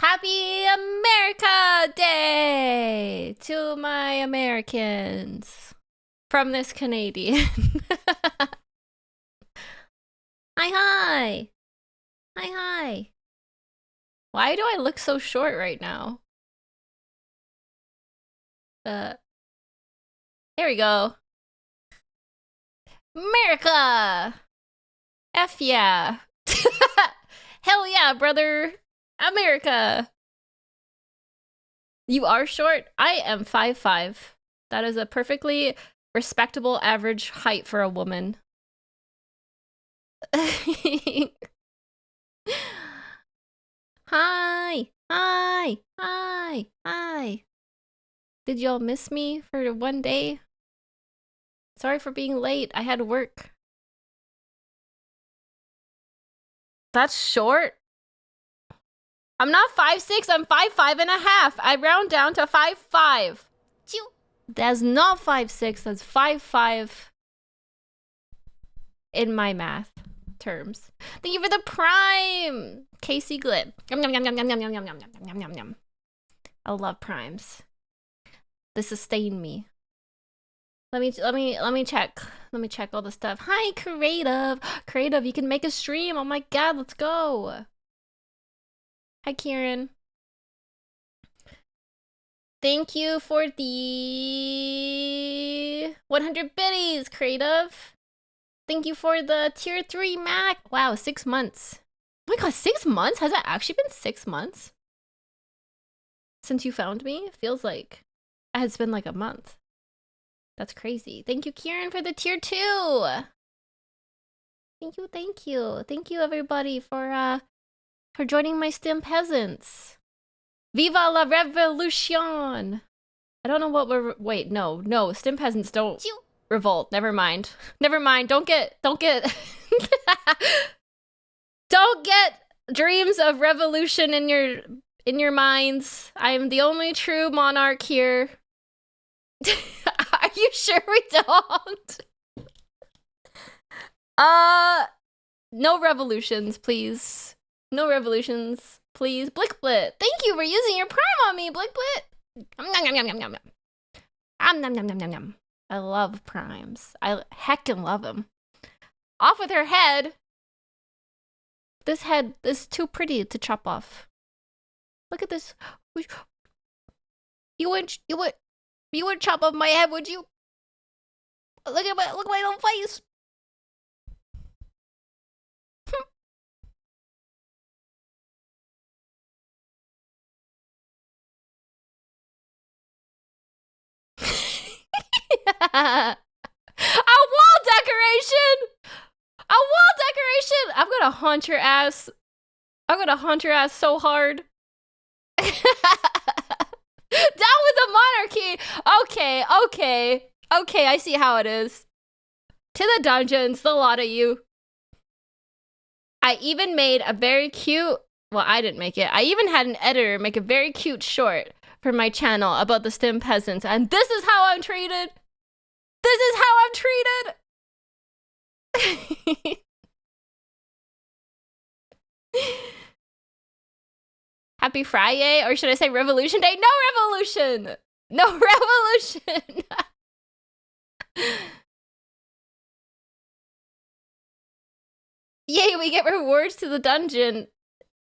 Happy America Day to my Americans from this Canadian. Hi, hi. Hi, hi. Why do I look so short right now? There we go. America! F yeah. Hell yeah, brother. America. You are short? I am 5'5". That is a perfectly respectable average height for a woman. Hi. Hi. Hi. Hi. Hi. Did y'all miss me for one day? Sorry for being late. I had work. That's short? I'm not 5'6", I'm 5'5.5". I round down to 5'5". That's not 5'6", that's 5'5" in my math terms. Thank you for the prime, Casey Glib. Yum, yum, yum, yum, yum, yum, yum, yum, yum, yum, yum, yum. I love primes. They sustain me. Let me check. Let me check all the stuff. Hi, creative. Creative, you can make a stream. Oh my god, let's go. Hi, Kieran. Thank you for the 100 biddies, creative. Thank you for the tier 3 Mac. Wow, 6 months. Oh my god, 6 months? Has it actually been 6 months? Since you found me? It feels like it's been like a month. That's crazy. Thank you, Kieran, for the tier 2. Thank you, thank you. Thank you, everybody, for joining my STEM peasants. Viva la revolution! I don't know what we're... Wait, no. STEM peasants don't revolt. Never mind. Never mind. Don't get... don't get dreams of revolution in your minds. I am the only true monarch here. Are you sure we don't? No revolutions, please. No revolutions, please. Blickblit, thank you for using your prime on me, Blickblit. Nom nom nom nom nom nom. Nom nom nom nom nom. I love primes. I heckin' love them. Off with her head. This head is too pretty to chop off. Look at this. You would chop off my head, would you? Look at my little face. A wall decoration! A wall decoration! I'm gonna haunt your ass. I'm gonna haunt your ass so hard. Down with the monarchy! Okay, I see how it is. To the dungeons, the lot of you. I even made a very cute... Well, I didn't make it. I even had an editor make a very cute short for my channel about the STEM peasants, and this is how I'm treated! This is how I'm treated! Happy Friday, or should I say Revolution Day? No revolution! No revolution! Yay, we get rewards to the dungeon.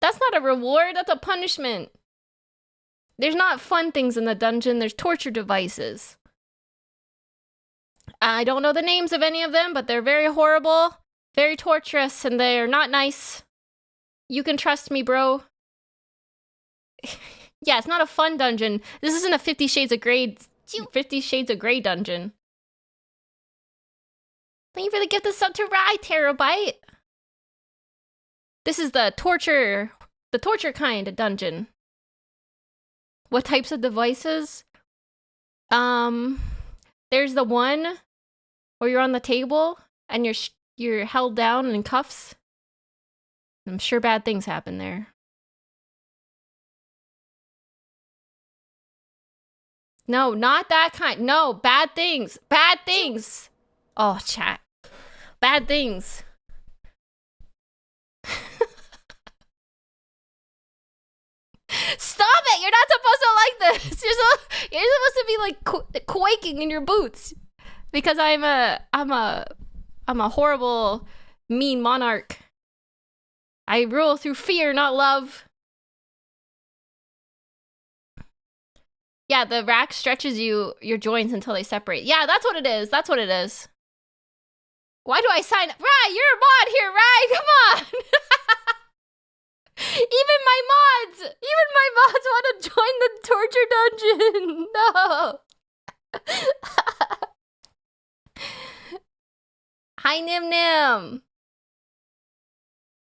That's not a reward, that's a punishment. There's not fun things in the dungeon, there's torture devices. I don't know the names of any of them, but they're very horrible, very torturous, and they're not nice. You can trust me, bro. Yeah, it's not a fun dungeon. This isn't a 50 Shades of Grey dungeon. Thank you for the gift of sub to Rye, Terabyte. This is the torture kind of dungeon. What types of devices? There's the one where you're on the table and you're held down in cuffs. I'm sure bad things happen there. No, not that kind. No, bad things. Bad things. Oh, chat. Bad things. this. You're supposed to be like quaking in your boots because I'm a horrible, mean monarch. I rule through fear, not love. Yeah, the rack stretches your joints until they separate. Yeah, that's what it is. That's what it is. Why do I sign up? Right, you're a mod here, right? Come on. Even my mods want to join the torture dungeon. No. Hi, Nim Nim.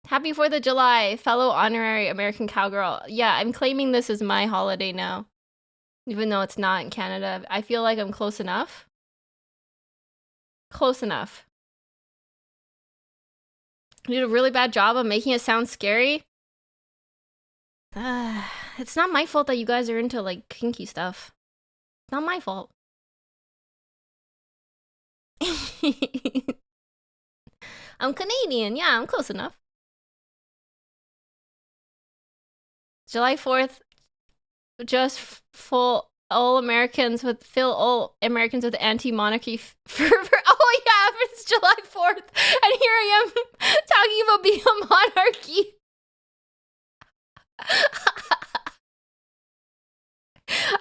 Happy 4th of July, fellow honorary American cowgirl. Yeah, I'm claiming this as my holiday now. Even though it's not in Canada. I feel like I'm close enough. Close enough. You did a really bad job of making it sound scary. It's not my fault that you guys are into, like, kinky stuff. It's not my fault. I'm Canadian. Yeah, I'm close enough. July 4th, just fill all Americans with anti-monarchy fervor. Oh yeah, it's July 4th, and here I am talking about being a monarchy.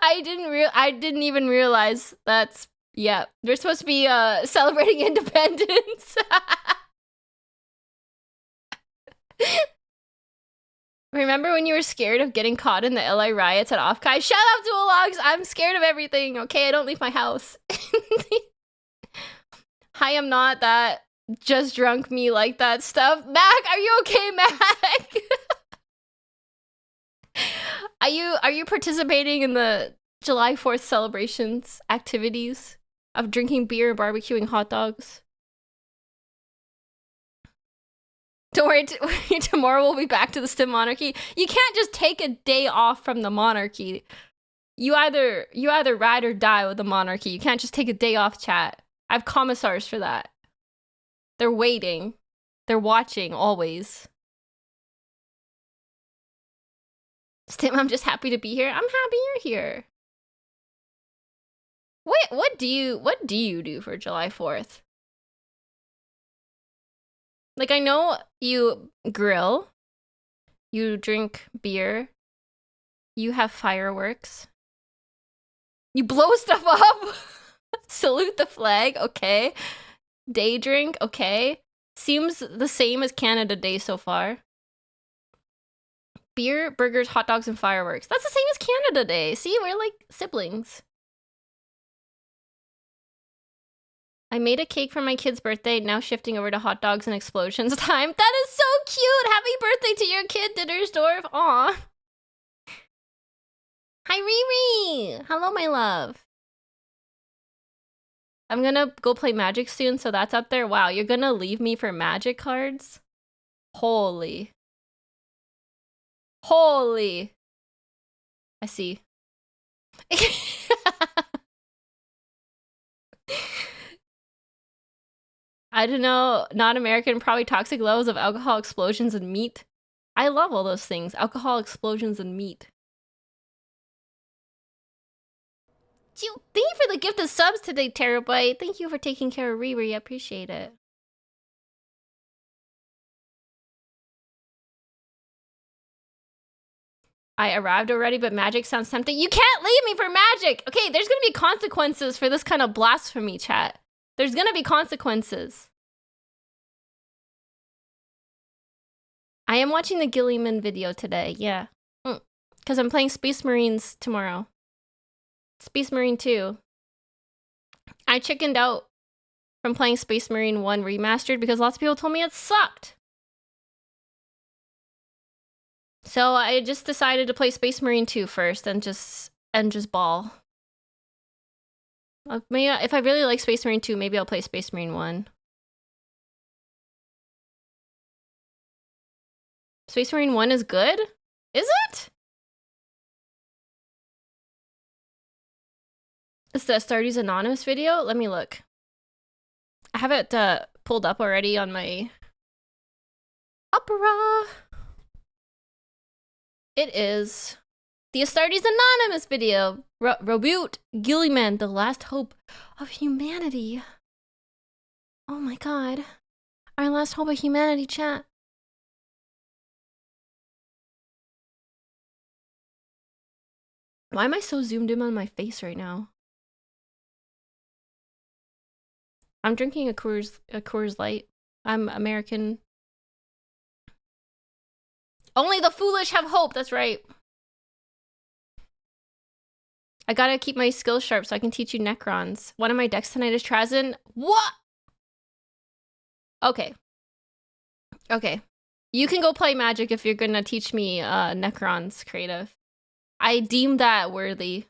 I didn't even realize that's, yeah, they're supposed to be celebrating independence. Remember when you were scared of getting caught in the LA riots at Offkai? Shout out to Logs! I'm scared of everything, okay? I don't leave my house. Hi, I'm not that. Just drunk me like that stuff. Mac, are you okay, Mac? Are you participating in the July 4th celebrations activities of drinking beer and barbecuing hot dogs? Don't worry, tomorrow we'll be back to the STEM monarchy. You can't just take a day off from the monarchy. You either ride or die with the monarchy. You can't just take a day off, chat. I have commissars for that. They're waiting. They're watching, always. STEM, I'm just happy to be here. I'm happy you're here. Wait, what do you do for July 4th? Like, I know you grill, you drink beer, you have fireworks, you blow stuff up, salute the flag, okay, day drink, okay, seems the same as Canada Day so far. Beer, burgers, hot dogs, and fireworks. That's the same as Canada Day. See, we're like siblings. I made a cake for my kid's birthday, now shifting over to hot dogs and explosions time. That is so cute! Happy birthday to your kid, Dittersdorf. Aw. Hi, Riri! Hello, my love. I'm gonna go play Magic soon, so that's up there. Wow, you're gonna leave me for Magic cards? Holy. Holy. I see. I don't know, not American, probably toxic levels of alcohol, explosions, and meat. I love all those things. Alcohol, explosions, and meat. Thank you for the gift of subs today, Terabyte. Thank you for taking care of Riri. I appreciate it. I arrived already, but magic sounds tempting. You can't leave me for magic! Okay, there's gonna be consequences for this kind of blasphemy, chat. There's gonna be consequences. I am watching the Gilliman video today, yeah. Because I'm playing Space Marines tomorrow. Space Marine 2. I chickened out from playing Space Marine 1 Remastered because lots of people told me it sucked. So I just decided to play Space Marine 2 first and just ball. Maybe if I really like Space Marine 2, maybe I'll play Space Marine 1. Space Marine 1 is good? Is it? It's the Stardews Anonymous video? Let me look. I have it pulled up already on my Opera. It is The Astartes Anonymous video. Robute Gilliman, the last hope of humanity. Oh my god. Our last hope of humanity, chat. Why am I so zoomed in on my face right now? I'm drinking a Coors Light. I'm American. Only the foolish have hope, that's right. I gotta keep my skills sharp so I can teach you Necrons. One of my decks tonight is Trazen. What? Okay. Okay. You can go play Magic if you're gonna teach me Necrons creative. I deem that worthy.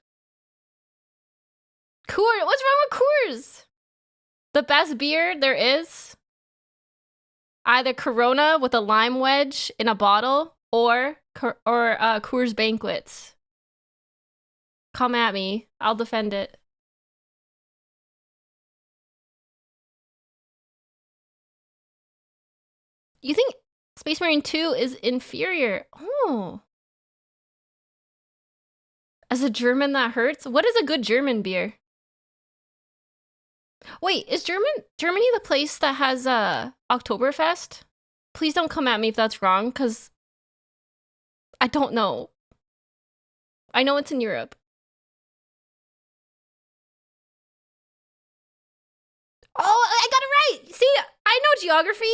Coors? What's wrong with Coors? The best beer there is? Either Corona with a lime wedge in a bottle or Coors Banquets. Come at me. I'll defend it. You think Space Marine 2 is inferior? Oh. As a German, that hurts? What is a good German beer? Wait, is Germany the place that has Oktoberfest? Please don't come at me if that's wrong, because I don't know. I know it's in Europe. Oh, I got it right! See, I know geography!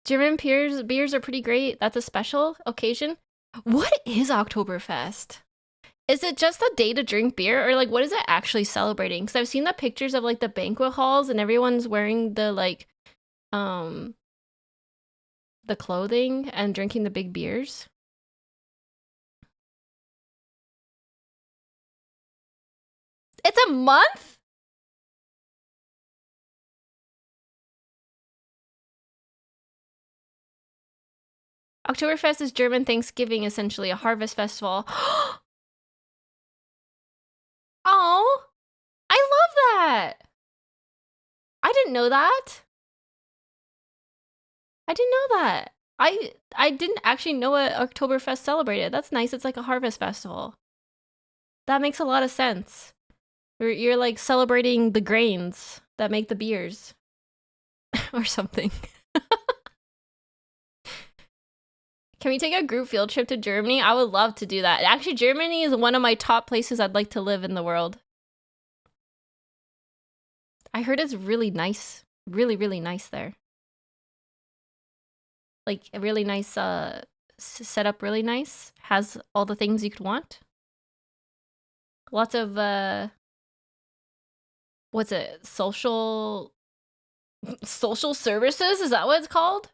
German beers are pretty great. That's a special occasion. What is Oktoberfest? Is it just a day to drink beer, or like what is it actually celebrating? Because I've seen the pictures of like the banquet halls and everyone's wearing the like the clothing and drinking the big beers. It's a month? Oktoberfest is German Thanksgiving, essentially a harvest festival. Oh, I love that. I didn't know that. I didn't know that. I didn't actually know what Oktoberfest celebrated. That's nice. It's like a harvest festival. That makes a lot of sense. You're like celebrating the grains that make the beers. Or something. Can we take a group field trip to Germany? I would love to do that. Actually, Germany is one of my top places I'd like to live in the world. I heard it's really nice. Really, really nice there. Like, a really nice, set up really nice. Has all the things you could want. Lots of, what's it? Social services? Is that what it's called?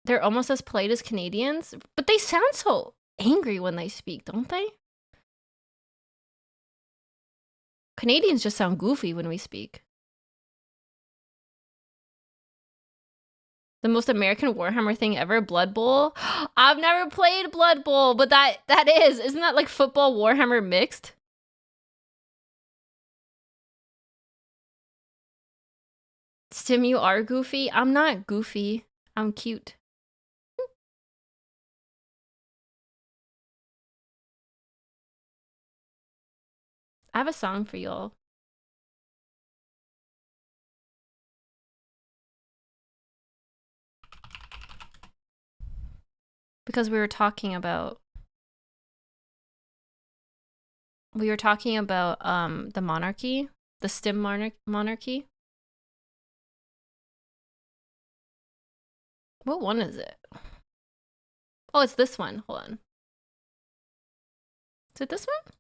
They're almost as polite as Canadians, but they sound so angry when they speak, don't they? Canadians just sound goofy when we speak. The most American Warhammer thing ever, Blood Bowl. I've never played Blood Bowl, but isn't that like football Warhammer mixed? Stim, you are goofy? I'm not goofy. I'm cute. I have a song for y'all. Because we were talking about the monarchy, the Stim monarchy. What one is it? Oh, it's this one. Hold on. Is it this one?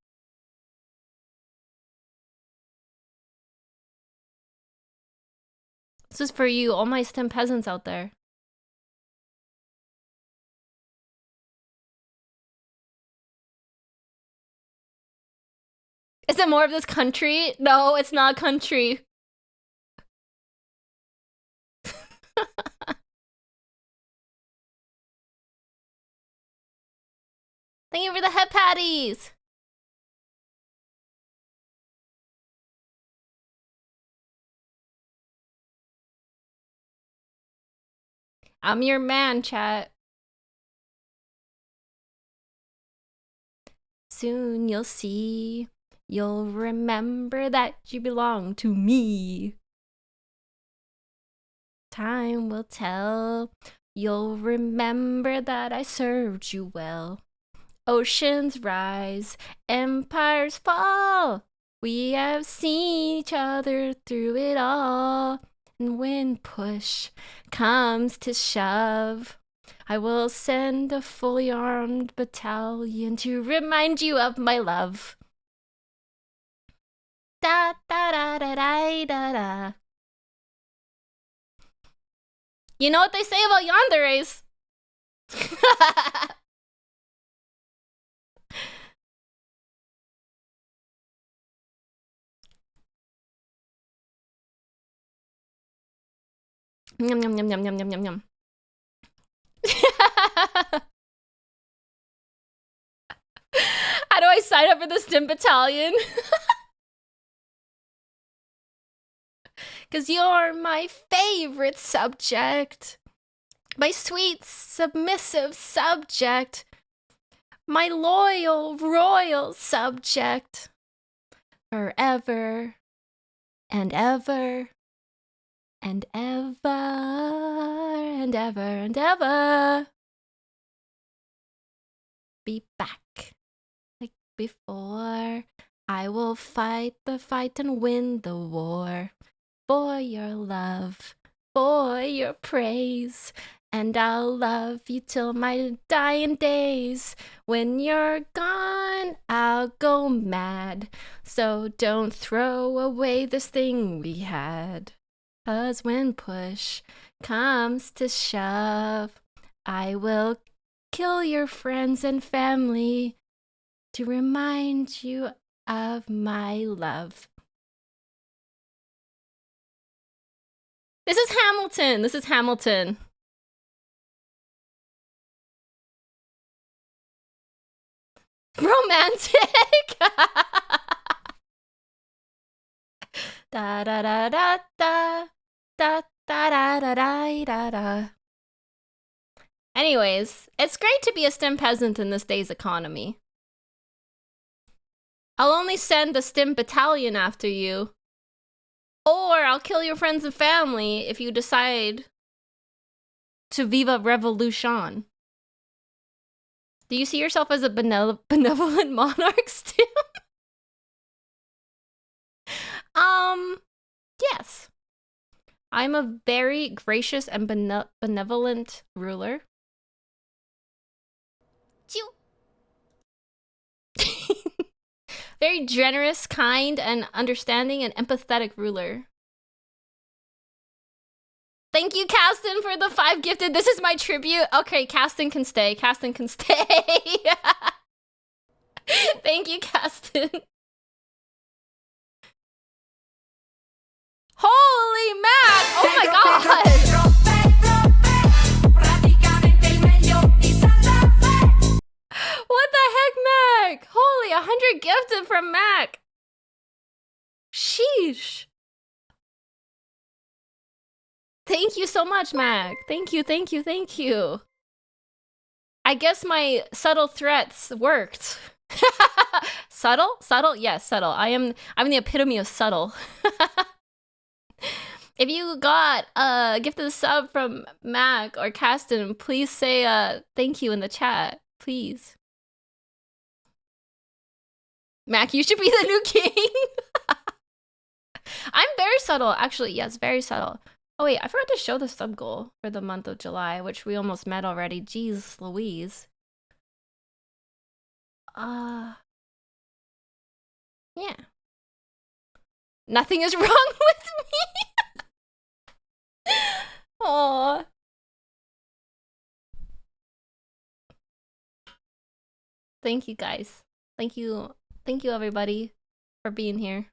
This is for you, all my Stim peasants out there. Is it more of this country? No, it's not country. Thank you for the head patties. I'm your man, chat. Soon you'll see. You'll remember that you belong to me. Time will tell. You'll remember that I served you well. Oceans rise, empires fall. We have seen each other through it all. And when push comes to shove, I will send a fully armed battalion to remind you of my love. Da da da da da da da. You know what they say about yanderes? Yum yum yum yum yum yum yum yum. How do I sign up for the STEM battalion? Cause you're my favorite subject. My sweet, submissive subject. My loyal, royal subject. Forever and ever and ever and ever and ever. Be back like before. I will fight the fight and win the war. For your love, for your praise. And I'll love you till my dying days. When you're gone, I'll go mad. So don't throw away this thing we had. 'Cause when push comes to shove, I will kill your friends and family to remind you of my love. This is Hamilton. This is Hamilton. Romantic. Da da da da da da da da da da da. Anyways, it's great to be a STEM peasant in this day's economy. I'll only send the STEM battalion after you. Or I'll kill your friends and family if you decide to viva revolution. Do you see yourself as a benevolent monarch still? Yes. I'm a very gracious and benevolent ruler. Very generous, kind, and understanding and empathetic ruler. Thank you, Caston, for the 5 gifted. This is my tribute. Okay, Caston can stay. Caston can stay. Thank you, Caston. Holy Mac! Oh my god! What the heck, Mac? Holy, 100 gifted from Mac. Sheesh. Thank you so much, Mac. Thank you, thank you, thank you. I guess my subtle threats worked. Subtle? Subtle? Yes, subtle. I'm the epitome of subtle. If you got a gifted sub from Mac or Caston, please say thank you in the chat. Please. Mac, you should be the new king. I'm very subtle, actually. Yes, very subtle. Oh wait, I forgot to show the sub goal for the month of July, which we almost met already. Jeez Louise. Yeah. Nothing is wrong with me. Aww. Thank you guys. Thank you everybody for being here.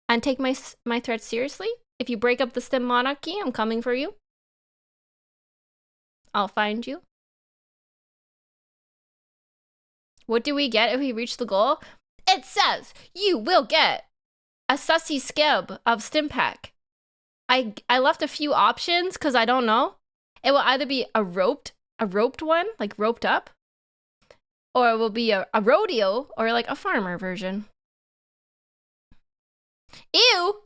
And take my threats seriously. If you break up the STEM monarchy, I'm coming for you. I'll find you. What do we get if we reach the goal? It says you will get a sussy skeb of STEM pack. I left a few options because I don't know. It will either be a roped one, like roped up, or it will be a rodeo or like a farmer version. Ew!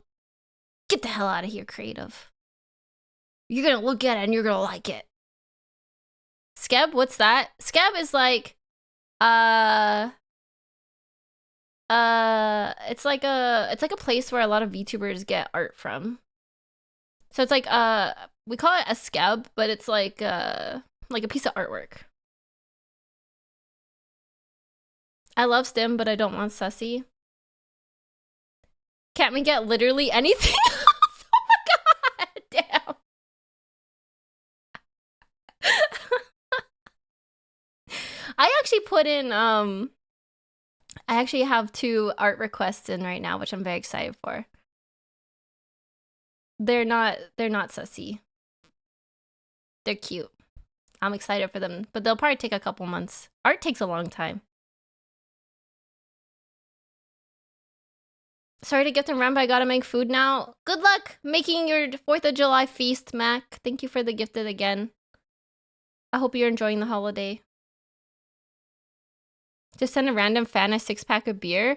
Get the hell out of here, creative. You're gonna look at it and you're gonna like it. Skeb, what's that? Skeb is like, it's like a place where a lot of VTubers get art from. So it's like, we call it a skeb, but it's like a piece of artwork. I love Stim, but I don't want Sussy. Can't we get literally anything else? Oh my god, damn. I actually put in, I actually have 2 art requests in right now, which I'm very excited for. They're not sussy. They're cute. I'm excited for them, but they'll probably take a couple months. Art takes a long time. Sorry to get them run, but I gotta make food now. Good luck making your 4th of July feast, Mac. Thank you for the gifted again. I hope you're enjoying the holiday. Just send a random fan a 6-pack of beer?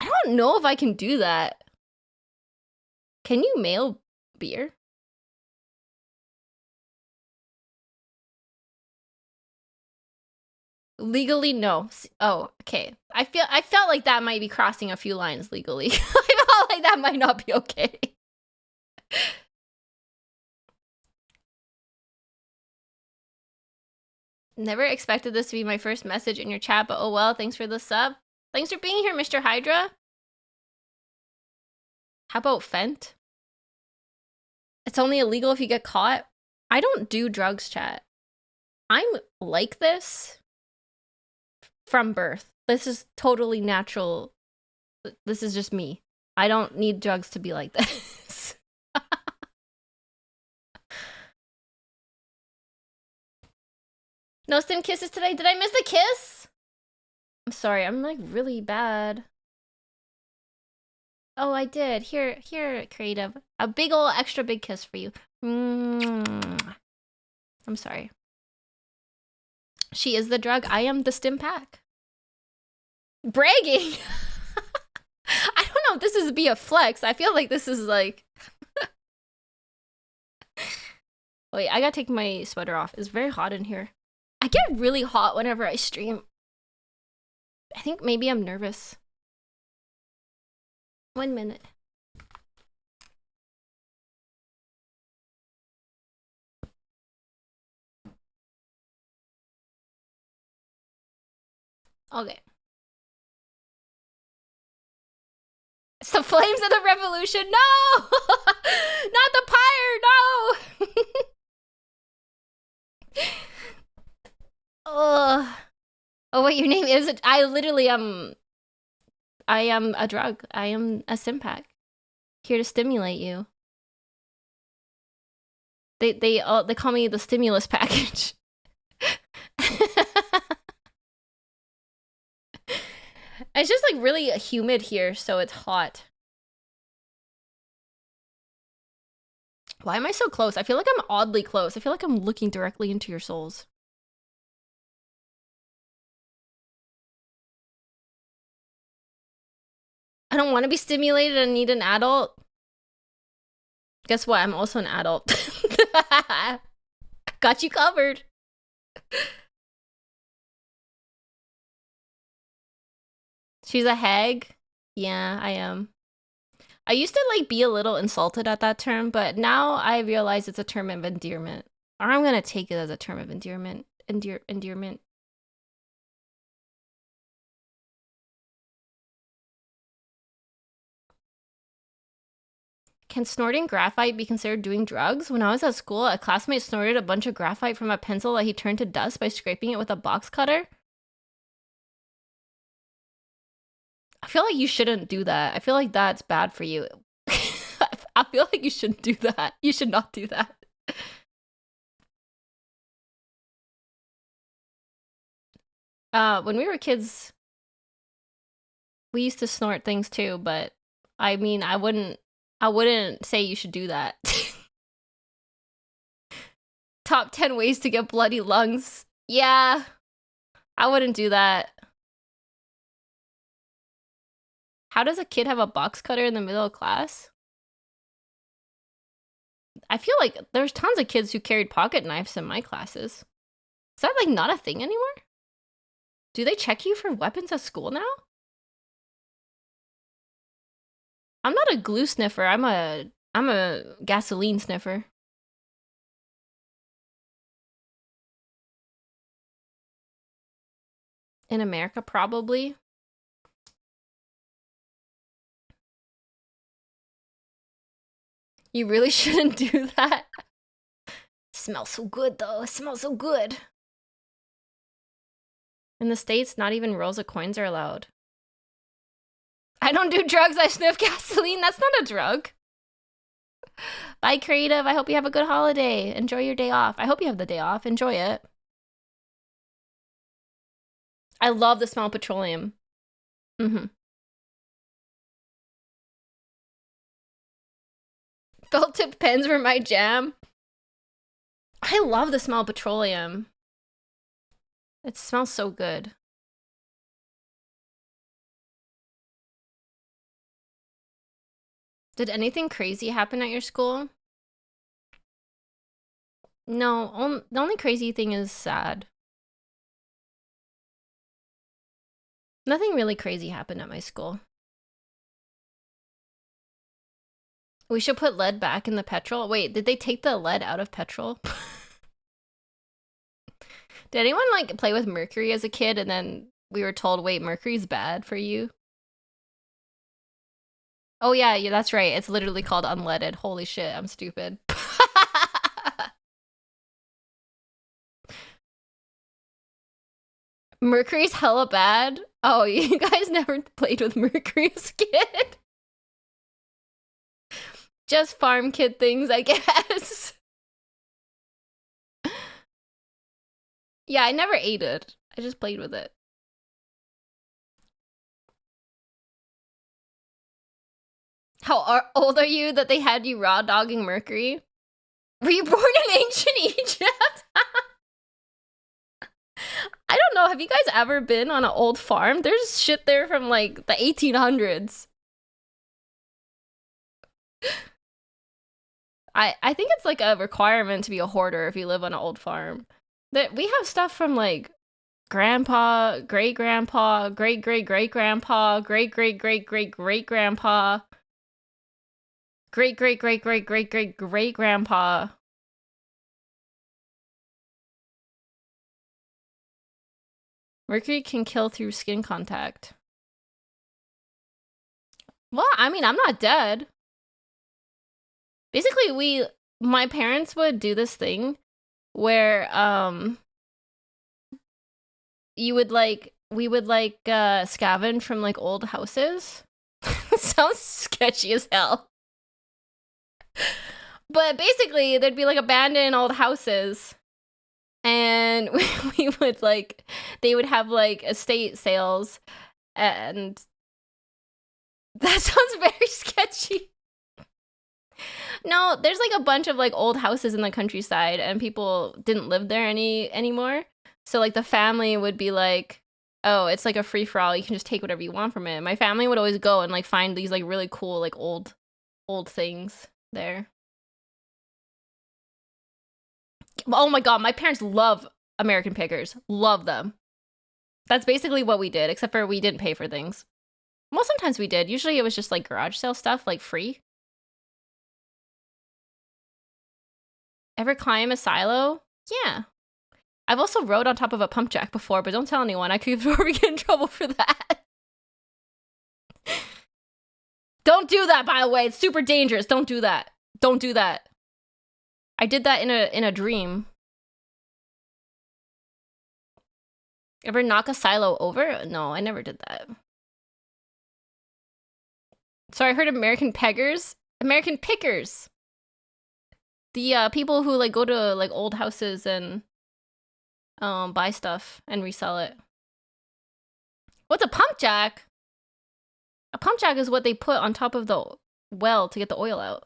I don't know if I can do that. Can you mail beer? Legally, no. Oh, okay. I felt like that might be crossing a few lines legally. I felt like that might not be okay. Never expected this to be my first message in your chat, but oh well, thanks for the sub. Thanks for being here, Mr. Hydra. How about Fent? It's only illegal if you get caught. I don't do drugs, chat. I'm like this from birth. This is totally natural. This is just me. I don't need drugs to be like this. No Stim kisses today. Did I miss a kiss? I'm sorry. I'm like really bad. Oh, I did. Here, creative. A big ol' extra big kiss for you. I'm sorry. She is the drug. I am the Stim pack. Bragging. I don't know if this is be a flex. I feel like this is like... Wait, I gotta take my sweater off. It's very hot in here. I get really hot whenever I stream. I think maybe I'm nervous. 1 minute. Okay. It's the flames of the revolution. No! Not the pyre, no! Oh, wait, your name is... I literally am... I am a drug. I am a Simpack. Here to stimulate you. They call me the stimulus package. It's just like really humid here, so it's hot. Why am I so close? I feel like I'm oddly close. I feel like I'm looking directly into your souls. I don't want to be stimulated and need an adult. Guess what? I'm also an adult. Got you covered. She's a hag? Yeah, I am. I used to like be a little insulted at that term, but now I realize it's a term of endearment. Or I'm gonna take it as a term of endearment. Endearment. Can snorting graphite be considered doing drugs? When I was at school, a classmate snorted a bunch of graphite from a pencil that he turned to dust by scraping it with a box cutter. I feel like you shouldn't do that. I feel like that's bad for you. I feel like you shouldn't do that. You should not do that. When we were kids, we used to snort things too, but I mean, I wouldn't say you should do that. Top 10 ways to get bloody lungs. Yeah, I wouldn't do that. How does a kid have a box cutter in the middle of class? I feel like there's tons of kids who carried pocket knives in my classes. Is that like not a thing anymore? Do they check you for weapons at school now? I'm not a glue sniffer. I'm a gasoline sniffer. In America, probably. You really shouldn't do that. Smells so good though. It smells so good. In the States, not even rolls of coins are allowed. I don't do drugs, I sniff gasoline. That's not a drug. Bye, Creative. I hope you have a good holiday. Enjoy your day off. I hope you have the day off. Enjoy it. I love the smell of petroleum. Felt tip pens were my jam. I love the smell of petroleum. It smells so good. Did anything crazy happen at your school? No, the only crazy thing is sad. Nothing really crazy happened at my school. We should put lead back in the petrol. Wait, did they take the lead out of petrol? Did anyone like play with mercury as a kid and then we were told, wait, mercury's bad for you? Oh yeah, that's right. It's literally called unleaded. Holy shit, I'm stupid. Mercury's hella bad? Oh, you guys never played with mercury as a kid? Just farm kid things, I guess. Yeah, I never ate it. I just played with it. How old are you that they had you raw dogging mercury? Were you born in ancient Egypt? I don't know. Have you guys ever been on an old farm? There's shit there from like the 1800s. I think it's like a requirement to be a hoarder if you live on an old farm. That we have stuff from like grandpa, great grandpa, great great great grandpa, great great great great great grandpa, great great great great great great great grandpa. Mercury can kill through skin contact. Well, I mean, I'm not dead. Basically, my parents would do this thing where we would scavenge from like old houses. Sounds sketchy as hell. But basically, there'd be like abandoned old houses, and we would like, they would have like estate sales, and that sounds very sketchy. No, there's like a bunch of like old houses in the countryside and people didn't live there anymore. So like the family would be like, oh, it's like a free for all. You can just take whatever you want from it. My family would always go and like find these like really cool like old things there. Oh my god, my parents love American Pickers. Love them. That's basically what we did, except for we didn't pay for things. Well, sometimes we did. Usually it was just like garage sale stuff, like free. Ever climb a silo? Yeah. I've also rode on top of a pump jack before, but don't tell anyone. I could probably get in trouble for that. Don't do that, by the way. It's super dangerous. Don't do that. Don't do that. I did that in a dream. Ever knock a silo over? No, I never did that. So I heard American Peggers? American Pickers. The people who like go to like old houses and buy stuff and resell it. What's a pump jack? A pump jack is what they put on top of the well to get the oil out.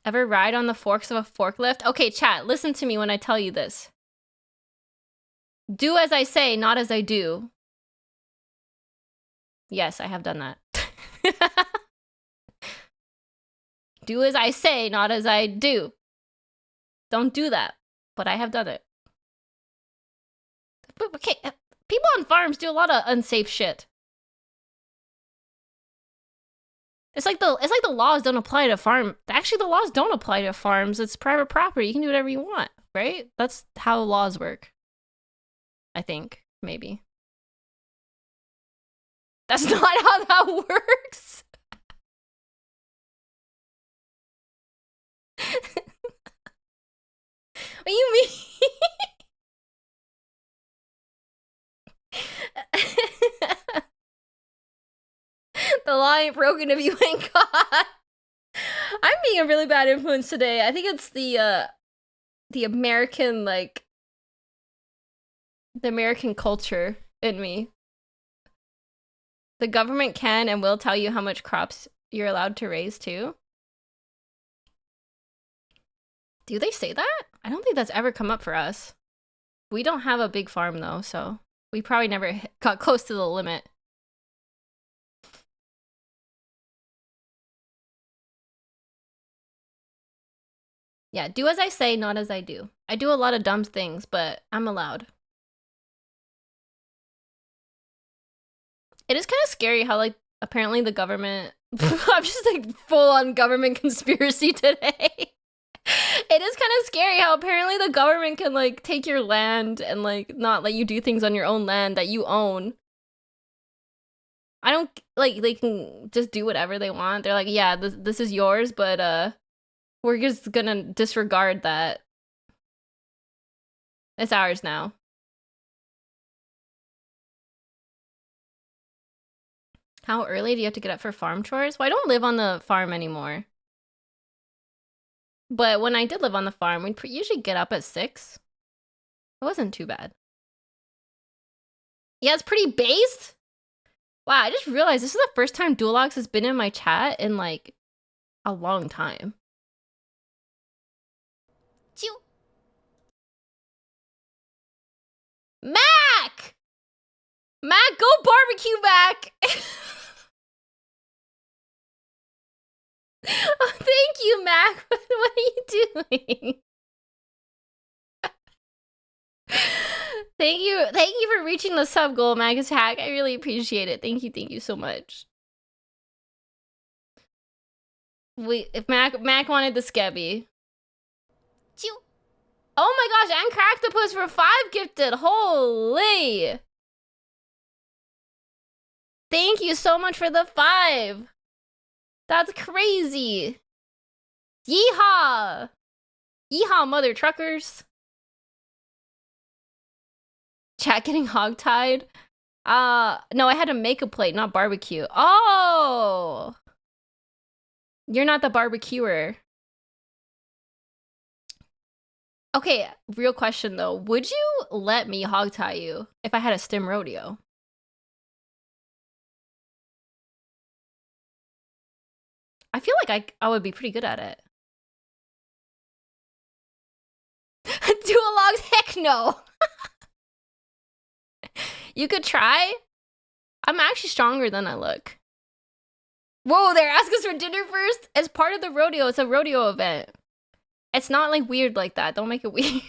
Ever ride on the forks of a forklift? Okay, chat, listen to me when I tell you this. Do as I say, not as I do. Yes, I have done that. Do as I say, not as I do. Don't do that, but I have done it. But, okay, people on farms do a lot of unsafe shit. It's like the laws don't apply to farm. Actually, the laws don't apply to farms. It's private property. You can do whatever you want, right? That's how laws work. I think, maybe. That's not how that works. What do you mean? The law ain't broken if you ain't caught. I'm being a really bad influence today. I think it's the American, like, the American culture in me. The government can and will tell you how much crops you're allowed to raise too. Do they say that? I don't think that's ever come up for us. We don't have a big farm though, so we probably never got close to the limit. Yeah, do as I say, not as I do. I do a lot of dumb things, but I'm allowed. It is kind of scary how, like, apparently the government... I'm just, like, full-on government conspiracy today. It is kind of scary how apparently the government can, like, take your land and, like, not let you do things on your own land that you own. I don't... Like, they can just do whatever they want. They're like, yeah, this is yours, but, we're just gonna disregard that. It's ours now. How early do you have to get up for farm chores? Well, I don't live on the farm anymore. But when I did live on the farm, we'd usually get up at 6. It wasn't too bad. Yeah, it's pretty based. Wow, I just realized this is the first time Duologs has been in my chat in, like, a long time. Mac! Mac, go barbecue, Mac! Oh, thank you, Mac. What are you doing? Thank you for reaching the sub goal, Magus Hack. I really appreciate it. Thank you so much. If Mac wanted the Skebby. Oh my gosh, and Cracktopus for 5 gifted. Holy! Thank you so much for the 5. That's crazy. Yeehaw! Yeehaw, mother truckers. Chat getting hogtied? No, I had to make a plate, not barbecue. Oh! You're not the barbecuer. Okay, real question though. Would you let me hogtie you if I had a stim rodeo? I feel like I would be pretty good at it. Duologs? Heck no! You could try? I'm actually stronger than I look. Whoa, they're asking us for dinner first? As part of the rodeo, it's a rodeo event. It's not like weird like that. Don't make it weird.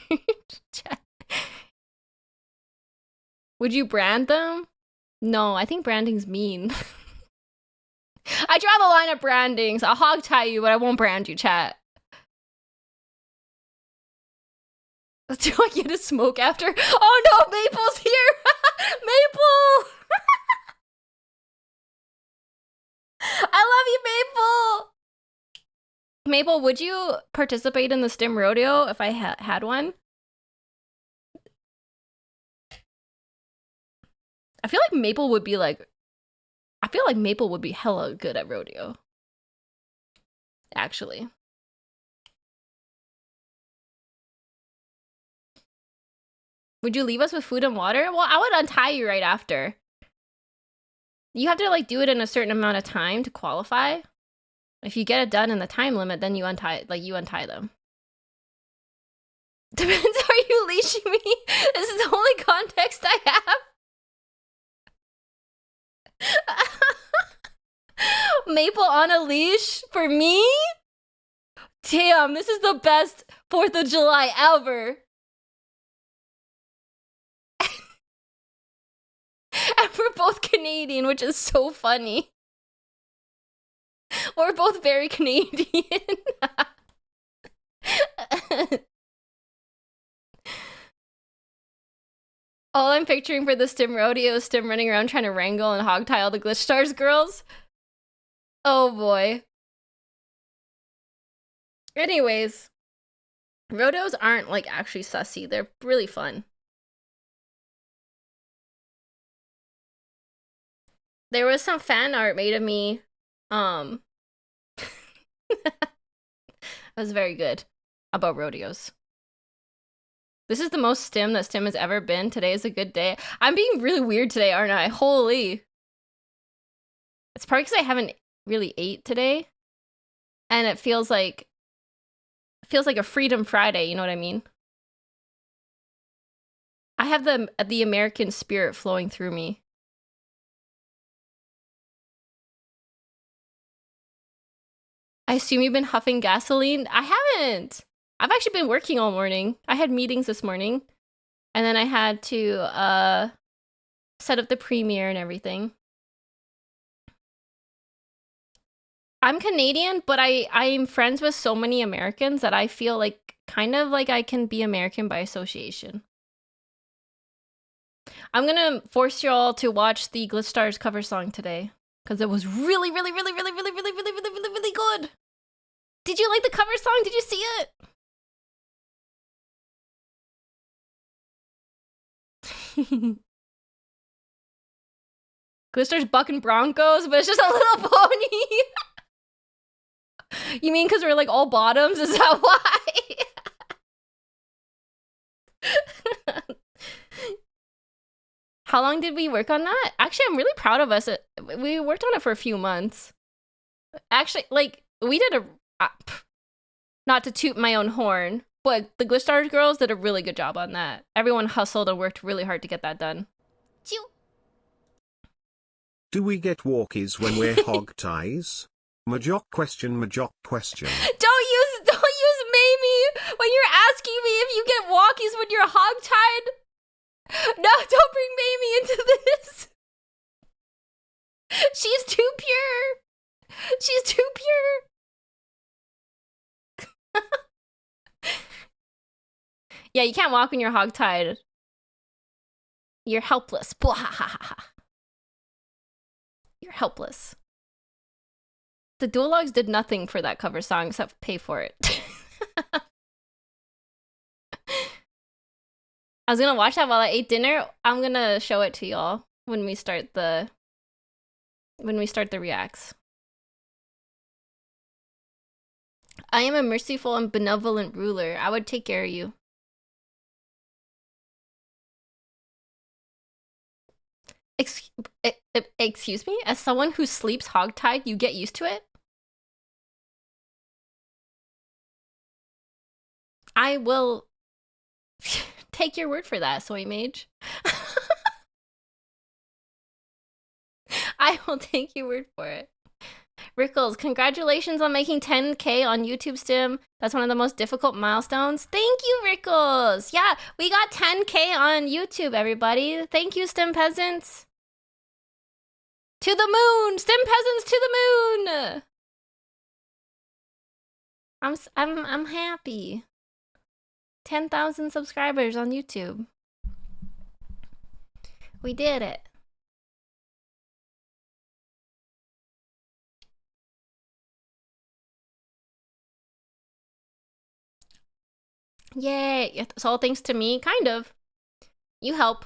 Would you brand them? No, I think branding's mean. I draw the line at branding, so I'll hog tie you, but I won't brand you, chat. Do I get a smoke after? Oh no, Maple's here! Maple! I love you, Maple! Maple, would you participate in the stim rodeo if I had one? I feel like Maple would be like... I feel like Maple would be hella good at rodeo. Actually. Would you leave us with food and water? Well, I would untie you right after. You have to, like, do it in a certain amount of time to qualify. If you get it done in the time limit, then you untie them. Depends, are you leashing me? This is the only context I have. Maple on a leash for me? Damn, this is the best 4th of July ever. And we're both Canadian, which is so funny. We're both very Canadian. All I'm picturing for the Stim rodeo is Stim running around trying to wrangle and hogtie all the Glitch Stars girls. Oh boy. Anyways, rodeos aren't like actually sussy. They're really fun. There was some fan art made of me. It was very good about rodeos. This is the most Stim that Stim has ever been. Today is a good day. I'm being really weird today, aren't I? Holy. It's probably because I haven't really ate today. And it feels like a Freedom Friday, you know what I mean? I have the American spirit flowing through me. I assume you've been huffing gasoline? I haven't! I've actually been working all morning. I had meetings this morning. And then I had to set up the premiere and everything. I'm Canadian, but I'm friends with so many Americans that I feel like kind of like I can be American by association. I'm gonna force y'all to watch the Glitch Stars cover song today because it was really, really, really, really, really, really, really, really, really, really good. Did you like the cover song? Did you see it? Glitch Stars bucking Broncos, but it's just a little pony. You mean because we're like all bottoms? Is that why? How long did we work on that? Actually, I'm really proud of us. We worked on it for a few months. Actually, like, we did a... not to toot my own horn, but the Glitch Stars girls did a really good job on that. Everyone hustled and worked really hard to get that done. Do we get walkies when we're hog ties? Majock question. Don't use Mamie when you're asking me if you get walkies when you're hog-tied. No, don't bring Mamie into this. She's too pure. She's too pure. Yeah, you can't walk when you're hog-tied. You're helpless. You're helpless. The duologues did nothing for that cover song except pay for it. I was gonna watch that while I ate dinner. I'm gonna show it to y'all when we start the reacts. I am a merciful and benevolent ruler. I would take care of you. Excuse me? As someone who sleeps hogtied, you get used to it? I will take your word for that, Soy Mage. I will take your word for it. Rickles, congratulations on making 10K on YouTube, Stim. That's one of the most difficult milestones. Thank you, Rickles. Yeah, we got 10K on YouTube, everybody. Thank you, Stim Peasants. To the moon! Stim Peasants to the moon! I'm happy. 10,000 subscribers on YouTube. We did it. Yay! It's all thanks to me, kind of. You help.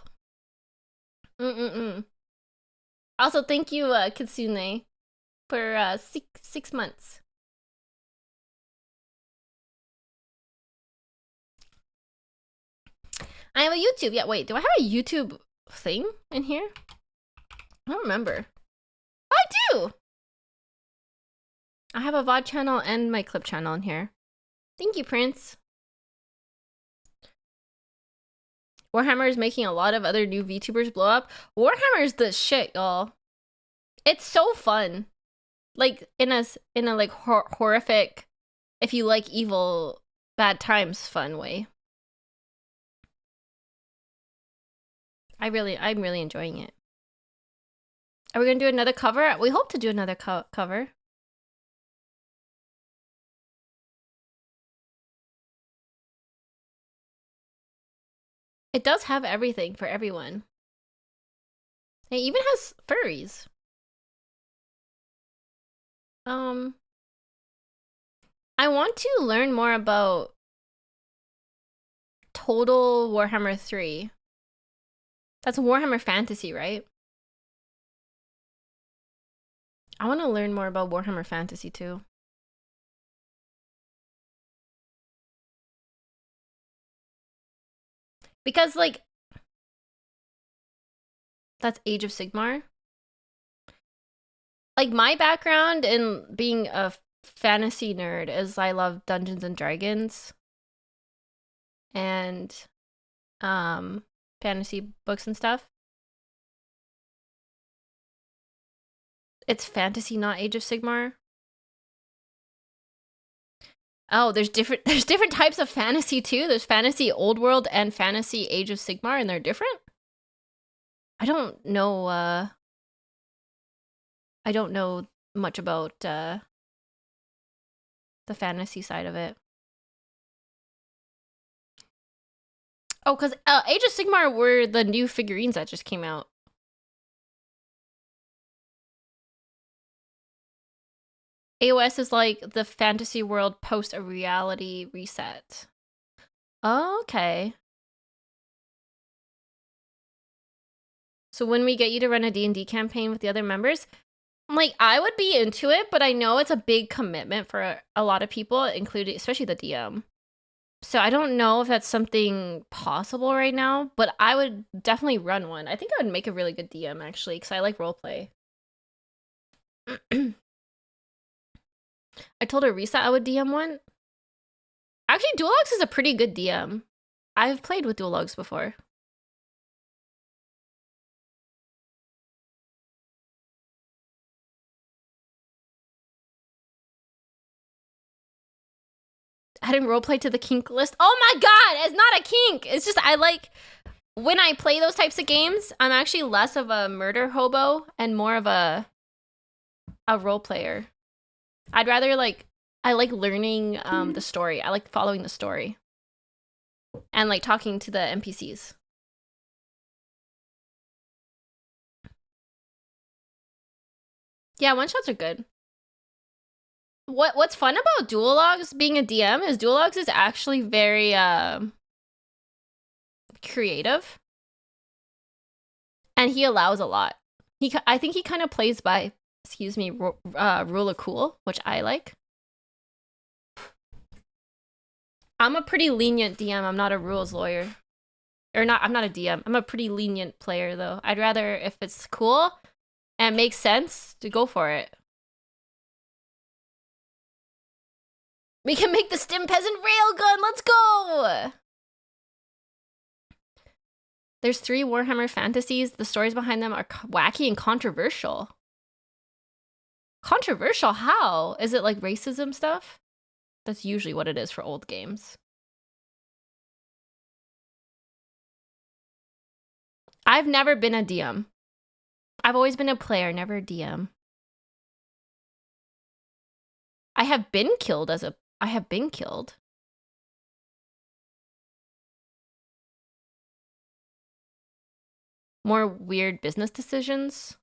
Also, thank you, Kitsune, for 6 months. I have a YouTube. Yeah, wait, do I have a YouTube thing in here? I don't remember. I do! I have a VOD channel and my clip channel in here. Thank you, Prince. Warhammer is making a lot of other new VTubers blow up. Warhammer is the shit, y'all. It's so fun. Like in a like horrific, if you like evil, bad times fun way. I'm really enjoying it. Are we gonna do another cover? We hope to do another cover. It does have everything for everyone. It even has furries. I want to learn more about Total Warhammer 3. That's Warhammer Fantasy, right? I want to learn more about Warhammer Fantasy too. Because, like, that's Age of Sigmar. Like, my background in being a fantasy nerd is I love Dungeons and Dragons and fantasy books and stuff. It's fantasy, not Age of Sigmar. Oh, there's different types of fantasy too. There's fantasy old world and fantasy Age of Sigmar, and they're different. I don't know much about the fantasy side of it. Oh, because Age of Sigmar were the new figurines that just came out. AOS is like the fantasy world post a reality reset. Oh, okay. So when we get you to run a D&D campaign with the other members, like, I would be into it, but I know it's a big commitment for a lot of people, including especially the DM. So I don't know if that's something possible right now, but I would definitely run one. I think I would make a really good DM, actually, because I like roleplay. I told Arisa I would DM one. Actually, Duologs is a pretty good DM. I've played with Duologs before. Adding roleplay to the kink list. Oh my god, it's not a kink. It's just I like when I play those types of games, I'm actually less of a murder hobo and more of a role player. I'd rather like I like learning the story. I like following the story. And like talking to the NPCs. Yeah, one shots are good. What's fun about Duologs being a DM is Duologs is actually very creative. And he allows a lot. I think he kind of plays by, excuse me, rule of cool, which I like. I'm a pretty lenient DM. I'm not a rules lawyer. I'm not a DM. I'm a pretty lenient player, though. I'd rather, if it's cool and makes sense, to go for it. We can make the Stim Peasant railgun! Let's go! There's 3 Warhammer fantasies. The stories behind them are wacky and controversial. Controversial? How? Is it like racism stuff? That's usually what it is for old games. I've never been a DM. I've always been a player, never a DM. I have been killed. More weird business decisions.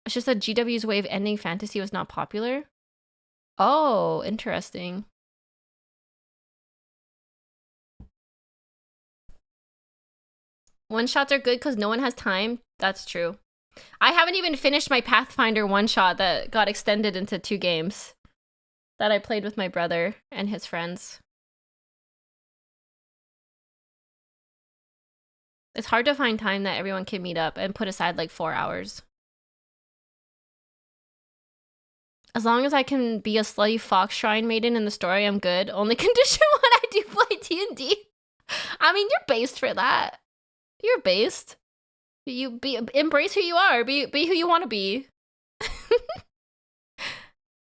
It's just that GW's way of ending fantasy was not popular. Oh, interesting. One shots are good because no one has time. That's true. I haven't even finished my Pathfinder one shot that got extended into 2 games that I played with my brother and his friends. It's hard to find time that everyone can meet up and put aside like 4 hours. As long as I can be a slutty fox shrine maiden in the story, I'm good. Only condition when I do play D&D. I mean, you're based for that. You're based. You embrace who you are. Be who you want to be.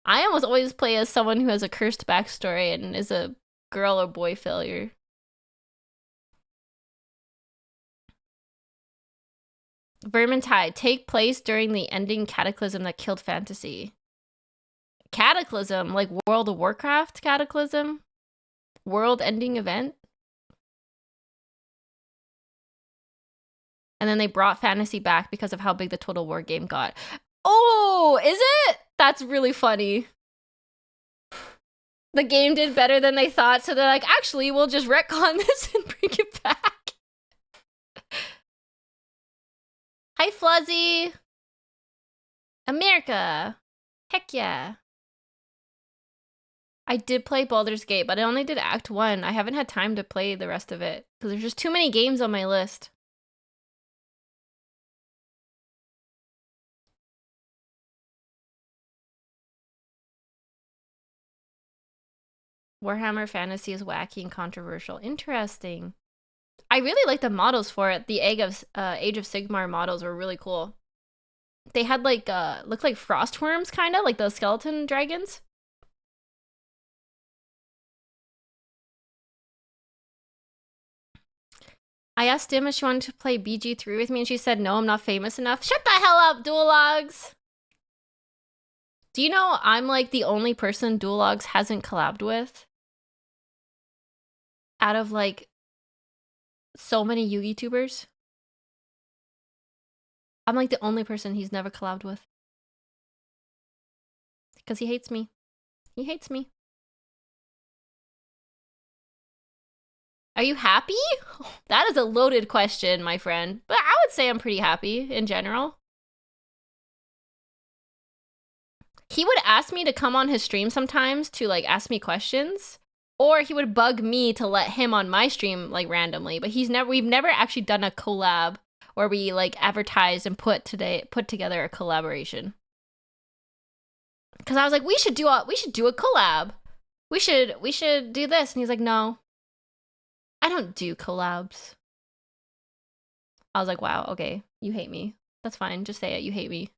I almost always play as someone who has a cursed backstory and is a girl or boy failure. Vermintide, take place during the ending cataclysm that killed fantasy. Cataclysm? Like World of Warcraft cataclysm? World-ending event? And then they brought fantasy back because of how big the Total War game got. Oh, is it? That's really funny. The game did better than they thought, so they're like, actually, we'll just retcon this and bring it back. Hi, Fluzzy. America. Heck yeah. I did play Baldur's Gate, but I only did Act 1. I haven't had time to play the rest of it, because there's just too many games on my list. Warhammer Fantasy is wacky and controversial. Interesting. I really like the models for it. The Age of Sigmar models were really cool. They had like looked like frost worms, kind of like the skeleton dragons. I asked Dim if she wanted to play BG3 with me, and she said no, I'm not famous enough. Shut the hell up, Duologs! Do you know I'm like the only person Duologs hasn't collabed with? Out of like so many YouTubers. I'm like the only person he's never collabed with. Because he hates me. He hates me. Are you happy? That is a loaded question, my friend. But I would say I'm pretty happy in general. He would ask me to come on his stream sometimes to like ask me questions. Or he would bug me to let him on my stream like randomly. But we've never actually done a collab where we like advertised and put together a collaboration. Cause I was like, we should do a collab. We should do this. And he's like, no. I don't do collabs. I was like, wow, okay, you hate me. That's fine, just say it, you hate me.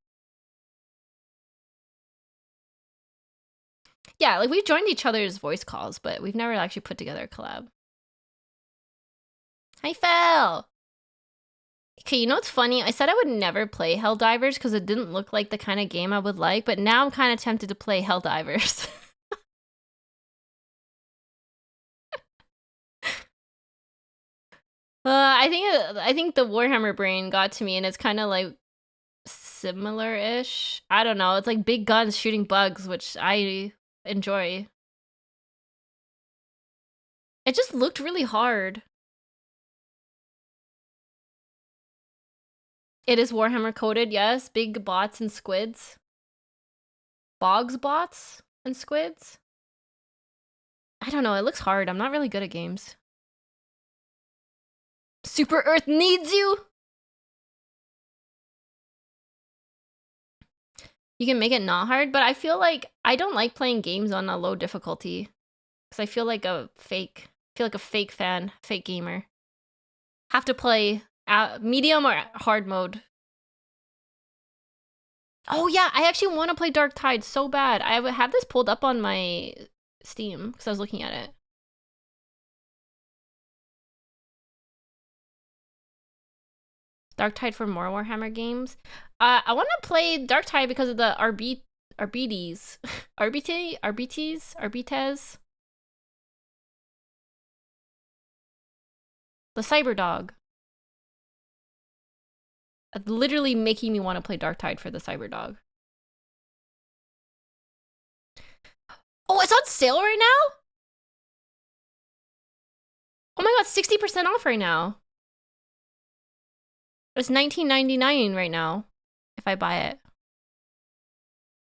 Yeah, like we've joined each other's voice calls, but we've never actually put together a collab. Hi, Fel! Okay, you know what's funny? I said I would never play Helldivers because it didn't look like the kind of game I would like, but now I'm kind of tempted to play Helldivers. I think the Warhammer brain got to me, and it's kind of like similar-ish. I don't know. It's like big guns shooting bugs, which I enjoy. It just looked really hard. It is Warhammer coded, yes. Big bots and squids. Bogs bots and squids? I don't know. It looks hard. I'm not really good at games. Super Earth needs you! You can make it not hard, but I feel like I don't like playing games on a low difficulty. Because I feel like a fake fan, fake gamer. Have to play medium or hard mode. Oh yeah, I actually want to play Dark Tide so bad. I have this pulled up on my Steam because I was looking at it. Dark Tide for more Warhammer games. I want to play Dark Tide because of the Arbites. Arbites? The Cyber Dog. Literally making me want to play Dark Tide for the Cyber Dog. Oh, it's on sale right now? Oh my god, 60% off right now. It's $19.99 right now if I buy it.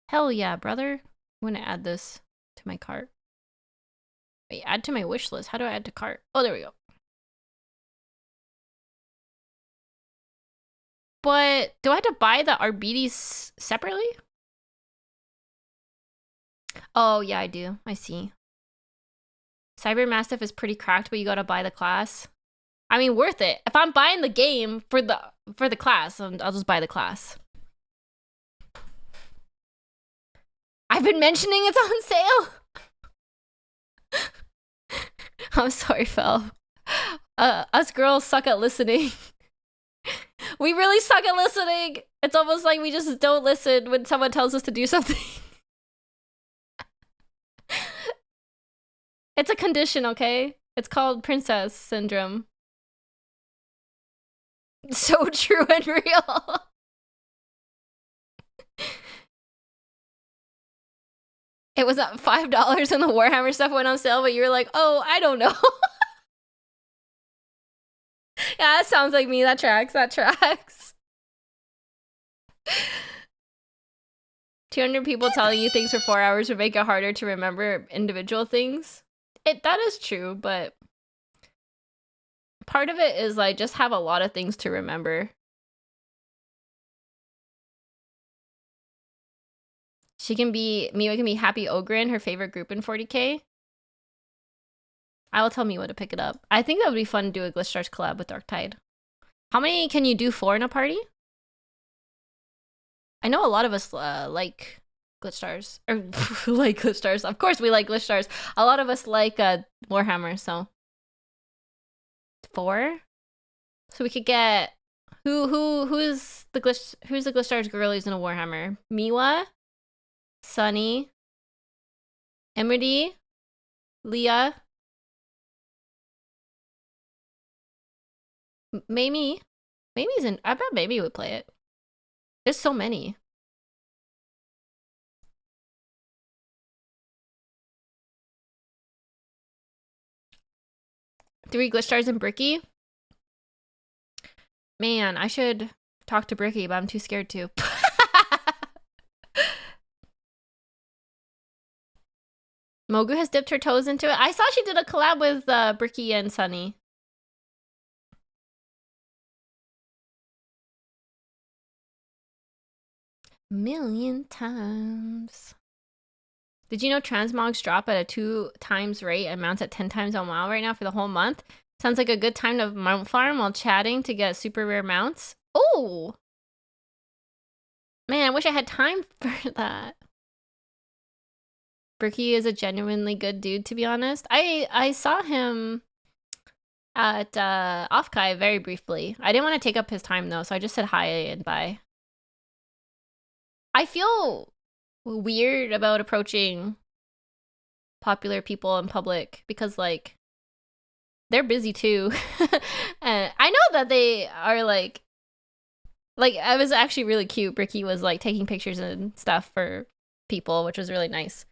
Hell yeah, brother. I'm gonna add this to my cart. Wait, add to my wish list. How do I add to cart? Oh, there we go. But do I have to buy the Arbites separately? Oh, yeah, I do. I see. Cyber Mastiff is pretty cracked, but you gotta buy the class. I mean, worth it. If I'm buying the game for the class, I'll just buy the class. I've been mentioning it's on sale. I'm sorry, Fel. Us girls suck at listening. We really suck at listening. It's almost like we just don't listen when someone tells us to do something. It's a condition, okay? It's called princess syndrome. So true and real. It was at $5 when the Warhammer stuff went on sale, but you were like, oh, I don't know. Yeah, that sounds like me. That tracks. 200 people telling you things for 4 hours would make it harder to remember individual things. That is true, but part of it is like just have a lot of things to remember. Miwa can be Happy Ogrin, her favorite group in 40k. I will tell Miwa to pick it up. I think that would be fun to do a Glitch Stars collab with Darktide. How many can you do 4 in a party? I know a lot of us like Glitch Stars. Or like Glitch Stars. Of course we like Glitch Stars. A lot of us like Warhammer, so 4? So we could get who's the Glitch Stars girlies in a Warhammer? Miwa, Sunny, Emerdy, Leah, Mamie. Mamie's in. I bet Mamie would play it. There's so many. Three Glitch Stars and Bricky. Man, I should talk to Bricky, but I'm too scared to. Mogu has dipped her toes into it. I saw she did a collab with Bricky and Sunny. Million times. Did you know transmogs drop at a 2 times rate and mounts at 10 times on WoW right now for the whole month? Sounds like a good time to mount farm while chatting to get super rare mounts. Oh! Man, I wish I had time for that. Bricky is a genuinely good dude, to be honest. I saw him at Offkai very briefly. I didn't want to take up his time though, so I just said hi and bye. I feel weird about approaching popular people in public because like they're busy too. And I know that they are like I was actually really cute. Bricky was like taking pictures and stuff for people, which was really nice.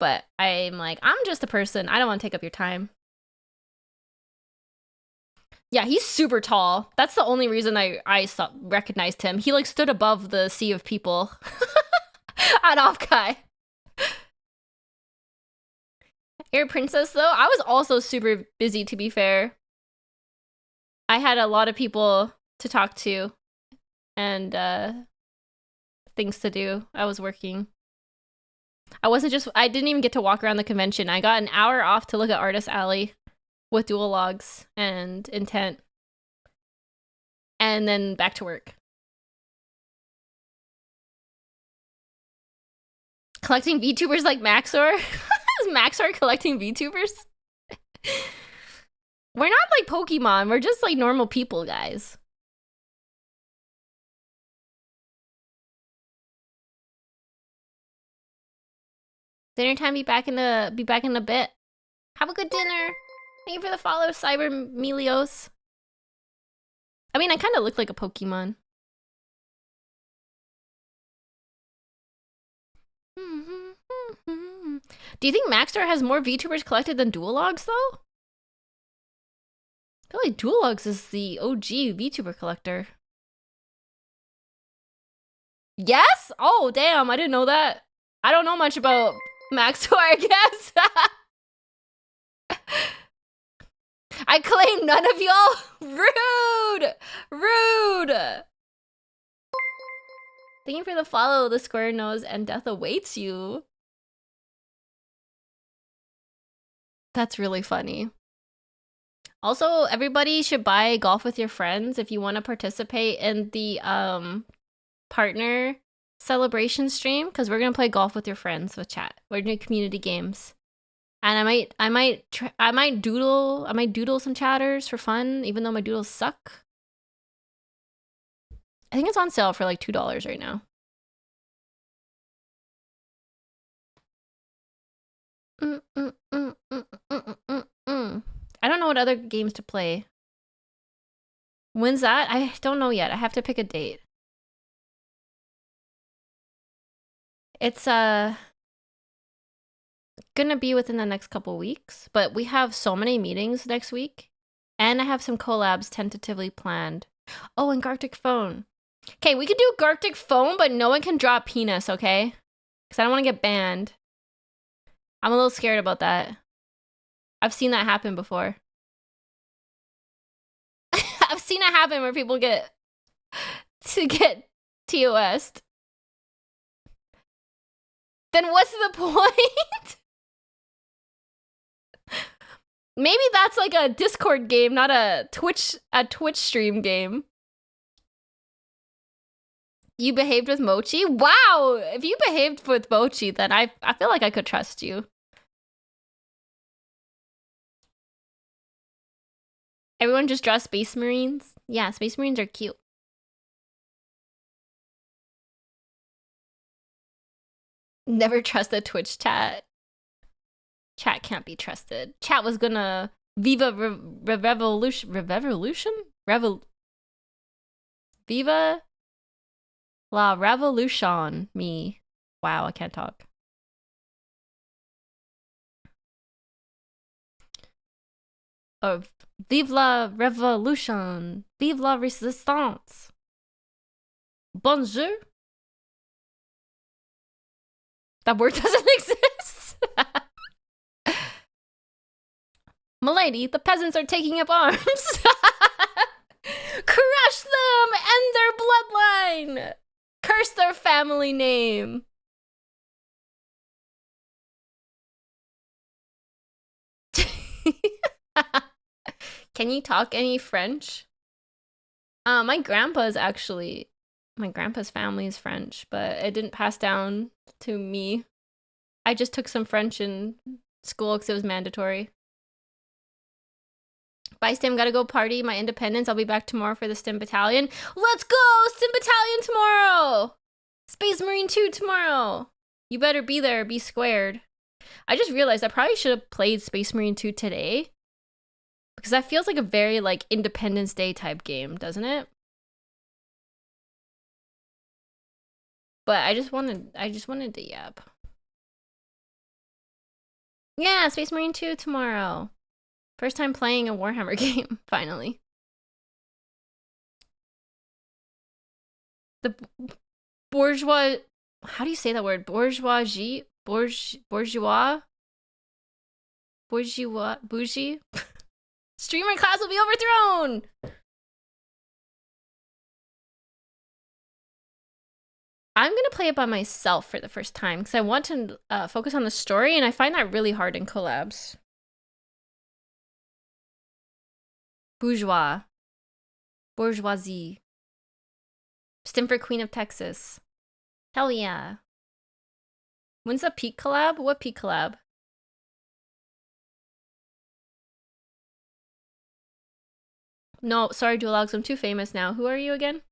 But I'm like, I'm just a person. I don't want to take up your time. Yeah, he's super tall. That's the only reason I recognized him. He like stood above the sea of people at Offkai. Air Princess though, I was also super busy to be fair. I had a lot of people to talk to and things to do. I was working. I didn't even get to walk around the convention. I got an hour off to look at Artist Alley with dual logs and intent. And then back to work. Collecting VTubers like Maxor? Is Maxor collecting VTubers? We're not like Pokemon. We're just like normal people, guys. Dinner time. Be back in a bit. Have a good dinner. Thank you for the follow, Cyber Melios. I mean, I kind of look like a Pokemon. Do you think Maxstar has more VTubers collected than Duologs, though? I feel like Duologs is the OG VTuber collector. Yes? Oh, damn, I didn't know that. I don't know much about Maxstar, I guess. I claim none of y'all. Rude! Rude! Thank you for the follow, the square nose, and death awaits you. That's really funny. Also, everybody should buy Golf with Your Friends if you want to participate in the partner celebration stream, because we're gonna play Golf with Your Friends with chat. We're doing community games, and I might doodle some chatters for fun, even though my doodles suck. I think it's on sale for like $2 right now. I don't know what other games to play. When's that? I don't know yet. I have to pick a date. It's gonna be within the next couple weeks, but we have so many meetings next week, and I have some collabs tentatively planned. Oh, and Gartic Phone. Okay, we could do Gartic Phone, but no one can draw penis, okay? Because I don't want to get banned. I'm a little scared about that. I've seen that happen before. I've seen it happen where people get TOS'd. Then what's the point? Maybe that's like a Discord game, not a Twitch stream game. You behaved with Mochi? Wow! If you behaved with Mochi, then I feel like I could trust you. Everyone just draw Space Marines? Yeah, Space Marines are cute. Never trust a Twitch chat. Chat can't be trusted. Chat was gonna Viva Revolution? Viva La Revolution me. Wow, I can't talk. Or Vive la Revolution. Vive la Resistance. Bonjour. That word doesn't exist. Milady, the peasants are taking up arms. Crush them! End their bloodline! Curse their family name! Can you talk any French? My grandpa's family is French, but it didn't pass down to me. I just took some French in school because it was mandatory. Bye, Stim. Gotta go party my independence. I'll be back tomorrow for the Stim Battalion. Let's go! Stim Battalion tomorrow! Space Marine 2 tomorrow. You better be there, be squared. I just realized I probably should have played Space Marine 2 today, because that feels like a very like Independence Day type game, doesn't it? But I just wanted to yap. Yeah, Space Marine 2 tomorrow. First time playing a Warhammer game, finally. The bourgeois... How do you say that word? Bourgeoisie? Bourgeois? Bougie? Streamer class will be overthrown! I'm gonna play it by myself for the first time, because I want to focus on the story, and I find that really hard in collabs. Bourgeoisie. Stim for Queen of Texas. Hell yeah. When's the Peak collab? What Peak collab? No, sorry, Duologs, I'm too famous now. Who are you again?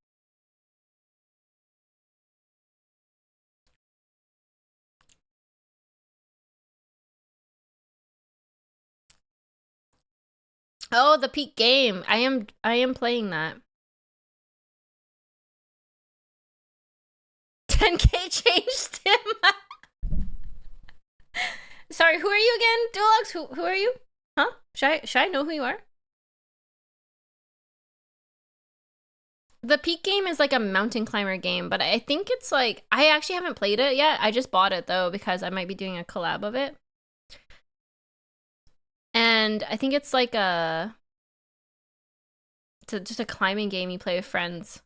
Oh, the Peak game. I am playing that. 10K changed him. Sorry, who are you again? Duologs, who are you? Huh? Should I know who you are? The Peak game is like a mountain climber game, but I think it's like, I actually haven't played it yet. I just bought it though, because I might be doing a collab of it. And I think it's like just a climbing game you play with friends.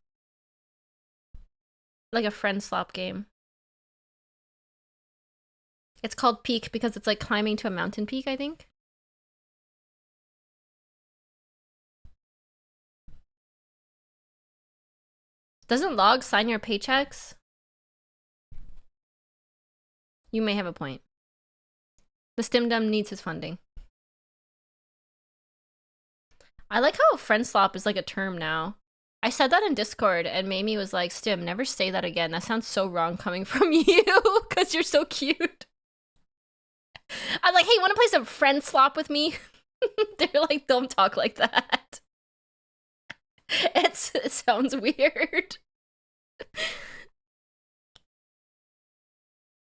Like a friend slop game. It's called Peak because it's like climbing to a mountain peak, I think. Doesn't Log sign your paychecks? You may have a point. The StimDum needs his funding. I like how friend slop is like a term now. I said that in Discord and Mamie was like, Stim, never say that again. That sounds so wrong coming from you because you're so cute. I was like, hey, you want to play some friend slop with me? They're like, don't talk like that. It sounds weird.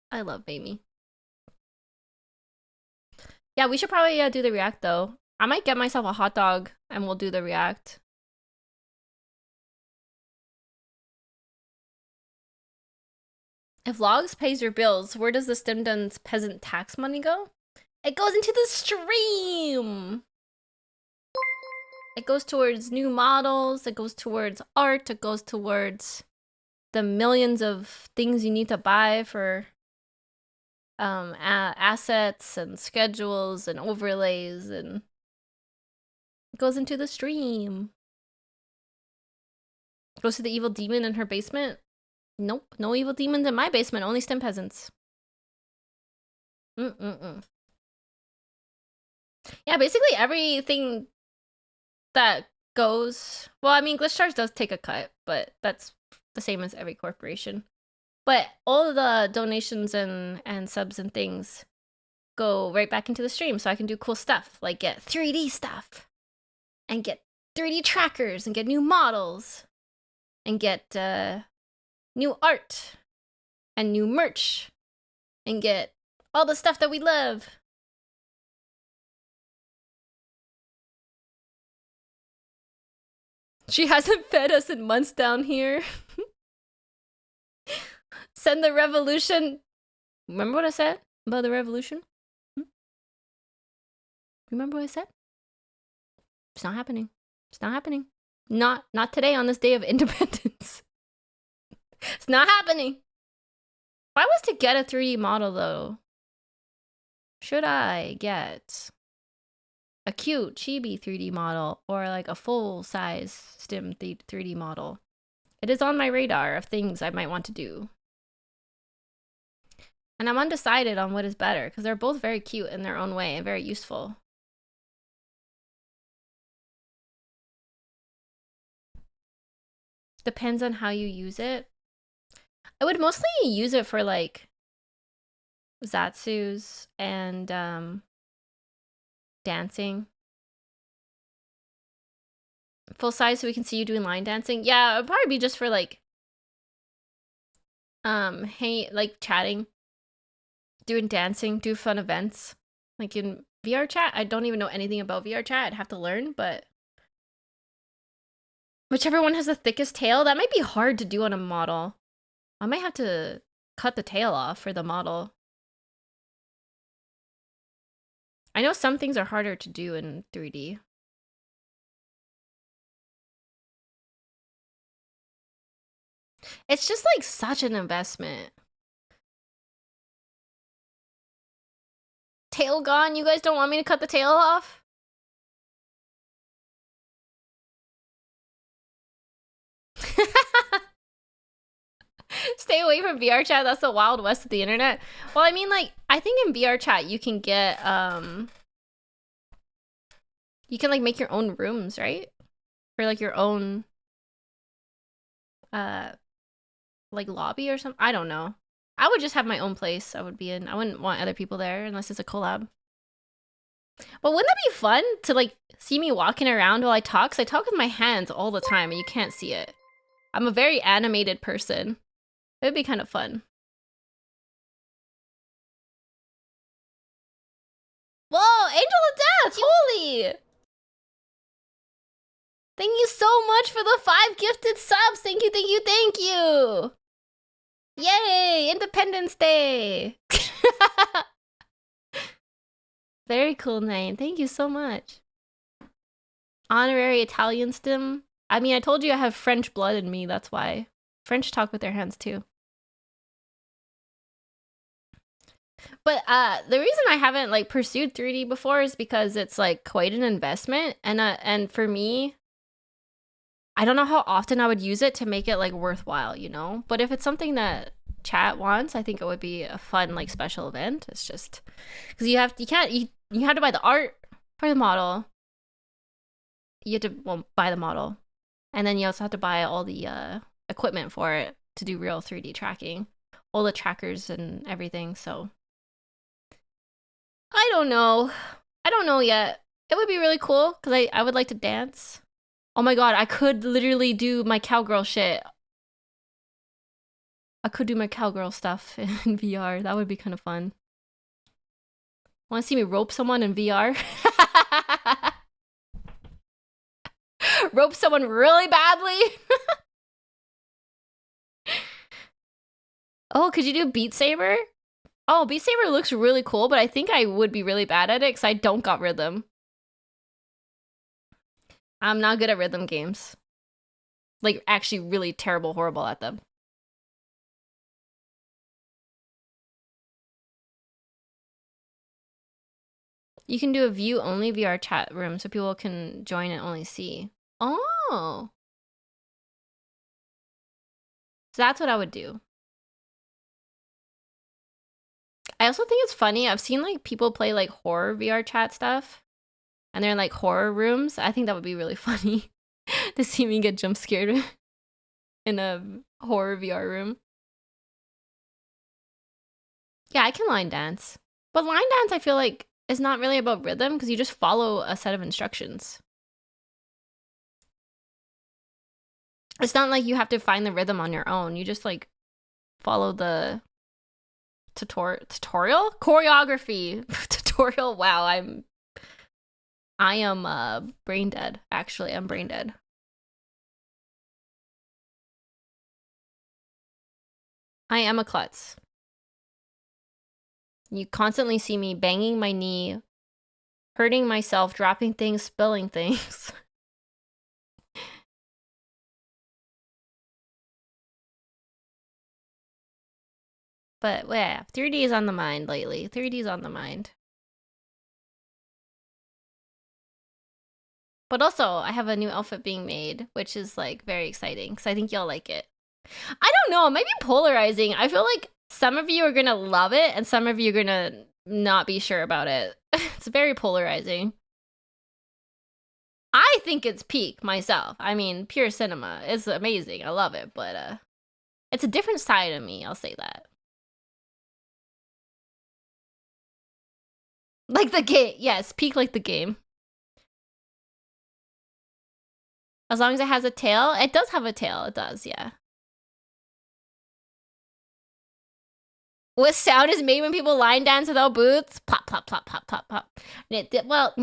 I love Mamie. Yeah, we should probably do the react though. I might get myself a hot dog and we'll do the react. If Logs pays your bills, where does the StimDun's peasant tax money go? It goes into the stream! It goes towards new models, it goes towards art, it goes towards the millions of things you need to buy for assets and schedules and overlays, and it goes into the stream. Goes to the evil demon in her basement. Nope, no evil demons in my basement, only Stim peasants. Yeah, basically everything that goes... Well, I mean, Glitch Charge does take a cut, but that's the same as every corporation. But all of the donations and subs and things go right back into the stream, so I can do cool stuff, like get 3D stuff, and get 3D trackers, and get new models, and get new art, and new merch, and get all the stuff that we love. She hasn't fed us in months down here. Send the revolution. Remember what I said about the revolution? Remember what I said? It's not happening. It's not happening. Not today on this day of independence. It's not happening. If I was to get a 3D model though, should I get a cute chibi 3D model or like a full-size Stim 3D model? It is on my radar of things I might want to do. And I'm undecided on what is better because they're both very cute in their own way and very useful. Depends on how you use it. I would mostly use it for like Zatsus and dancing. Full size so we can see you doing line dancing. Yeah, it would probably be just for like hey, like chatting, doing dancing, do fun events. Like in VR chat. I don't even know anything about VR chat. I'd have to learn, but whichever one has the thickest tail, that might be hard to do on a model. I might have to cut the tail off for the model. I know some things are harder to do in 3D. It's just like such an investment. Tail gone? You guys don't want me to cut the tail off? Stay away from VR chat. That's the wild west of the internet. Well, I mean, like, I think in VR chat you can get you can like make your own rooms, right? Or like your own like lobby or something. I don't know. I would just have my own place I would be in. I wouldn't want other people there unless it's a collab. But wouldn't that be fun to like see me walking around while I talk? Because I talk with my hands all the time and you can't see it. I'm a very animated person. It would be kind of fun. Whoa, Angel of Death! Holy! Thank you so much for the 5 gifted subs! Thank you, thank you, thank you! Yay! Independence Day! Very cool name. Thank you so much. Honorary Italian Stim. I mean, I told you I have French blood in me, that's why. French talk with their hands too. But the reason I haven't like pursued 3D before is because it's like quite an investment, and for me, I don't know how often I would use it to make it like worthwhile, you know? But if it's something that chat wants, I think it would be a fun like special event. It's just because you have to buy the art for the model. You have to buy the model, and then you also have to buy all the equipment for it to do real 3D tracking, all the trackers and everything. So I don't know. I don't know yet. It would be really cool because I would like to dance. Oh my god, I could literally do my cowgirl shit. I could do my cowgirl stuff in VR. That would be kind of fun. Want to see me rope someone in VR? Rope someone really badly? Oh, could you do Beat Saber? Oh, Beat Saber looks really cool, but I think I would be really bad at it because I don't got rhythm. I'm not good at rhythm games. Like, actually really terrible, horrible at them. You can do a view-only VR chat room so people can join and only see. Oh. So that's what I would do. I also think it's funny. I've seen like people play like horror VR chat stuff. And they're in like horror rooms. I think that would be really funny to see me get jump scared in a horror VR room. Yeah, I can line dance. But line dance, I feel like, is not really about rhythm because you just follow a set of instructions. It's not like you have to find the rhythm on your own. You just like follow the tutorial? Choreography. Tutorial. Wow, I am brain dead. Actually, I'm brain dead. I am a klutz. You constantly see me banging my knee, hurting myself, dropping things, spilling things. But yeah, 3D is on the mind lately. 3D is on the mind. But also, I have a new outfit being made, which is like very exciting because I think you'll like it. I don't know, it might be polarizing. I feel like some of you are gonna love it and some of you are gonna not be sure about it. It's very polarizing. I think it's peak myself. I mean, pure cinema. It's amazing. I love it, but it's a different side of me, I'll say that. Like the game. Yes, peak like the game. As long as it has a tail. It does have a tail. It does, yeah. What sound is made when people line dance without boots? Plop, plop, plop, plop, plop, plop. Well,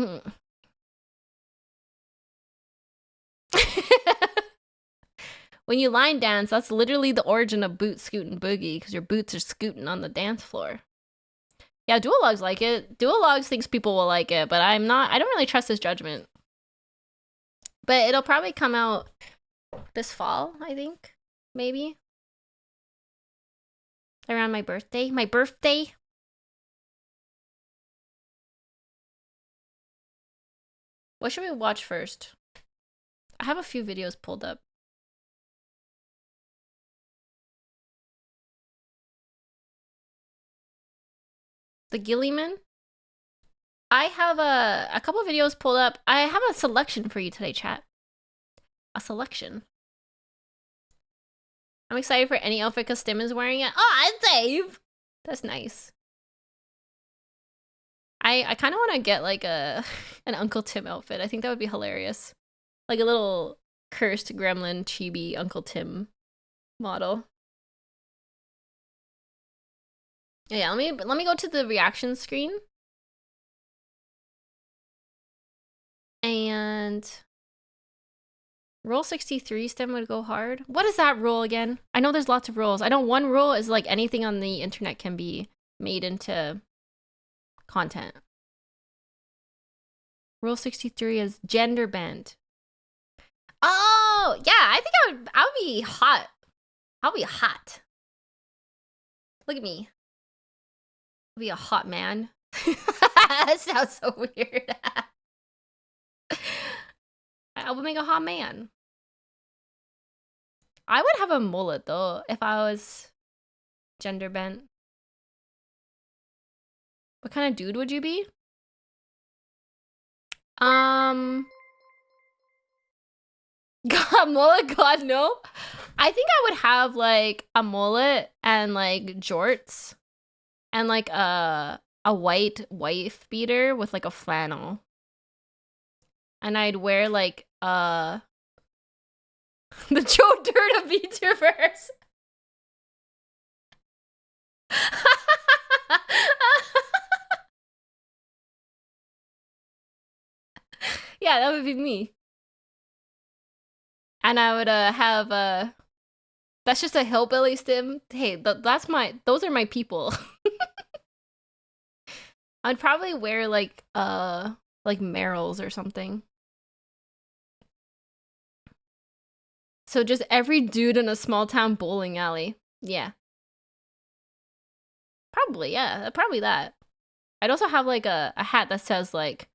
when you line dance, that's literally the origin of boot scootin' boogie because your boots are scooting on the dance floor. Yeah, Duologs like it. Duologs thinks people will like it, but I don't really trust his judgment. But it'll probably come out this fall, I think. Maybe. Around my birthday. My birthday? What should we watch first? I have a few videos pulled up. The Gilliman? I have a couple videos pulled up. I have a selection for you today, chat. A selection. I'm excited for any outfit because Stim is wearing it. Oh, Dave! That's nice. I kind of want to get like an Uncle Tim outfit. I think that would be hilarious. Like a little cursed gremlin chibi Uncle Tim model. Yeah, let me go to the reaction screen. And rule 63 Stem would go hard. What is that rule again? I know there's lots of rules. I know one rule is like anything on the internet can be made into content. Rule 63 is gender bent. Oh, yeah, I think I would be hot. I'll be hot. Look at me. I'll be a hot man. That sounds so weird. I would make a hot man. I would have a mullet though if I was gender bent. What kind of dude would you be? God, mullet, God, no. I think I would have like a mullet and like jorts and like a white wife beater with like a flannel. And I'd wear like the Joe Dirt of VTubers. Yeah, that would be me. And I would have that's just a hillbilly stim. Hey, those are my people. I'd probably wear like Merrill's or something. So just every dude in a small town bowling alley. Yeah. Probably, yeah. Probably that. I'd also have like a hat that says like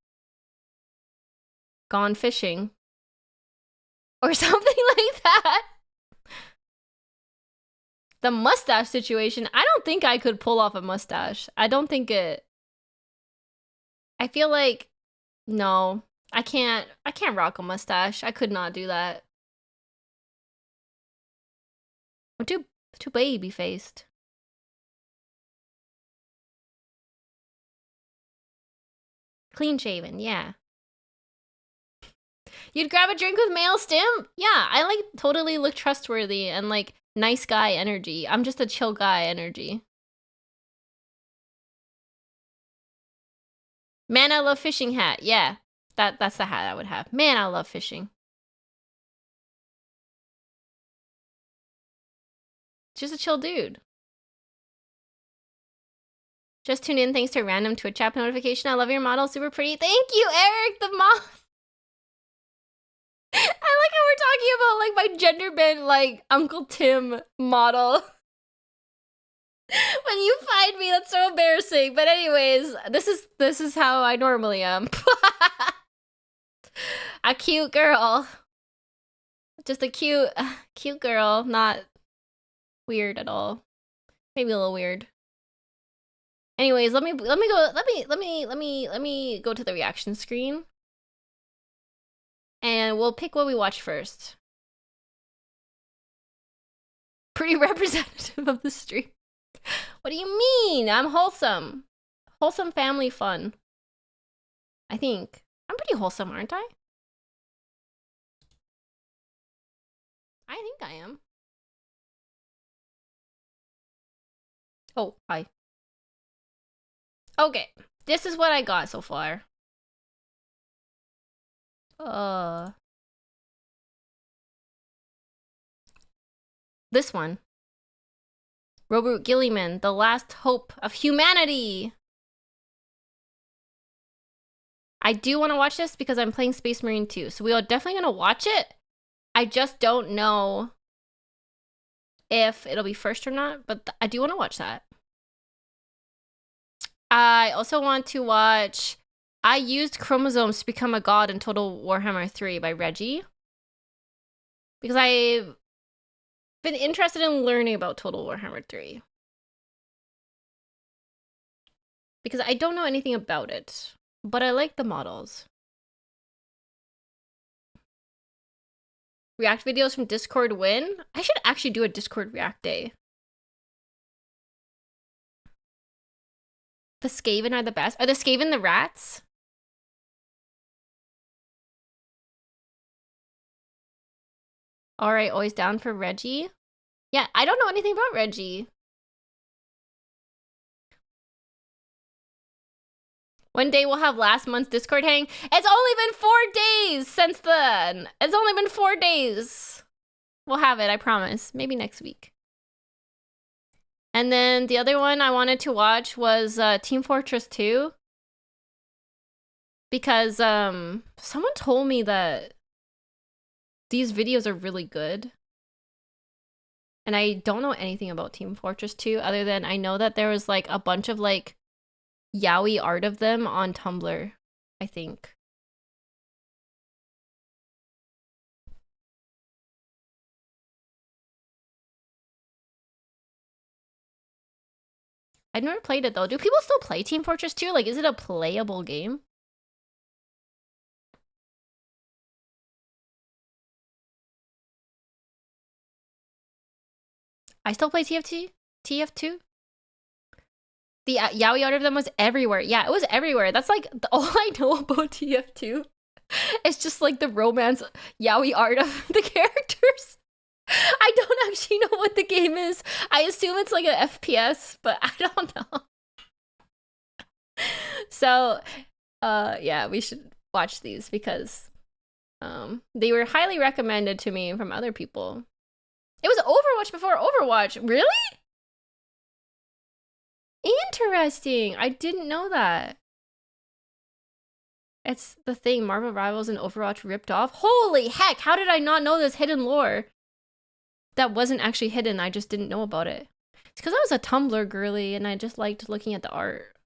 gone fishing. Or something like that. The mustache situation, I don't think I could pull off a mustache. I don't think it. I feel like no, I can't rock a mustache. I could not do that. I'm too baby faced. Clean shaven, yeah. You'd grab a drink with male stim? Yeah, I like totally look trustworthy and like nice guy energy. I'm just a chill guy energy. Man, I love fishing hat. Yeah, that's the hat I would have. Man, I love fishing. Just a chill dude. Just tuned in thanks to a random Twitch app notification. I love your model, super pretty. Thank you, Eric the moth. I like how we're talking about like my gender bent like Uncle Tim model. When you find me, that's so embarrassing. But anyways, this is how I normally am. A cute girl. Just a cute girl, not weird at all. Maybe a little weird. Anyways, let me go to the reaction screen. And we'll pick what we watch first. Pretty representative of the stream. What do you mean? I'm wholesome. Wholesome family fun. I think. I'm pretty wholesome, aren't I? I think I am. Oh, hi. Okay. This is what I got so far. This one. Robert Gilliman, The Last Hope of Humanity. I do want to watch this because I'm playing Space Marine 2, so we are definitely going to watch it. I just don't know if it'll be first or not, but I do want to watch that. I also want to watch I Used Chromosomes to Become a God in Total Warhammer 3 by Reggie. Because I've been interested in learning about Total Warhammer 3. Because I don't know anything about it, but I like the models. React videos from Discord win? I should actually do a Discord React day. The Skaven are the best. Are the Skaven the rats? Alright, always down for Reggie. Yeah, I don't know anything about Reggie. One day we'll have last month's Discord hang. It's only been 4 days since then. It's only been 4 days. We'll have it, I promise. Maybe next week. And then the other one I wanted to watch was Team Fortress 2. Because someone told me that these videos are really good. And I don't know anything about Team Fortress 2 other than I know that there was like a bunch of like yaoi art of them on Tumblr, I think. I never played it though. Do people still play Team Fortress 2? Like, is it a playable game? I still play TF2. The yaoi art of them was everywhere. Yeah, it was everywhere. That's like all I know about TF2. It's just like the romance yaoi art of the characters. I don't actually know what the game is. I assume it's like an FPS, but I don't know. So, yeah, we should watch these because they were highly recommended to me from other people. It was Overwatch before Overwatch. Really? Interesting. I didn't know that. It's the thing. Marvel Rivals and Overwatch ripped off. Holy heck! How did I not know this hidden lore? That wasn't actually hidden. I just didn't know about it. It's because I was a Tumblr girly and I just liked looking at the art.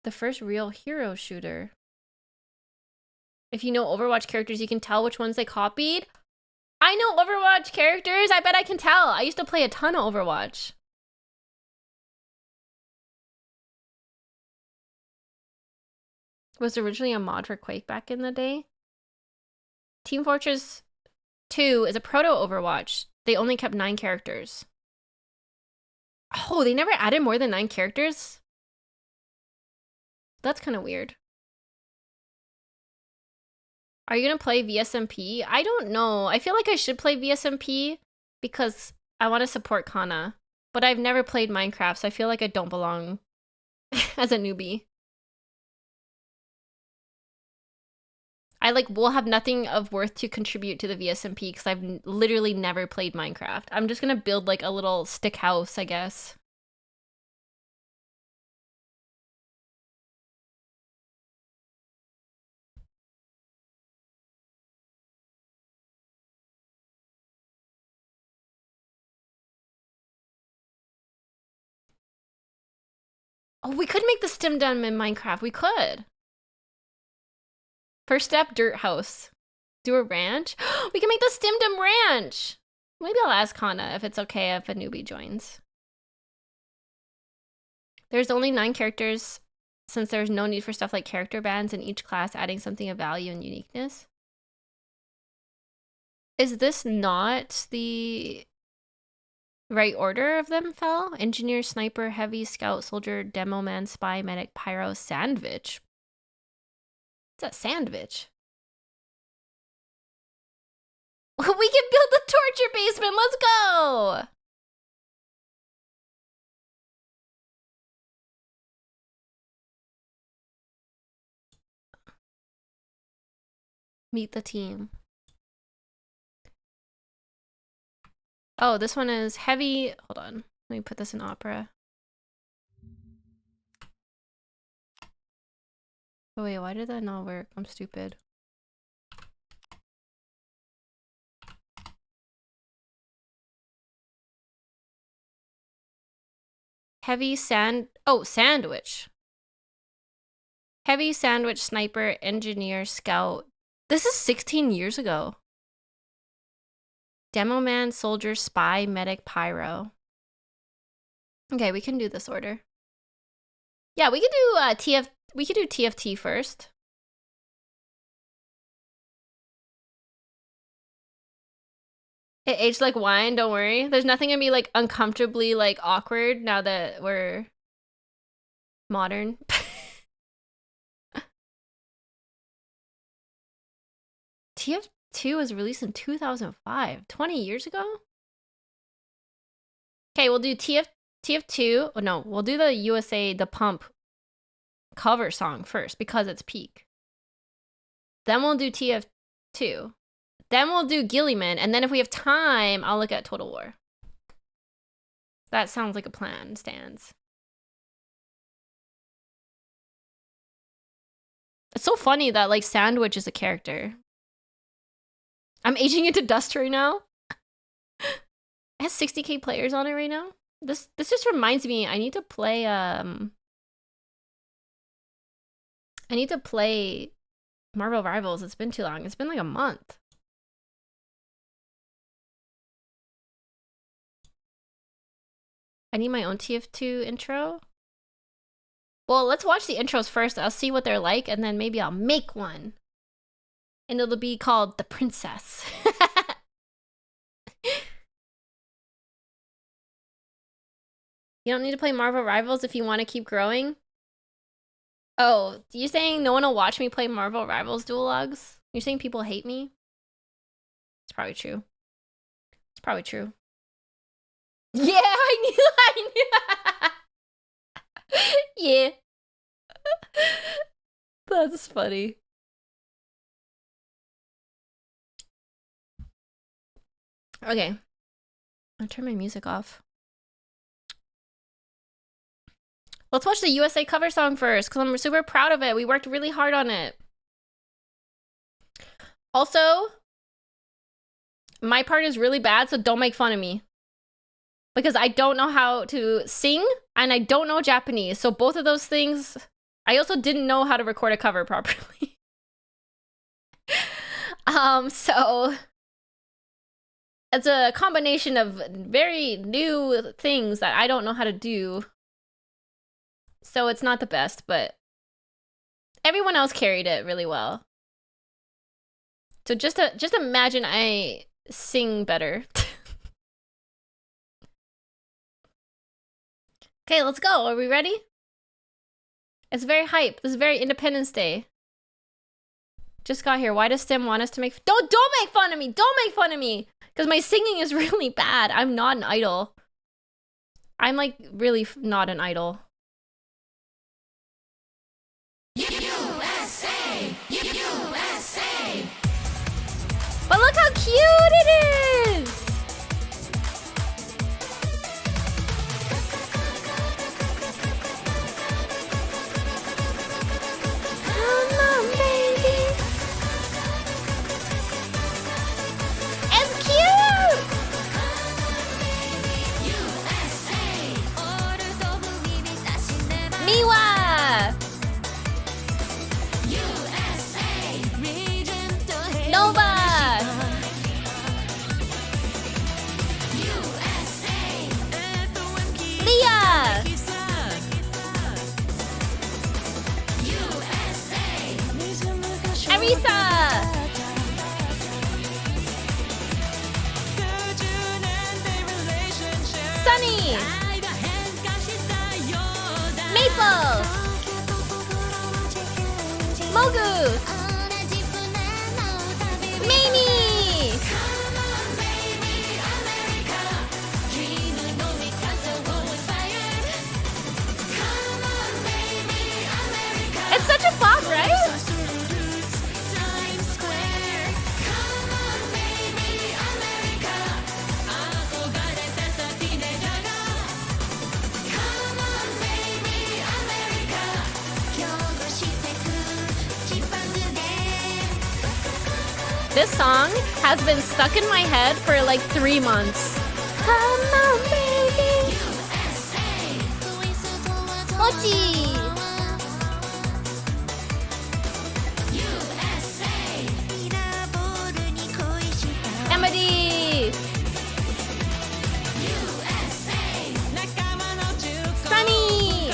The first real hero shooter. If you know Overwatch characters, you can tell which ones they copied. I know Overwatch characters. I bet I can tell. I used to play a ton of Overwatch. Was originally a mod for Quake back in the day. Team Fortress 2 is a proto Overwatch. They only kept 9 characters. Oh, they never added more than 9 characters? That's kind of weird. Are you gonna play VSMP? I don't know. I feel like I should play VSMP because I want to support Kana. But I've never played Minecraft, so I feel like I don't belong as a newbie. I will have nothing of worth to contribute to the VSMP because I've literally never played Minecraft. I'm just gonna build like a little stick house, I guess. Oh, we could make the stim dome in Minecraft. We could. First step, dirt house. Do a ranch. We can make the stim dome ranch. Maybe I'll ask Kana if it's okay if a newbie joins. There's only 9 characters since there's no need for stuff like character bands in each class adding something of value and uniqueness. Is this not the right order of them, Fel? Engineer, sniper, heavy, scout, soldier, demo man, spy, medic, pyro, sandwich. What's that sandwich? We can build the torture basement. Let's go. Meet the team. Oh, this one is heavy. Hold on. Let me put this in opera. Oh wait, why did that not work? I'm stupid. Heavy sandwich. Heavy sandwich, sniper, engineer, scout. This is 16 years ago. Demo man, soldier, spy, medic, pyro. Okay, we can do this order. Yeah, we could do we could do TFT first. It aged like wine, don't worry. There's nothing gonna be like uncomfortably like awkward now that we're modern. TF2 was released in 2005, 20 years ago? Okay, we'll do TF2. Oh no, we'll do the USA The Pump cover song first because it's peak. Then we'll do TF2. Then we'll do Gilliman, and then if we have time, I'll look at Total War. That sounds like a plan, Stans. It's so funny that like Sandwich is a character. I'm aging into dust right now. It has 60k players on it right now. This just reminds me I need to play Marvel Rivals. It's been too long. It's been like a month. I need my own TF2 intro. Well, let's watch the intros first. I'll see what they're like, and then maybe I'll make one. And it'll be called The Princess. You don't need to play Marvel Rivals if you want to keep growing? Oh, you're saying no one will watch me play Marvel Rivals dual logs? You're saying people hate me? It's probably true. It's probably true. Yeah, I knew. Yeah. That's funny. Okay. I'll turn my music off. Let's watch the USA cover song first, because I'm super proud of it. We worked really hard on it. Also, my part is really bad, so don't make fun of me. Because I don't know how to sing, and I don't know Japanese. So both of those things, I also didn't know how to record a cover properly. So it's a combination of very new things that I don't know how to do. So it's not the best, but everyone else carried it really well. So just imagine I sing better. Okay, let's go. Are we ready? It's very hype. This is very Independence Day. Just got here. Why does Sim want us to make... Don't make fun of me! Don't make fun of me! Because my singing is really bad. I'm not an idol. I'm like really not an idol. USA! USA! But look how cute it is! Come on, baby! It's cute! Miwa! Nova! Leah! Arisa! Sunny! Maple! Mogu! Mamie! It's such a pop, right? This song has been stuck in my head for like 3 months. Come on, baby. Mochi. Emily. Sunny.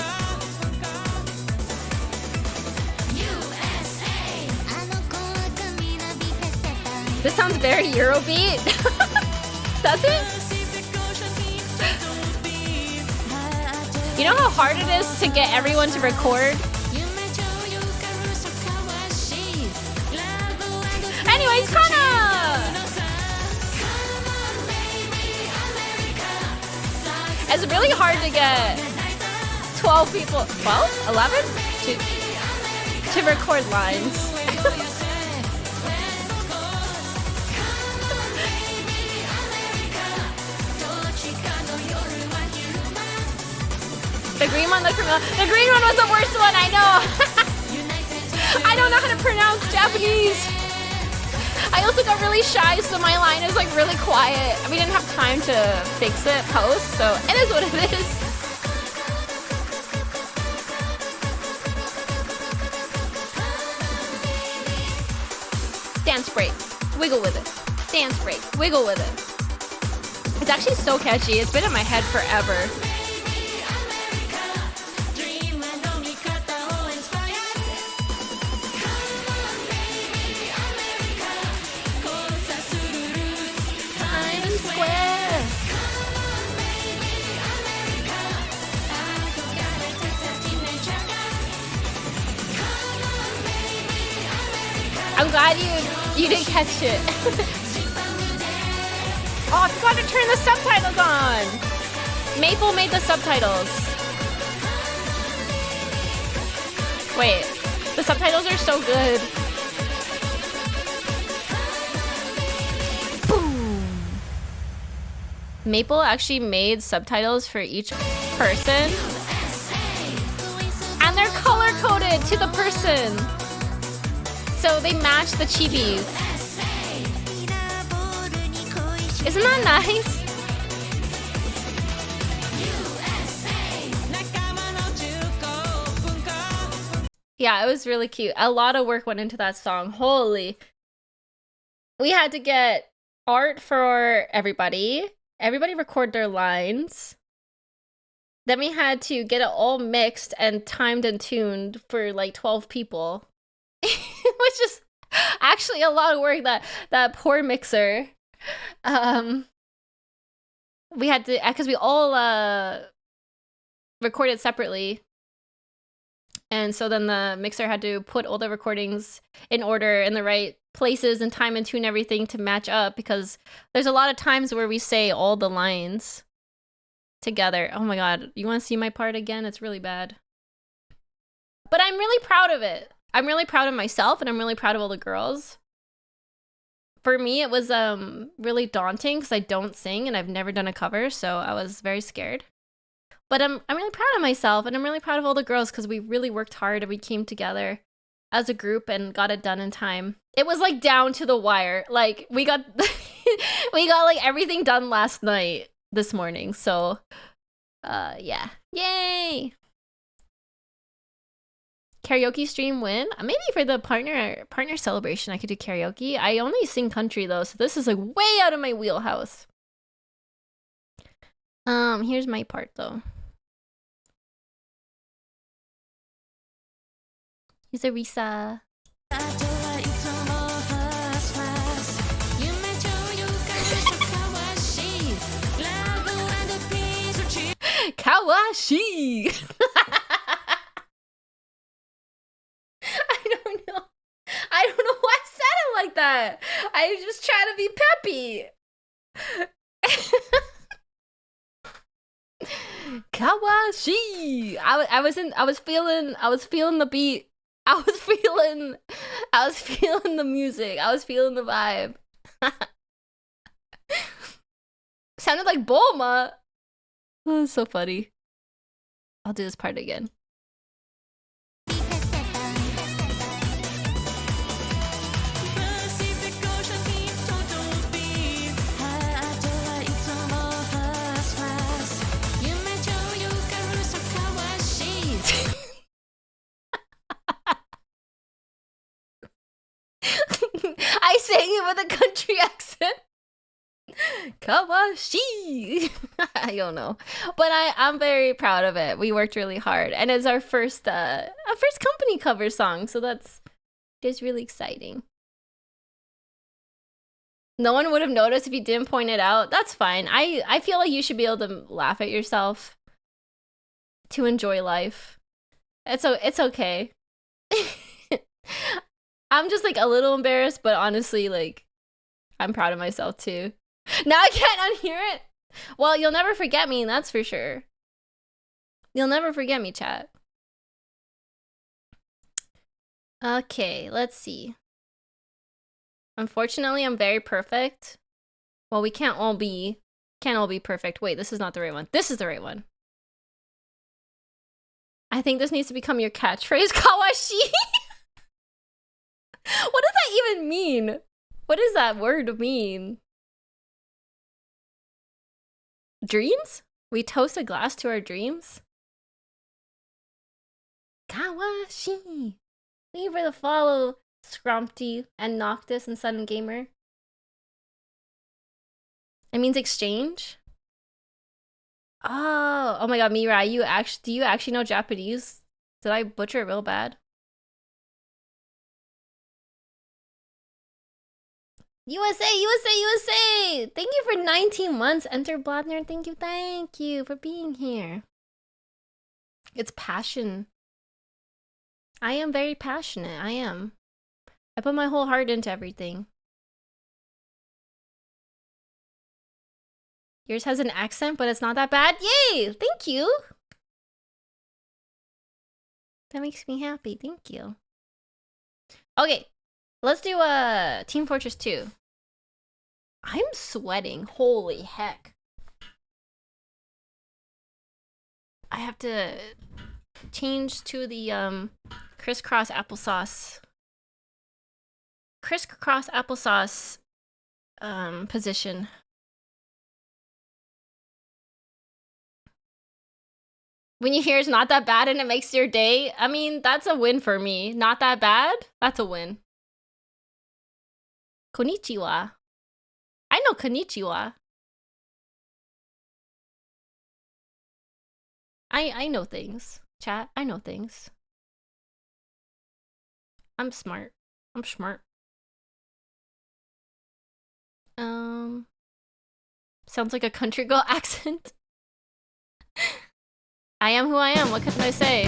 This sounds very Eurobeat. Does it? You know how hard it is to get everyone to record? Anyways, Kana! It's really hard to get 12 people, 12? 11? To record lines. The green one looked familiar. The green one was the worst one, I know. I don't know how to pronounce Japanese. I also got really shy, so my line is like really quiet. We didn't have time to fix it post, so it is what it is. Dance break. Wiggle with it. Dance break. Wiggle with it. It's actually so catchy. It's been in my head forever. I'm glad you didn't catch it. Oh, I forgot to turn the subtitles on. Maple made the subtitles. Wait, the subtitles are so good. Boom. Maple actually made subtitles for each person. And they're color-coded to the person. So they match the chibis. Isn't that nice? Yeah, it was really cute. A lot of work went into that song. Holy. We had to get art for everybody. Everybody record their lines. Then we had to get it all mixed and timed and tuned for like 12 people. Which is actually a lot of work. That poor mixer. We had to, because we all recorded separately. And so then the mixer had to put all the recordings in order in the right places and time and tune everything to match up, because there's a lot of times where we say all the lines together. Oh my god, you want to see my part again? It's really bad. But I'm really proud of it. I'm really proud of myself, and I'm really proud of all the girls. For me, it was really daunting because I don't sing and I've never done a cover, so I was very scared. But I'm really proud of myself, and I'm really proud of all the girls because we really worked hard and we came together as a group and got it done in time. It was like down to the wire. Like we got we got like everything done last night, this morning. So yeah. Yay! Karaoke stream win? Maybe for the partner celebration I could do karaoke. I only sing country though, so this is like way out of my wheelhouse. Here's my part though. Here's Arisa. Kawashi! I don't know. I don't know why I said it like that. I was just trying to be peppy. Kawashi! I was feeling the beat. I was feeling the music. I was feeling the vibe. Sounded like Bulma. Oh, that's so funny. I'll do this part again. I sang it with a country accent. Kawashi. I don't know, but I'm very proud of it. We worked really hard, and it's our first company cover song, so that's just really exciting. No one would have noticed if you didn't point it out. That's fine. I feel like you should be able to laugh at yourself to enjoy life. It's okay. I'm just like a little embarrassed, but honestly, like, I'm proud of myself too. Now I can't unhear it. Well, you'll never forget me, that's for sure. You'll never forget me, chat. Okay, let's see. Unfortunately, I'm very perfect. Well, we can't all be perfect. Wait, this is not the right one. This is the right one. I think this needs to become your catchphrase, Kawashi. What does that even mean? What does that word mean? Dreams? We toast a glass to our dreams? Kawashi. Thank you for the follow, Scrumpty and Noctis and Sudden Gamer. It means exchange? Oh my god, Mirai, do you actually know Japanese? Did I butcher it real bad? USA, USA, USA! Thank you for 19 months, Enter Bladner. Thank you for being here. It's passion. I am very passionate. I am. I put my whole heart into everything. Yours has an accent, but it's not that bad. Yay! Thank you. That makes me happy. Thank you. Okay, let's do Team Fortress 2. I'm sweating. Holy heck. I have to change to the crisscross applesauce. Crisscross applesauce position. When you hear it's not that bad and it makes your day, I mean, that's a win for me. Not that bad? That's a win. Konnichiwa. I know konnichiwa. I know things. Chat, I know things. I'm smart. I'm smart. Sounds like a country girl accent. I am who I am. What can I say?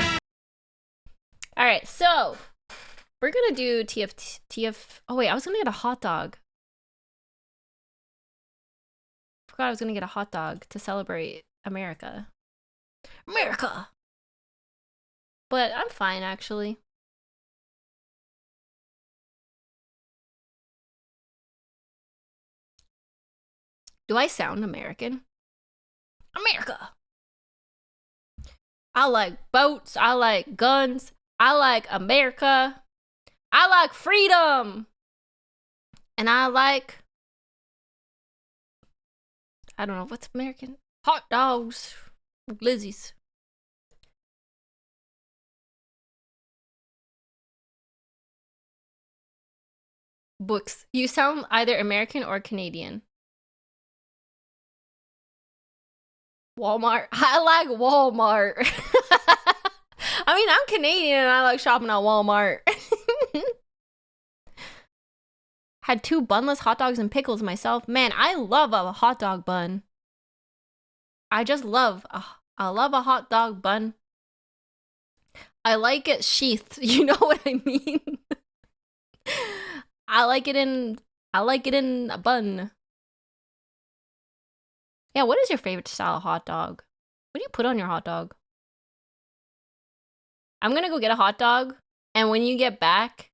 All right, so we're gonna do TF. Oh wait, I was gonna get a hot dog. Forgot I was gonna get a hot dog to celebrate America. America. But I'm fine actually. Do I sound American? America. I like boats. I like guns. I like America. I like freedom. And I like, I don't know, what's American? Hot dogs. Glizzies. Books. You sound either American or Canadian. Walmart. I like Walmart. I mean, I'm Canadian and I like shopping at Walmart. Had 2 bunless hot dogs and pickles myself. Man, I love a hot dog bun. I just love I love a hot dog bun. I like it sheathed. You know what I mean? I like it in a bun. Yeah, what is your favorite style of hot dog? What do you put on your hot dog? I'm gonna go get a hot dog, and when I get back,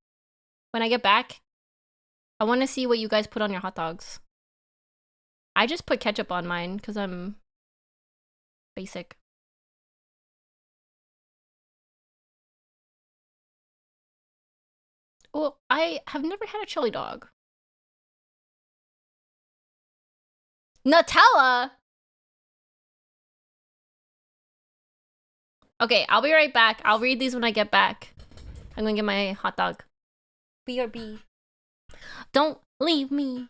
I want to see what you guys put on your hot dogs. I just put ketchup on mine because I'm basic. Well, I have never had a chili dog. Nutella? Okay, I'll be right back. I'll read these when I get back. I'm gonna get my hot dog. BRB. Don't leave me.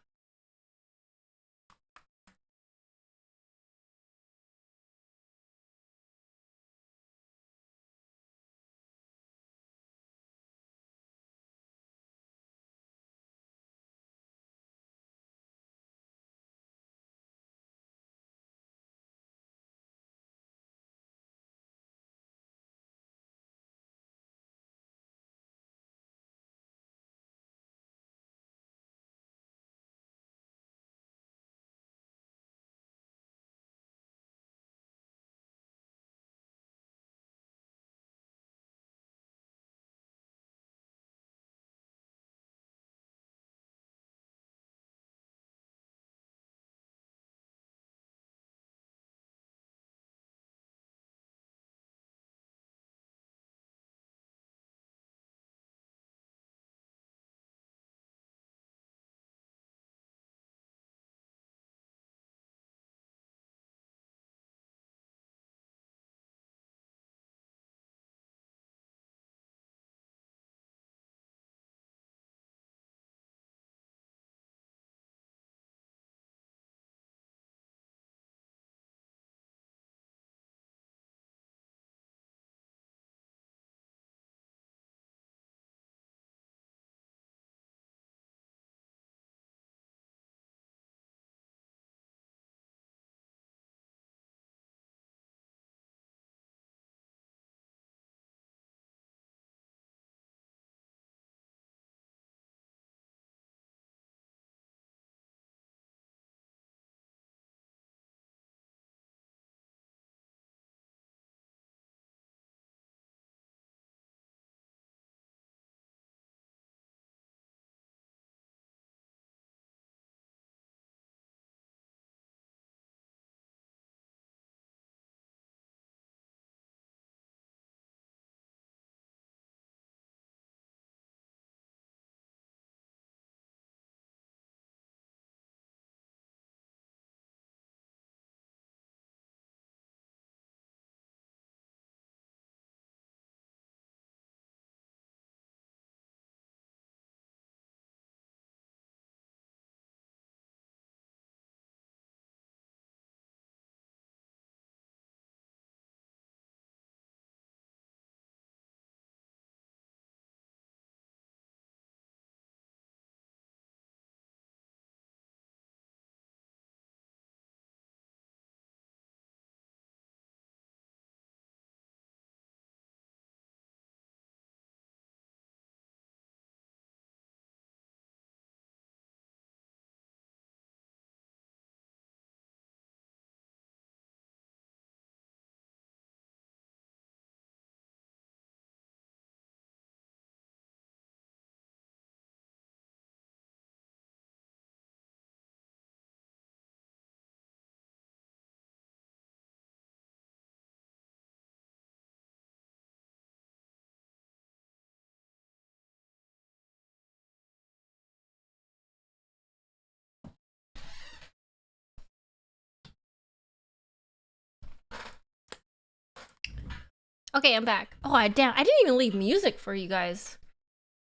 Okay, I'm back. Oh, I didn't even leave music for you guys.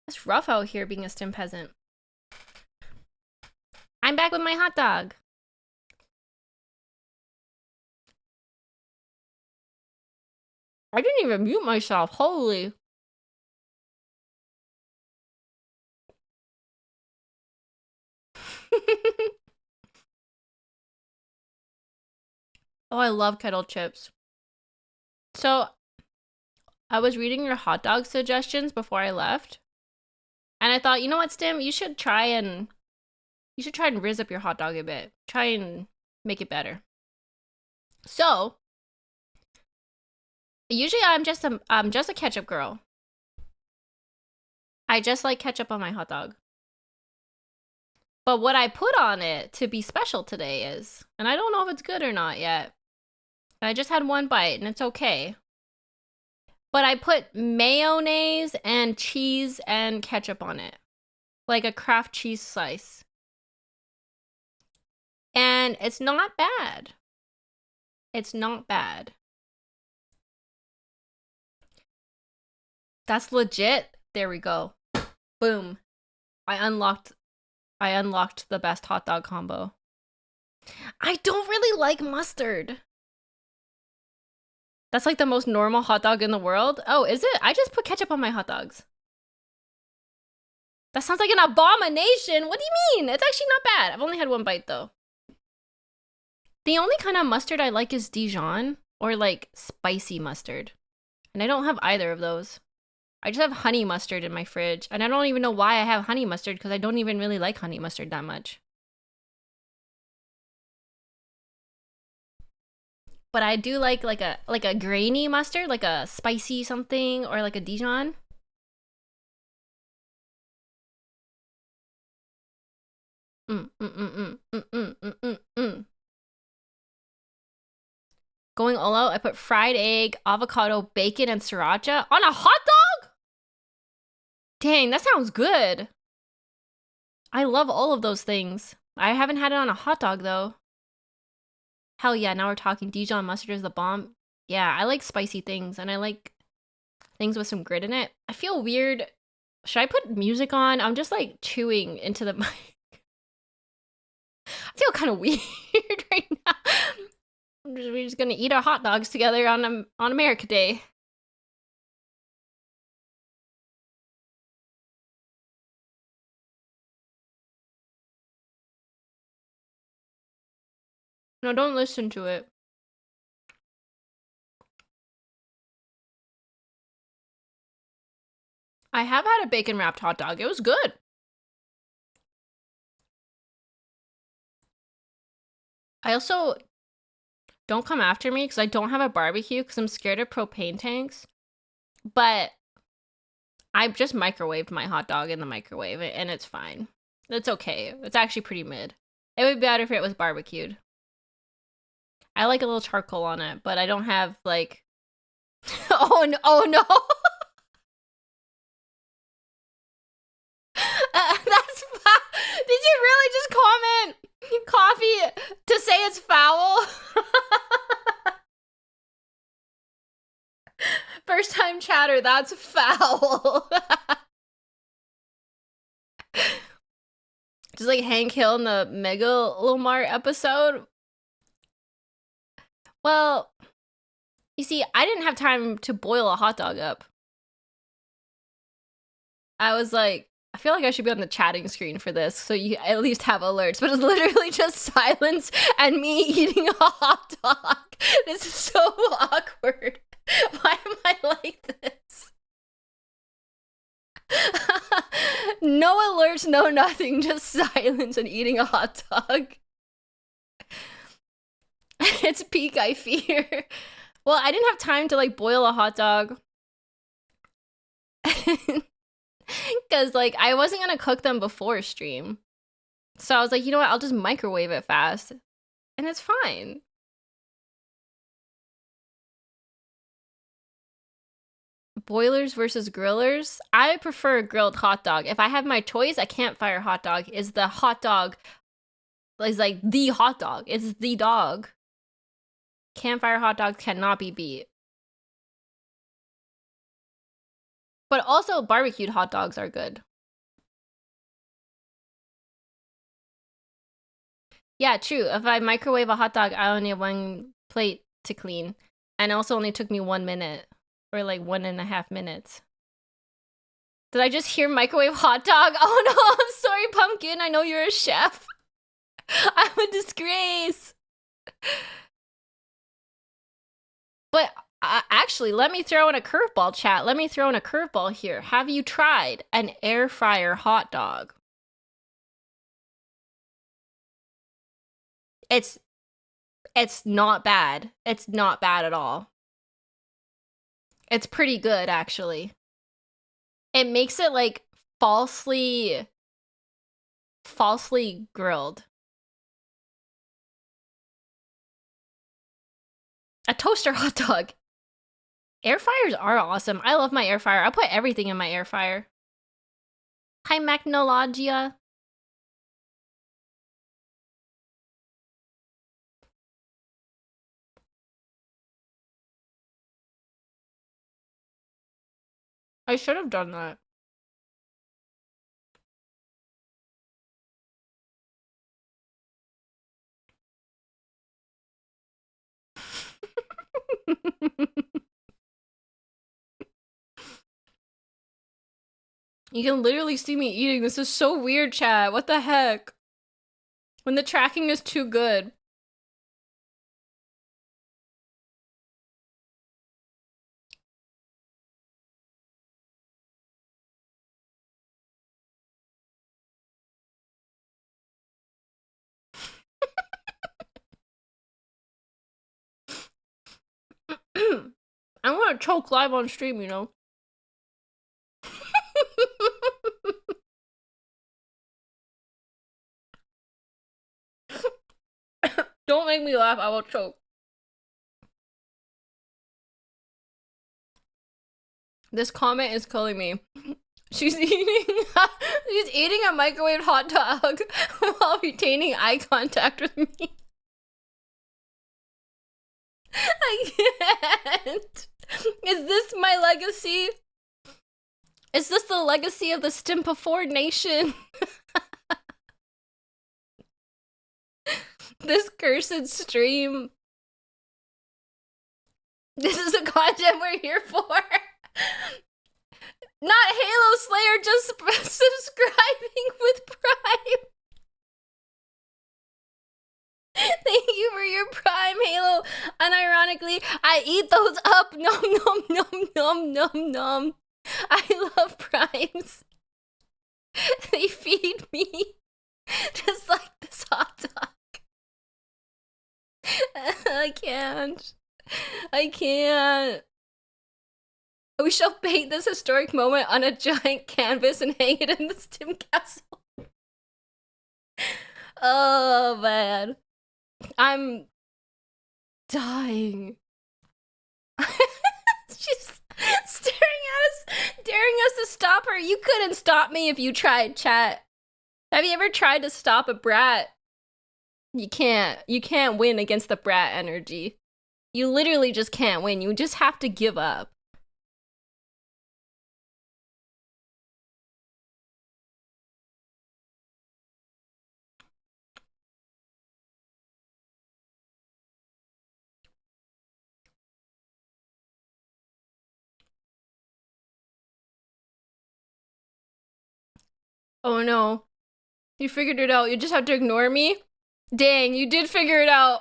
It's rough out here being a stim peasant. I'm back with my hot dog. I didn't even mute myself. Holy. Oh, I love kettle chips. So, I was reading your hot dog suggestions before I left. And I thought, you know what, Stim? You should try and rizz up your hot dog a bit. Try and make it better. So, usually I'm just a ketchup girl. I just like ketchup on my hot dog. But what I put on it to be special today is, and I don't know if it's good or not yet. I just had one bite and it's okay. But I put mayonnaise and cheese and ketchup on it. Like a Kraft cheese slice. And it's not bad. It's not bad. That's legit. There we go. Boom. I unlocked the best hot dog combo. I don't really like mustard. That's like the most normal hot dog in the world. Oh, is it? I just put ketchup on my hot dogs. That sounds like an abomination. What do you mean? It's actually not bad. I've only had one bite though. The only kind of mustard I like is Dijon or like spicy mustard. And I don't have either of those. I just have honey mustard in my fridge. And I don't even know why I have honey mustard because I don't even really like honey mustard that much. But I do like a grainy mustard, like a spicy something or like a Dijon. Going all out, I put fried egg, avocado, bacon, and sriracha on a hot dog? Dang, that sounds good. I love all of those things. I haven't had it on a hot dog though. Hell yeah, now we're talking. Dijon mustard is the bomb. Yeah, I like spicy things and I like things with some grit in it. I feel weird. Should I put music on? I'm just like chewing into the mic. I feel kind of weird right now. We're just gonna eat our hot dogs together on America Day. No, don't listen to it. I have had a bacon wrapped hot dog. It was good. I also don't come after me because I don't have a barbecue because I'm scared of propane tanks. But I just microwaved my hot dog in the microwave and it's fine. It's okay. It's actually pretty mid. It would be better if it was barbecued. I like a little charcoal on it, but I don't have like oh no, oh no. That's did you really just comment coffee to say it's foul? First time chatter, that's foul. Just like Hank Hill in the Megalomart episode. Well, you see, I didn't have time to boil a hot dog up. I was like, I feel like I should be on the chatting screen for this so you at least have alerts, but it's literally just silence and me eating a hot dog. This is so awkward. Why am I like this? No alerts, no nothing, just silence and eating a hot dog. It's peak, I fear. Well, I didn't have time to like boil a hot dog. Because like I wasn't gonna cook them before stream. So I was like, you know what, I'll just microwave it fast. And it's fine. Boilers versus grillers. I prefer a grilled hot dog. If I have my choice, a campfire hot dog is the hot dog. Is like the hot dog. It's the dog. Campfire hot dogs cannot be beat. But also barbecued hot dogs are good. Yeah, true. If I microwave a hot dog, I only have one plate to clean. And it also only took me 1 minute. Or like 1.5 minutes. Did I just hear microwave hot dog? Oh no, I'm sorry, Pumpkin. I know you're a chef. I'm a disgrace. But actually, let me throw in a curveball, chat. Let me throw in a curveball here. Have you tried an air fryer hot dog? It's not bad. It's not bad at all. It's pretty good, actually. It makes it like falsely grilled. A toaster hot dog. Air fryers are awesome. I love my air fryer. I put everything in my air fryer. Hi, Magnologia. I should have done that. You can literally see me eating. This is so weird, chat. What the heck? When the tracking is too good. I'm gonna choke live on stream, you know? Don't make me laugh, I will choke. This comment is killing me. She's eating a microwaved hot dog while retaining eye contact with me. I can't. Is this my legacy? Is this the legacy of the Stimpaford Nation? This cursed stream. This is the content we're here for. Not Halo Slayer, just subscribing with Prime. Thank you for your Prime, Halo. Unironically, I eat those up. Nom nom nom nom nom nom. I love Primes. They feed me just like this hot dog. I can't. I can't. We shall paint this historic moment on a giant canvas and hang it in the Stim Castle. Oh man. I'm dying. She's staring at us, daring us to stop her. You couldn't stop me if you tried, chat. Have you ever tried to stop a brat? You can't. You can't win against the brat energy. You literally just can't win. You just have to give up. Oh no. You figured it out. You just have to ignore me? Dang, you did figure it out.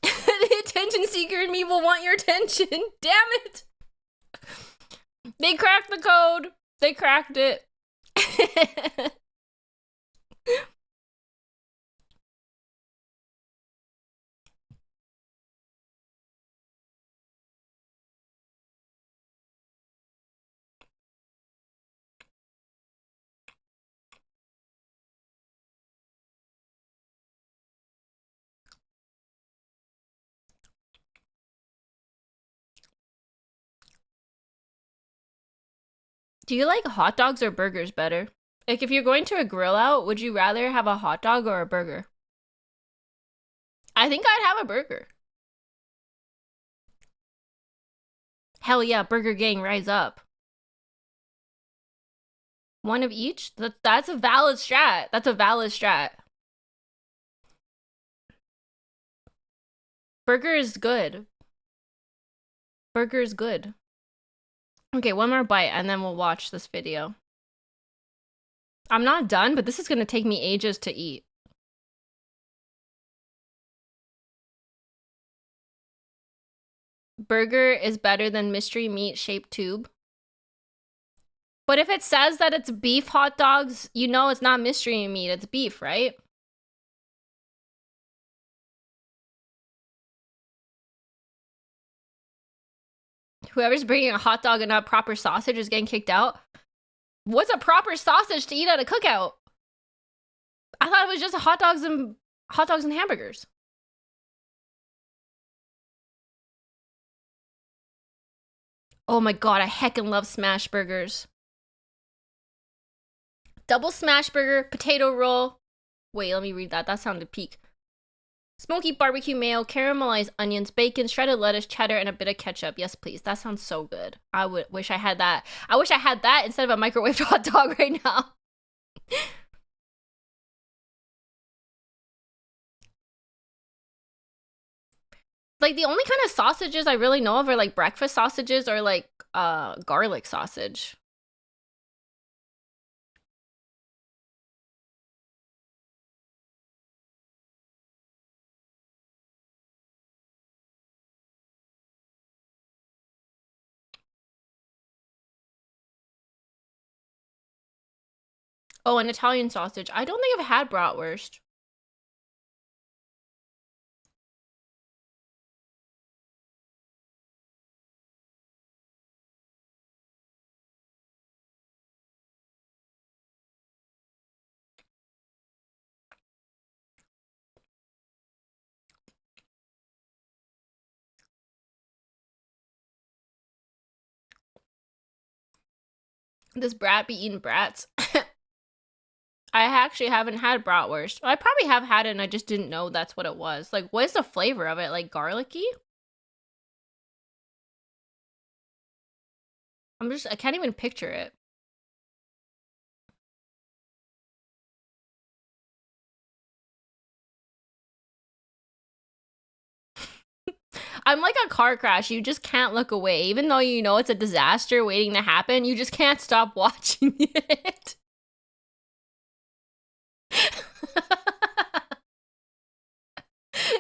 The attention seeker in me will want your attention. Damn it. They cracked the code. They cracked it. Do you like hot dogs or burgers better? Like, if you're going to a grill out, would you rather have a hot dog or a burger? I think I'd have a burger. Hell yeah, Burger Gang, rise up. One of each? That's a valid strat. That's a valid strat. Burger is good. Burger is good. Okay, one more bite and then we'll watch this video. I'm not done, but this is gonna take me ages to eat. Burger is better than mystery meat shaped tube. But if it says that it's beef hot dogs, you know it's not mystery meat, it's beef, right? Whoever's bringing a hot dog and not proper sausage is getting kicked out. What's a proper sausage to eat at a cookout? I thought it was just hot dogs and hamburgers. Oh my god, I heckin' love smash burgers. Double smash burger, potato roll. Wait, let me read that. That sounded peak. Smoky barbecue mayo, caramelized onions, bacon, shredded lettuce, cheddar, and a bit of ketchup. Yes, please. That sounds so good. I wish I had that. I wish I had that instead of a microwaved hot dog right now. Like, the only kind of sausages I really know of are, like, breakfast sausages or, like, garlic sausage. Oh, an Italian sausage. I don't think I've had bratwurst. This brat be eating brats. I actually haven't had bratwurst. I probably have had it and I just didn't know that's what it was. Like, what is the flavor of it? Like, garlicky? I can't even picture it. I'm like a car crash. You just can't look away. Even though you know it's a disaster waiting to happen, you just can't stop watching it.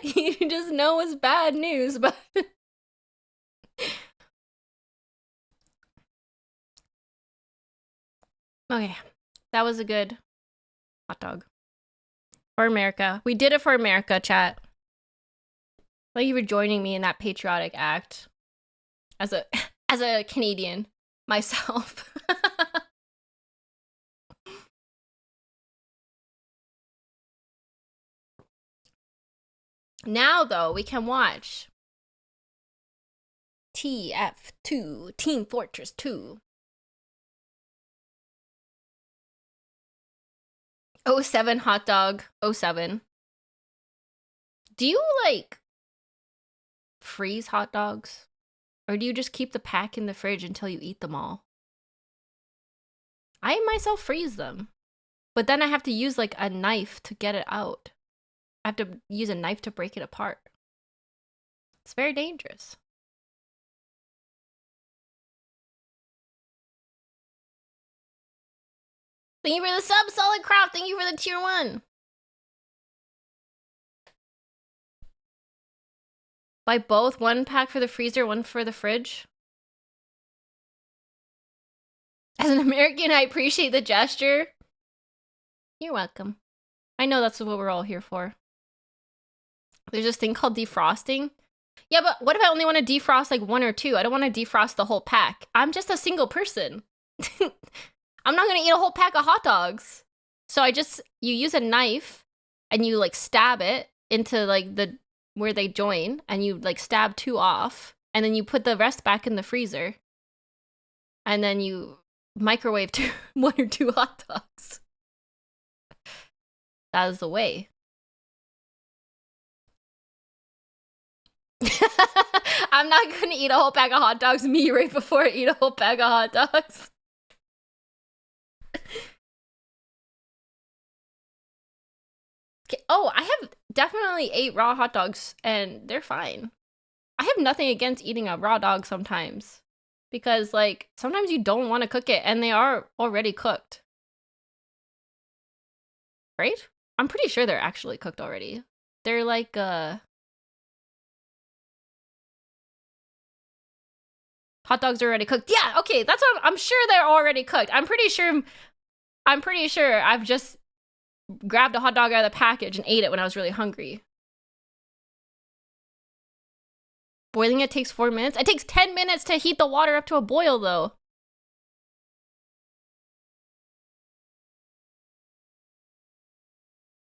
You just know it's bad news, but... Okay, that was a good hot dog. For America. We did it for America, chat. Thank you for joining me in that patriotic act. As a Canadian myself. Now, though, we can watch TF2, Team Fortress 2. 07 hot dog, 07. Do you, like, freeze hot dogs? Or do you just keep the pack in the fridge until you eat them all? I myself freeze them. But then I have to use, like, a knife to get it out. I have to use a knife to break it apart. It's very dangerous. Thank you for the sub, Solid Craft. Thank you for the tier 1. Buy both. One pack for the freezer, one for the fridge. As an American, I appreciate the gesture. You're welcome. I know that's what we're all here for. There's this thing called defrosting. Yeah, but what if I only want to defrost like 1 or 2? I don't want to defrost the whole pack. I'm just a single person. I'm not going to eat a whole pack of hot dogs. So you use a knife and you like stab it into like where they join and you like stab 2 off and then you put the rest back in the freezer. And then you microwave 1 or 2 hot dogs. That is the way. I'm not gonna eat a whole pack of hot dogs me right before I eat a whole pack of hot dogs. Oh, I have definitely ate raw hot dogs and they're fine. I have nothing against eating a raw dog sometimes. Because, like, sometimes you don't want to cook it and they are already cooked. Right? I'm pretty sure they're actually cooked already. They're like, hot dogs are already cooked. Yeah, okay, that's what I'm sure they're already cooked. I'm pretty sure I've just grabbed a hot dog out of the package and ate it when I was really hungry. Boiling it takes 4 minutes. It takes 10 minutes to heat the water up to a boil, though.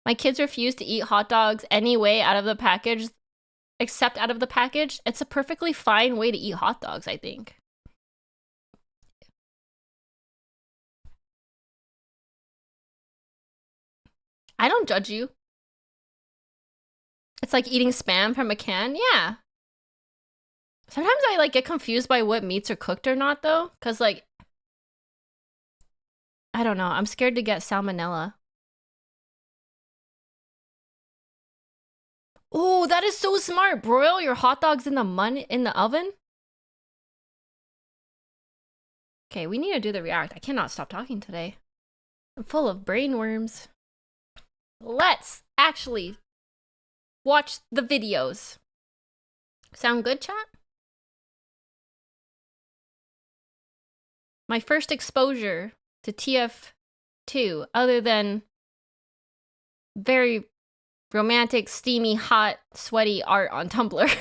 My kids refuse to eat hot dogs anyway out of the package, except out of the package. It's a perfectly fine way to eat hot dogs, I think. I don't judge you. It's like eating Spam from a can. Yeah. Sometimes I like get confused by what meats are cooked or not, though, because like I don't know. I'm scared to get salmonella. Oh, that is so smart. Broil your hot dogs in the oven. Okay, we need to do the react. I cannot stop talking today. I'm full of brain worms. Let's actually watch the videos. Sound good, chat? My first exposure to TF2, other than very romantic, steamy, hot, sweaty art on Tumblr.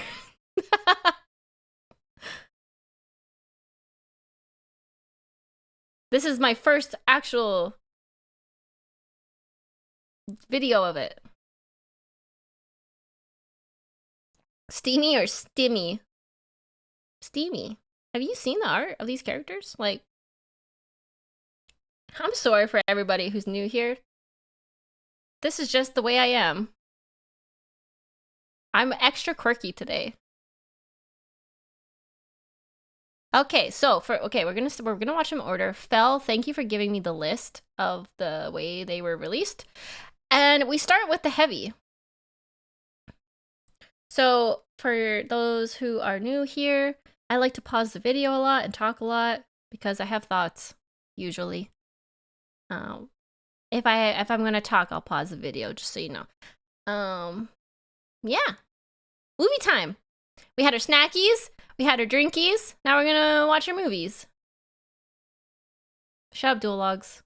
This is my first actual video of it. Steamy or stimmy? Steamy. Have you seen the art of these characters? Like, I'm sorry for everybody who's new here. This is just the way I am. I'm extra quirky today. Okay, so we're gonna watch them order. Fel, thank you for giving me the list of the way they were released. And we start with the heavy. So for those who are new here, I like to pause the video a lot and talk a lot because I have thoughts, usually. If I'm gonna talk, I'll pause the video, just so you know. Yeah. Movie time. We had our snackies, we had our drinkies, now we're gonna watch our movies. Shut up, dual logs.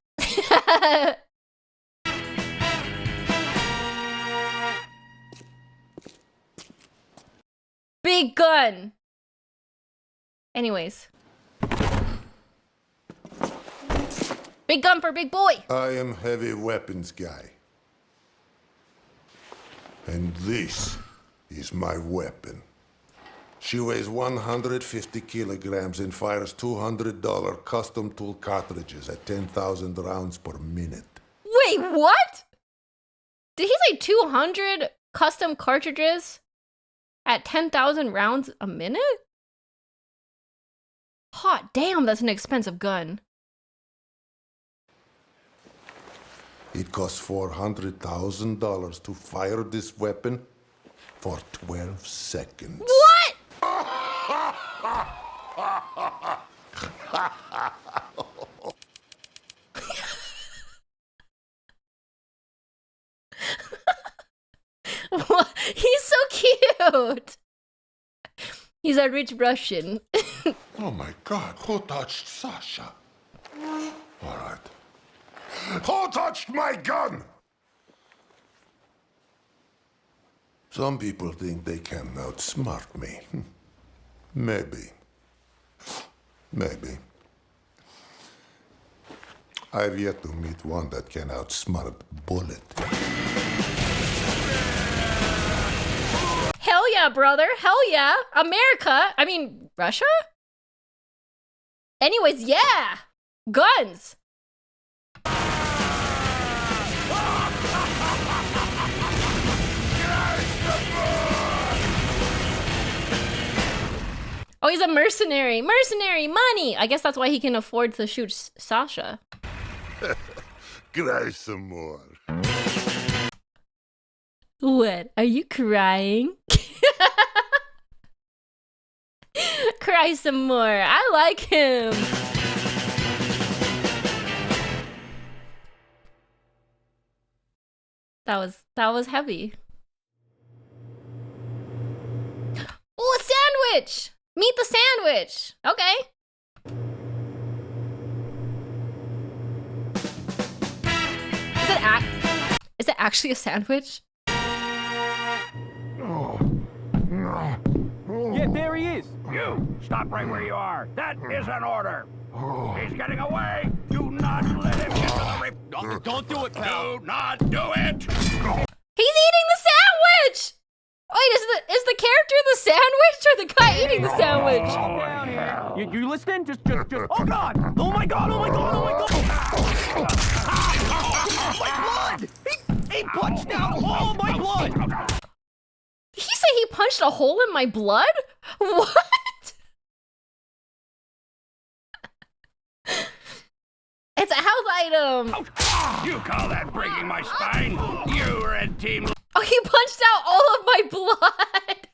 Big gun! Anyways. Big gun for big boy! I am heavy weapons guy. And this is my weapon. She weighs 150 kilograms and fires $200 custom tool cartridges at 10,000 rounds per minute. Wait, what? Did he say 200 custom cartridges at 10,000 rounds a minute? Hot damn, that's an expensive gun. It costs $400,000 to fire this weapon for 12 seconds. What? He's so cute. He's a rich Russian. Oh my God, who touched Sasha? All right. Who touched my gun? Some people think they can outsmart me. Maybe. Maybe. I've yet to meet one that can outsmart Bullet. Hell yeah, brother. Hell yeah. America. I mean, Russia? Anyways, yeah. Guns. Oh, he's a mercenary. Mercenary money. I guess that's why he can afford to shoot Sasha. Cry some more. What? Are you crying? Cry some more. I like him. That was heavy. Oh, a sandwich! Meet the sandwich. Okay. Is it actually a sandwich? Yeah, there he is. You, stop right where you are. That is an order. He's getting away. Do not let him get to the rip. Don't do it, pal. Do not do it. He's eating the sandwich! Wait, is the character the sandwich or the guy eating the sandwich? Down here. You listening? Just. Oh God! Oh my God! Oh my God! Oh my God! My blood! He punched out all my blood. Did he say he punched a hole in my blood? What? It's a house item. You call that breaking my spine? You red team. Oh, he punched out all of my blood.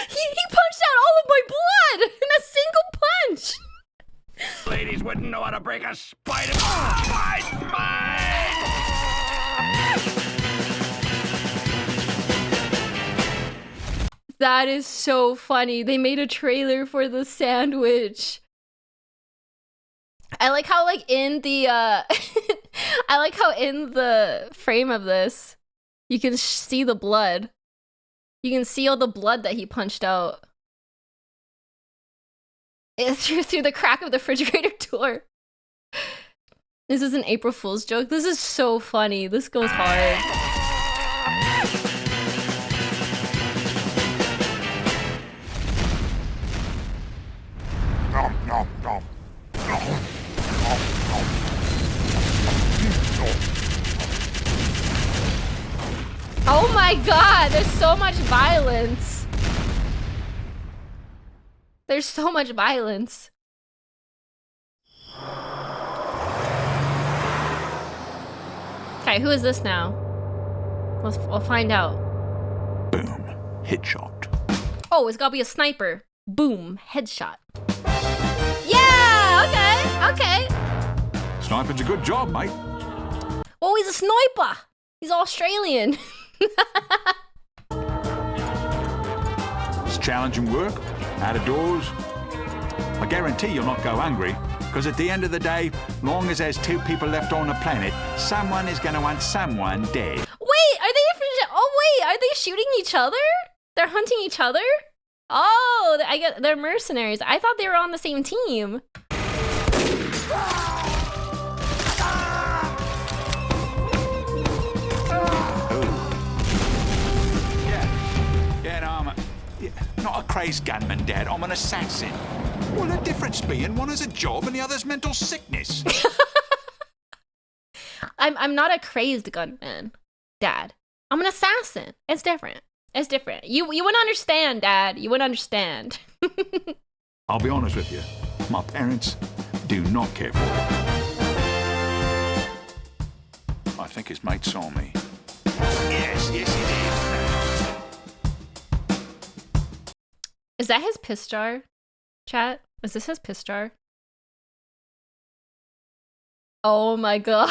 he punched out all of my blood in a single punch. Ladies wouldn't know how to break a spine. Oh, my spine! That is so funny. They made a trailer for the sandwich. I like how in the I like how in the frame of this you can see the blood. You can see all the blood that he punched out. Through the crack of the refrigerator door. This is an April Fool's joke. This is so funny. This goes hard. Oh my God, there's so much violence. There's so much violence. Okay, who is this now? We'll find out. Boom. Headshot. Oh, it's gotta be a sniper. Boom, headshot. Yeah, okay. Sniping's a good job, mate. Oh, he's a sniper. He's Australian. It's challenging work, out of doors. I guarantee you'll not go hungry, because at the end of the day, long as there's two people left on the planet, someone is going to want someone dead. Wait, are they shooting each other? They're hunting each other? Oh, they're mercenaries. I thought they were on the same team. Not a crazed gunman, Dad. I'm an assassin. Well, the difference being one has a job and the other's mental sickness. I'm not a crazed gunman, Dad. I'm an assassin. It's different. It's different. You wouldn't understand, Dad. You wouldn't understand. I'll be honest with you. My parents do not care for it. I think his mate saw me. Yes, he did. Is that his piss jar, chat? Is this his piss jar? Oh my God.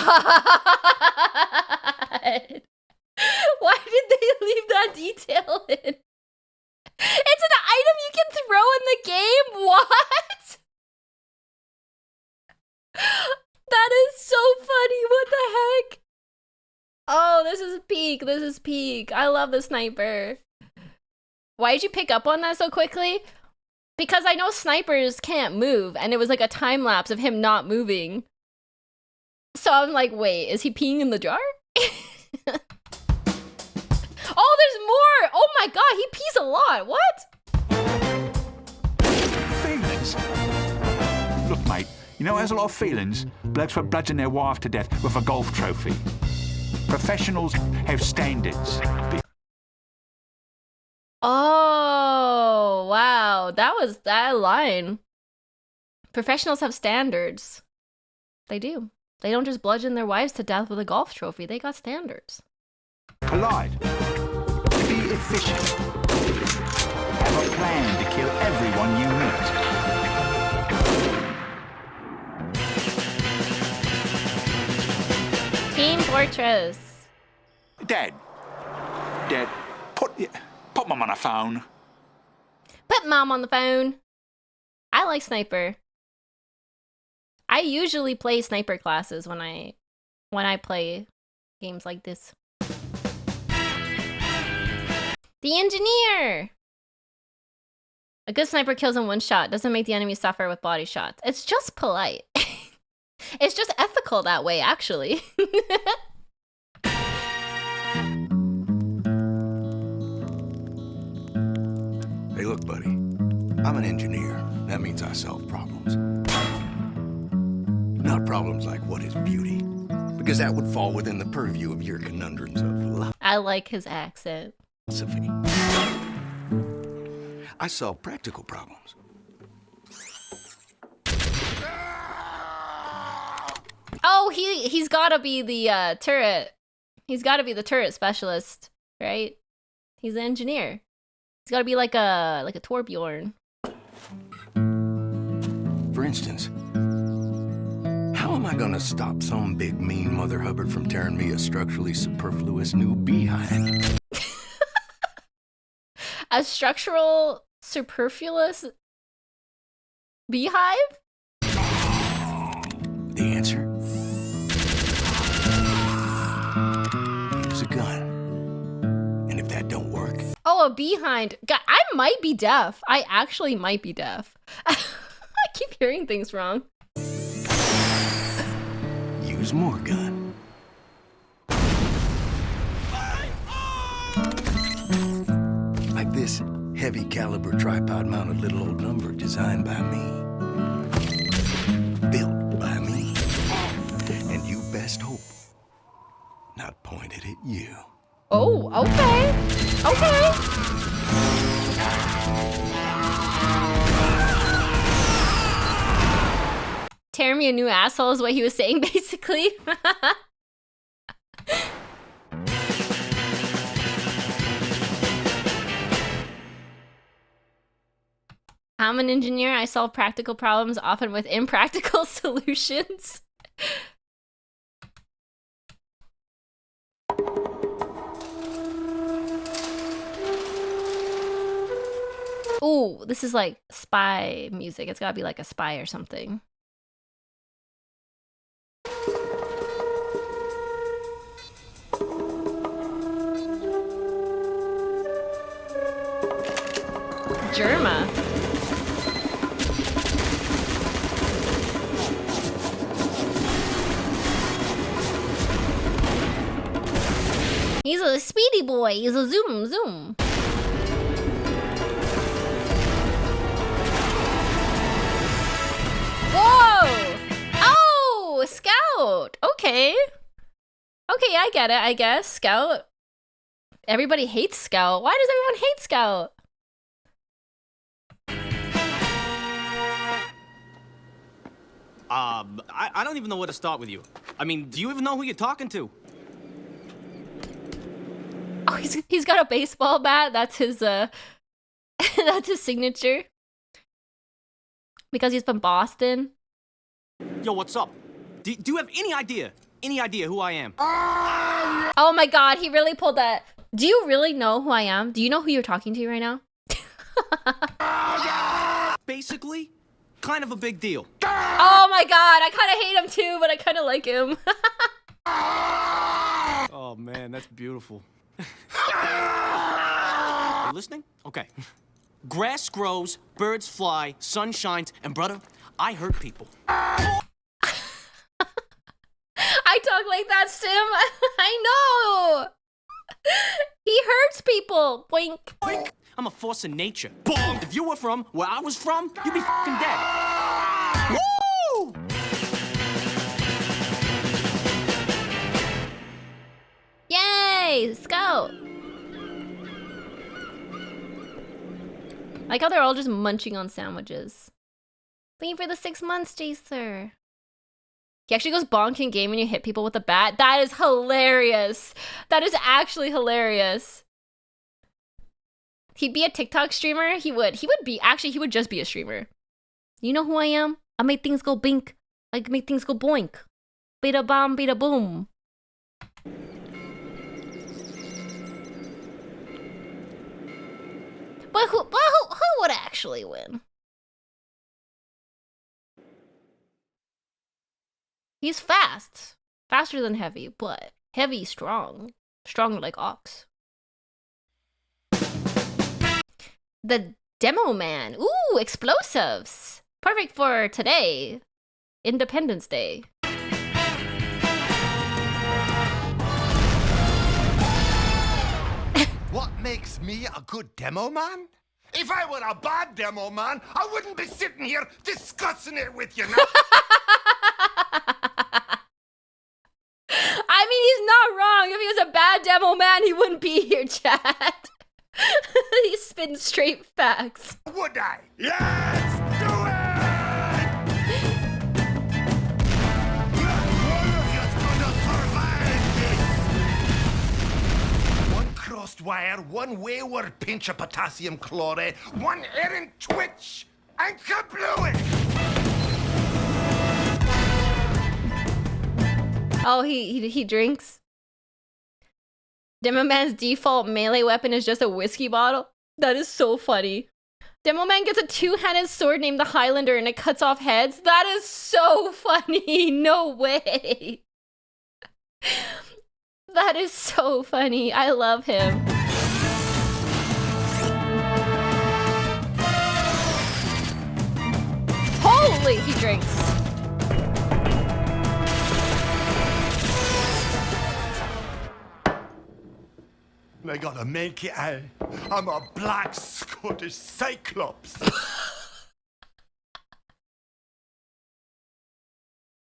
Why did they leave that detail in? It's an item you can throw in the game? What? That is so funny. What the heck? Oh, this is peak. This is peak. I love the sniper. Why did you pick up on that so quickly? Because I know snipers can't move, and it was like a time lapse of him not moving. So I'm like, wait, is he peeing in the jar? Oh, there's more! Oh my God, he pees a lot. What? Feelings? Look, mate, you know, there's a lot of feelings. Blokes would bludgeon their wife to death with a golf trophy. Professionals have standards. Oh, wow. That was that line. Professionals have standards. They do. They don't just bludgeon their wives to death with a golf trophy. They got standards. Collide. Be efficient. Have a plan to kill everyone you meet. Team Fortress. Dad, put Mum on the phone. Put Mom on the phone. I like Sniper. I usually play Sniper classes when I play games like this. The Engineer! A good sniper kills in one shot, doesn't make the enemy suffer with body shots. It's just polite. It's just ethical that way, actually. Hey, look, buddy. I'm an engineer. That means I solve problems. Not problems like what is beauty, because that would fall within the purview of your conundrums of I like his accent. philosophy. I solve practical problems. Oh, he's gotta be the turret. He's gotta be the turret specialist, right? He's an engineer. He's gotta be like a Torbjorn. For instance, how am I gonna stop some big mean Mother Hubbard from tearing me a structurally superfluous new behind? A structural superfluous beehive? The answer? Use a gun. And if that don't work, Oh, a behind. God, I might be deaf. I actually might be deaf. I keep hearing things wrong. use more gun. Like this heavy caliber tripod mounted little old number designed by me. Built by me. And you best hope not pointed at you. Oh, okay. Okay. Tear me a new asshole is what he was saying, basically. I'm an engineer. I solve practical problems, often with impractical solutions. Ooh, this is like spy music. It's gotta be like a spy or something. Germa. He's a speedy boy. He's a zoom zoom. Whoa! Oh, Scout. Okay. Okay, I get it, I guess. Scout. Everybody hates Scout. Why does everyone hate Scout? I don't even know where to start with you. I mean, do you even know who you're talking to? Oh, he's got a baseball bat. That's his that's his signature. Because he's from Boston. Yo, what's up? Do you have any idea who I am? Oh my god, he really pulled that. Do you really know who I am? Do you know who you're talking to right now? Basically, kind of a big deal. Oh my god, I kind of hate him too, but I kind of like him. Oh man, that's beautiful. You listening? Okay. Grass grows, birds fly, sun shines, and brother, I hurt people. I talk like that, Sim. I know. He hurts people. Boink. Boink. I'm a force of nature. Boom. If you were from where I was from, you'd be fucking dead. Woo! Yay, Scout. Like how they're all just munching on sandwiches. Thank you for the 6 months, Jacer. He actually goes bonk in game when you hit people with a bat. That is hilarious. That is actually hilarious. He'd be a TikTok streamer. He would just be a streamer. You know who I am? I make things go bink. I make things go boink. Bada bomb, bada boom. But who would actually win? He's fast. Faster than Heavy, but Heavy strong. Strong like ox. The Demo Man. Ooh, explosives. Perfect for today. Independence Day. What makes me a good demo man? If I were a bad demo man, I wouldn't be sitting here discussing it with you now. I mean, he's not wrong. If he was a bad demo man, he wouldn't be here, Chad. He's spitting straight facts. Would I? Yes! Do it! Not one of you's gonna survive this! One crossed wire, one wayward pinch of potassium chloride, one errant twitch, and kablooey! Oh, he drinks. Demo Man's default melee weapon is just a whiskey bottle. That is so funny. Demo Man gets a two-handed sword named the Highlander and it cuts off heads. That is so funny. No way. That is so funny. I love him. Holy, he drinks. I gotta make it out. I'm a black Scottish cyclops.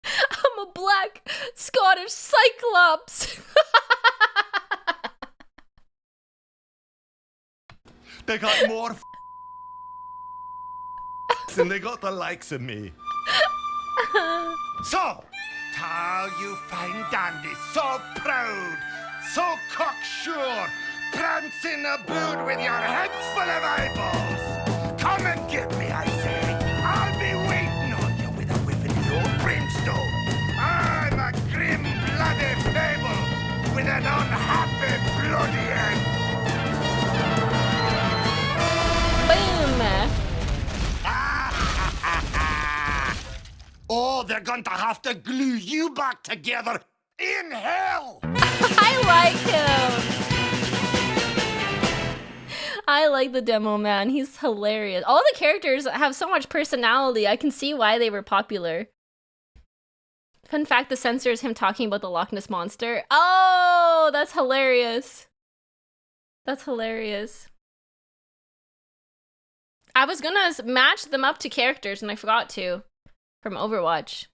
I'm a black Scottish cyclops. They got more than they got the likes of me. So, tall you fine dandy, so proud, so cocksure, prancing aboard with your head full of eyeballs. Come and get me, I say. I'll be waiting on you with a whiff of the old brimstone. I'm a grim, bloody fable with an unhappy, bloody end. Boom. Oh, they're going to have to glue you back together in hell! I like him. I like the Demo Man. He's hilarious. All the characters have so much personality. I can see why they were popular. Fun fact, the censor is him talking about the Loch Ness Monster. Oh, that's hilarious. That's hilarious. I was gonna match them up to characters and I forgot to from Overwatch.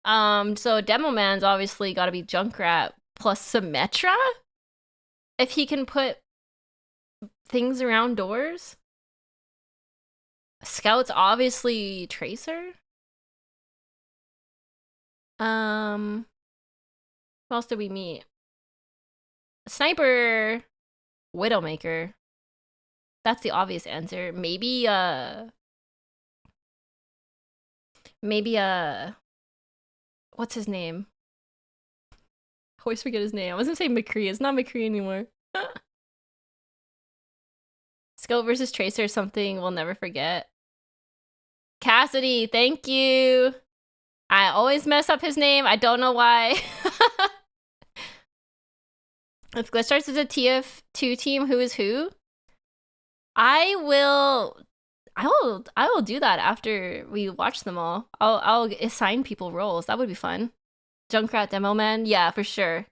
So Demo Man's obviously gotta be Junkrat plus Symmetra? If he can put things around doors? Scout's obviously Tracer? Who else did we meet? Sniper, Widowmaker. That's the obvious answer. Maybe what's his name? I always forget his name. I was gonna say McCree. It's not McCree anymore. Scout versus Tracer is something we'll never forget. Cassidy, thank you. I always mess up his name. I don't know why. If Glitch starts as a TF2 team, who is who? I will do that after we watch them all. I'll assign people roles. That would be fun. Junkrat Demo Man? Yeah, for sure.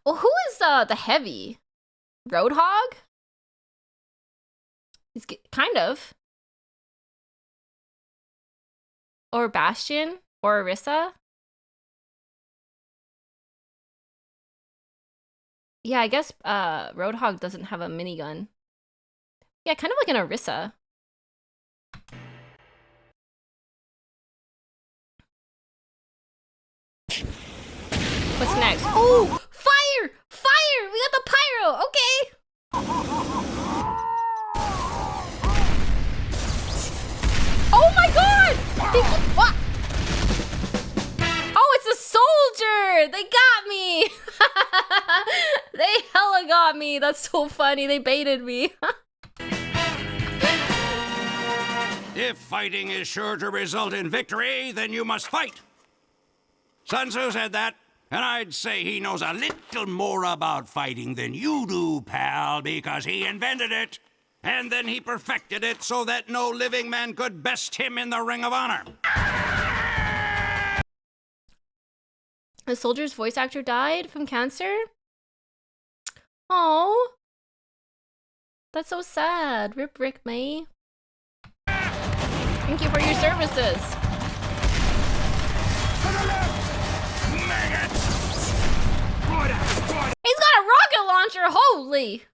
Well, who is the heavy? Roadhog? He's kind of. Or Bastion? Or Orisa? Yeah, I guess Roadhog doesn't have a minigun. Yeah, kind of like an Orisa. What's next? Oh, fire! Fire! We got the pyro. Okay. Oh my god! What? Oh, it's a soldier! They got me! They hella got me. That's so funny. They baited me. If fighting is sure to result in victory, then you must fight. Sun Tzu said that, and I'd say he knows a little more about fighting than you do, pal, because he invented it. And then he perfected it so that no living man could best him in the Ring of Honor. A soldier's voice actor died from cancer? Oh, that's so sad. Rip Rick May. Thank you for your services. He's got a rocket launcher, holy!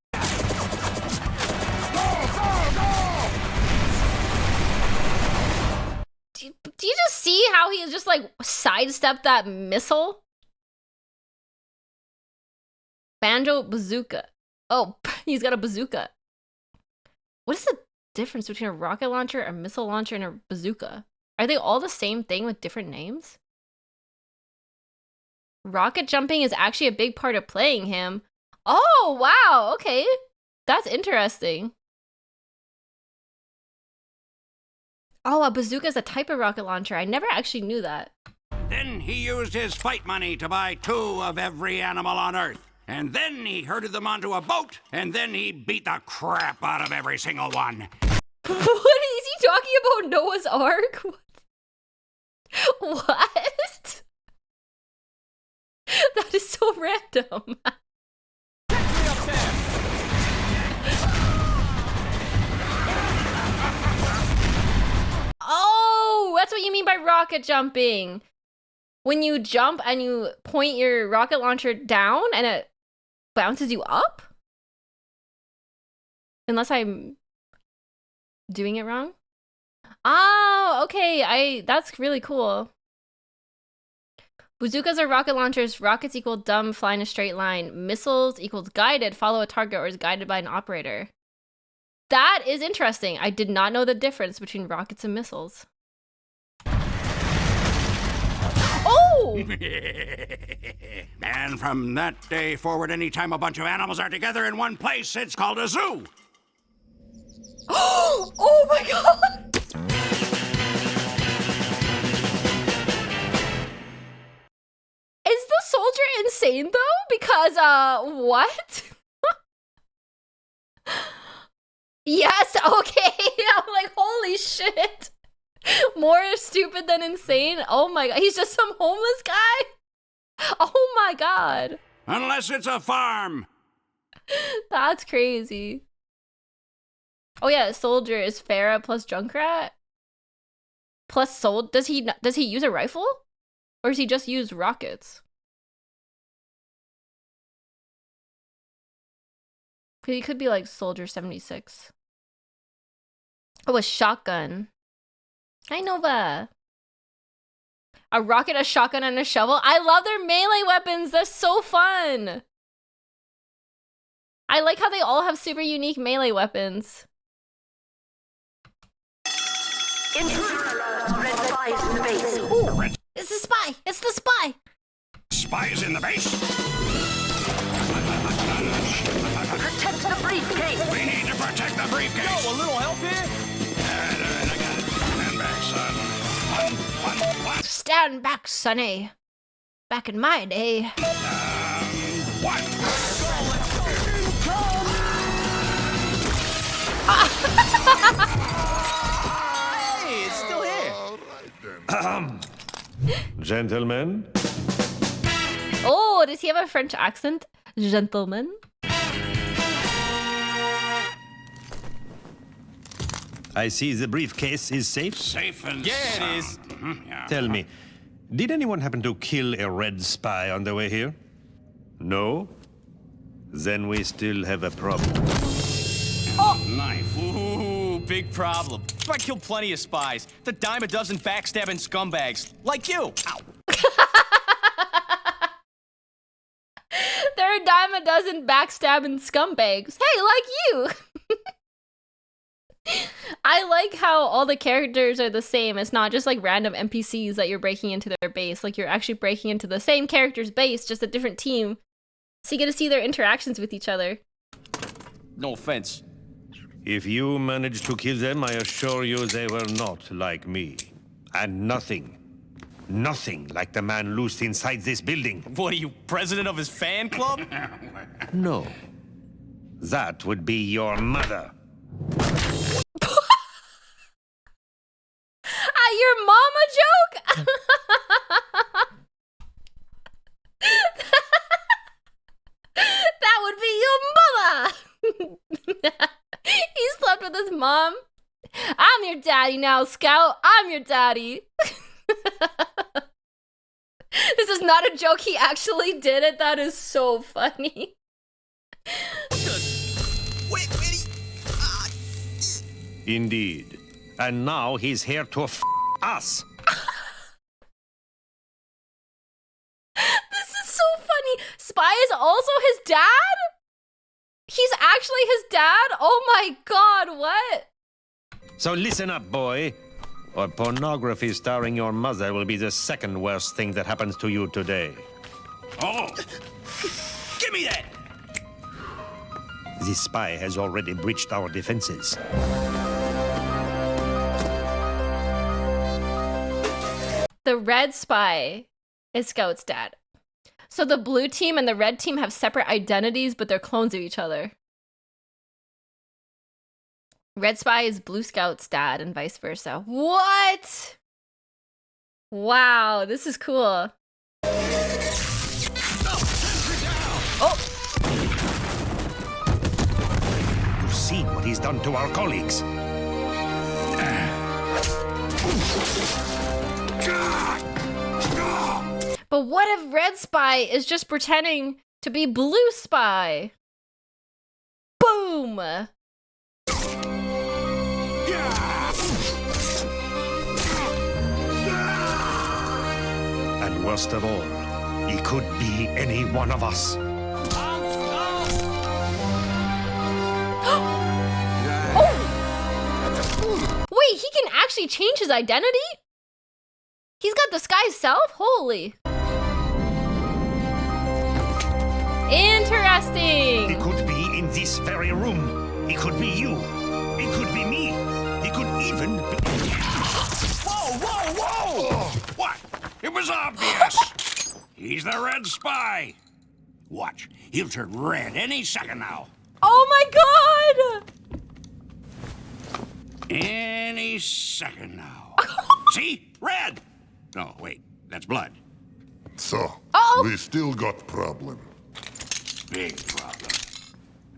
Do you just see how he just like sidestepped that missile? Banjo bazooka. Oh, he's got a bazooka. What is the difference between a rocket launcher, a missile launcher, and a bazooka? Are they all the same thing with different names? Rocket jumping is actually a big part of playing him. Oh, wow. Okay. That's interesting. Oh, a bazooka is a type of rocket launcher. I never actually knew that. Then he used his fight money to buy 2 of every animal on Earth. And then he herded them onto a boat, and then he beat the crap out of every single one. What is he talking about? Noah's Ark? What? That is so random. Oh, that's what you mean by rocket jumping. When you jump and you point your rocket launcher down and it bounces you up? Unless I'm doing it wrong? Oh, okay. That's really cool. Bazookas are rocket launchers. Rockets equal dumb, fly in a straight line. Missiles equals guided, follow a target, or is guided by an operator. That is interesting. I did not know the difference between rockets and missiles. Oh! And from that day forward, anytime a bunch of animals are together in one place, it's called a zoo. Oh my god! Is the soldier insane though? Because, what? Yes, okay. I'm like, holy shit. More stupid than insane? Oh my god. He's just some homeless guy? Oh my god. Unless it's a farm. That's crazy. Oh yeah, soldier is Farah plus Junkrat? Plus sold. Does he use a rifle? Or does he just use rockets? He could be like Soldier 76. Oh, a shotgun. Hi, Nova. A rocket, a shotgun, and a shovel. I love their melee weapons. They're so fun. I like how they all have super unique melee weapons. Intruder alert! Red spies in the base. Ooh, it's the spy. It's the spy. Spies in the base. Protect the briefcase. We need to protect the briefcase. Yo, a little help here? I got it. Stand back, son. One. Stand back, Sonny. Back in my day. One. Hey, it's still here. Gentlemen? Oh, does he have a French accent? Gentleman? I see the briefcase is safe. Safe and Yeah, sound. it is. Yeah. Tell me, did anyone happen to kill a red spy on the way here? No? Then we still have a problem. Knife. Ooh, big problem. I killed plenty of spies. The dime a dozen backstabbing scumbags. Like you. Ow. There are a dime a dozen backstabbing scumbags. Hey, like you! I like how all the characters are the same. It's not just like random NPCs that you're breaking into their base. Like you're actually breaking into the same character's base, just a different team. So you get to see their interactions with each other. No offense. If you managed to kill them, I assure you they were not like me. And nothing like the man loosed inside this building. What are you, president of his fan club? No. That would be your mother. Your mama joke? That would be your mother. He slept with his mom. I'm your daddy now, Scout. I'm your daddy. This is not a joke. He actually did it. That is so funny. Indeed. And now he's here to us. This is so funny. Spy is also his dad? He's actually his dad? Oh my god, what? So listen up, boy. Or pornography starring your mother will be the second worst thing that happens to you today. Oh! Give me that! This spy has already breached our defenses. The red spy is Scout's dad. So the blue team and the red team have separate identities, but they're clones of each other. Red spy is blue Scout's dad and vice versa. What? Wow, this is cool. Oh! You've seen what he's done to our colleagues. But what if red spy is just pretending to be blue spy? Boom! And worst of all, he could be any one of us. Oh! Wait, he can actually change his identity? He's got disguised self? Holy. Interesting. He could be in this very room. He could be you. He could be me. He could even be... Whoa, whoa, whoa! What? It was obvious. He's the red spy. Watch, he'll turn red any second now. Oh my god! Any second now. See? Red! No, wait, that's blood. So, we still got problem. Big problem.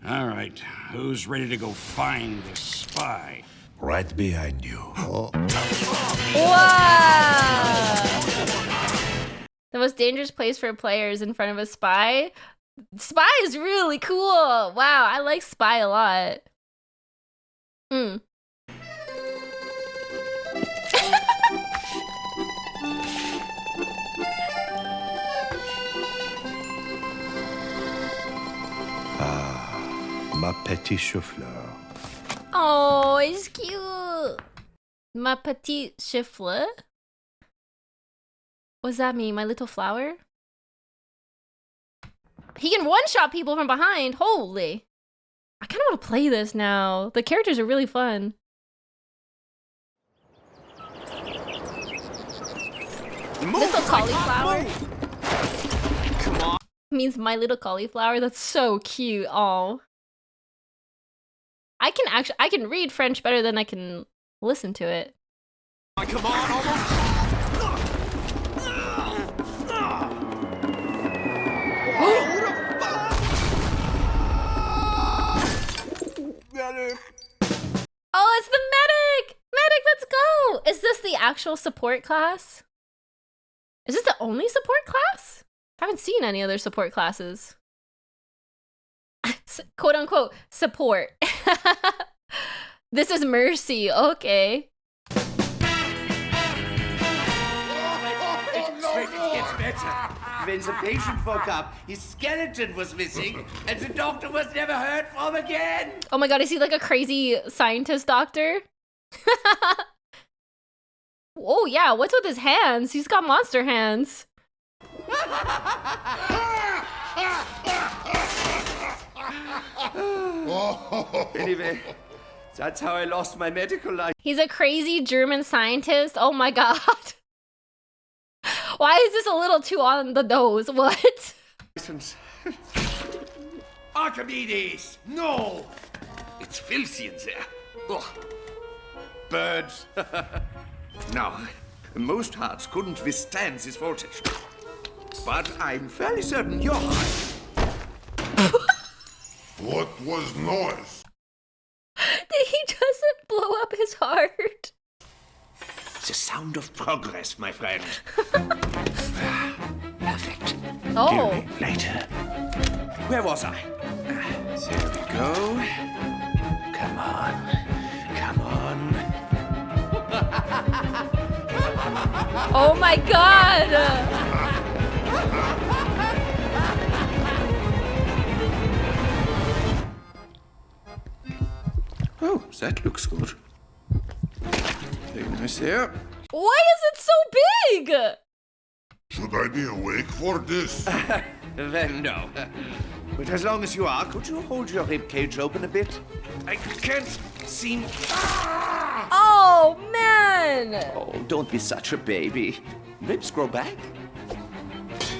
All right, who's ready to go find this spy? Right behind you. Wow! The most dangerous place for a player is in front of a spy. Spy is really cool. Wow, I like spy a lot. Ma petite chou-fleur. Oh, it's cute. Ma petite chou-fleur? What's that mean? My little flower? He can one-shot people from behind. Holy. I kind of want to play this now. The characters are really fun. Little cauliflower? Come on. Means my little cauliflower. That's so cute. Oh. I can read French better than I can listen to it. Come on, almost. Oh, it's the medic! Medic, let's go! Is this the actual support class? Is this the only support class? I haven't seen any other support classes. Quote unquote, support. This is Mercy, okay. It gets better. when the patient woke up, his skeleton was missing, and the doctor was never heard from again. Oh my god, is he like a crazy scientist doctor? Oh yeah, what's with his hands? He's got monster hands. Anyway, that's how I lost my medical license. He's a crazy German scientist. Oh my god. Why is this a little too on the nose? What? Archimedes! No! It's filthy in there. Ugh. Birds. Now, most hearts couldn't withstand this voltage. But I'm fairly certain your heart. What was noise? Did he just blow up his heart? The sound of progress, my friend. Perfect. Oh. Kill me later. Where was I? There we go. Come on. Come on. Oh my god! Oh, that looks good. Very nice there. Why is it so big? Should I be awake for this? Well, no. But as long as you are, could you hold your rib cage open a bit? I can't seem... Oh, man! Oh, don't be such a baby. Ribs grow back?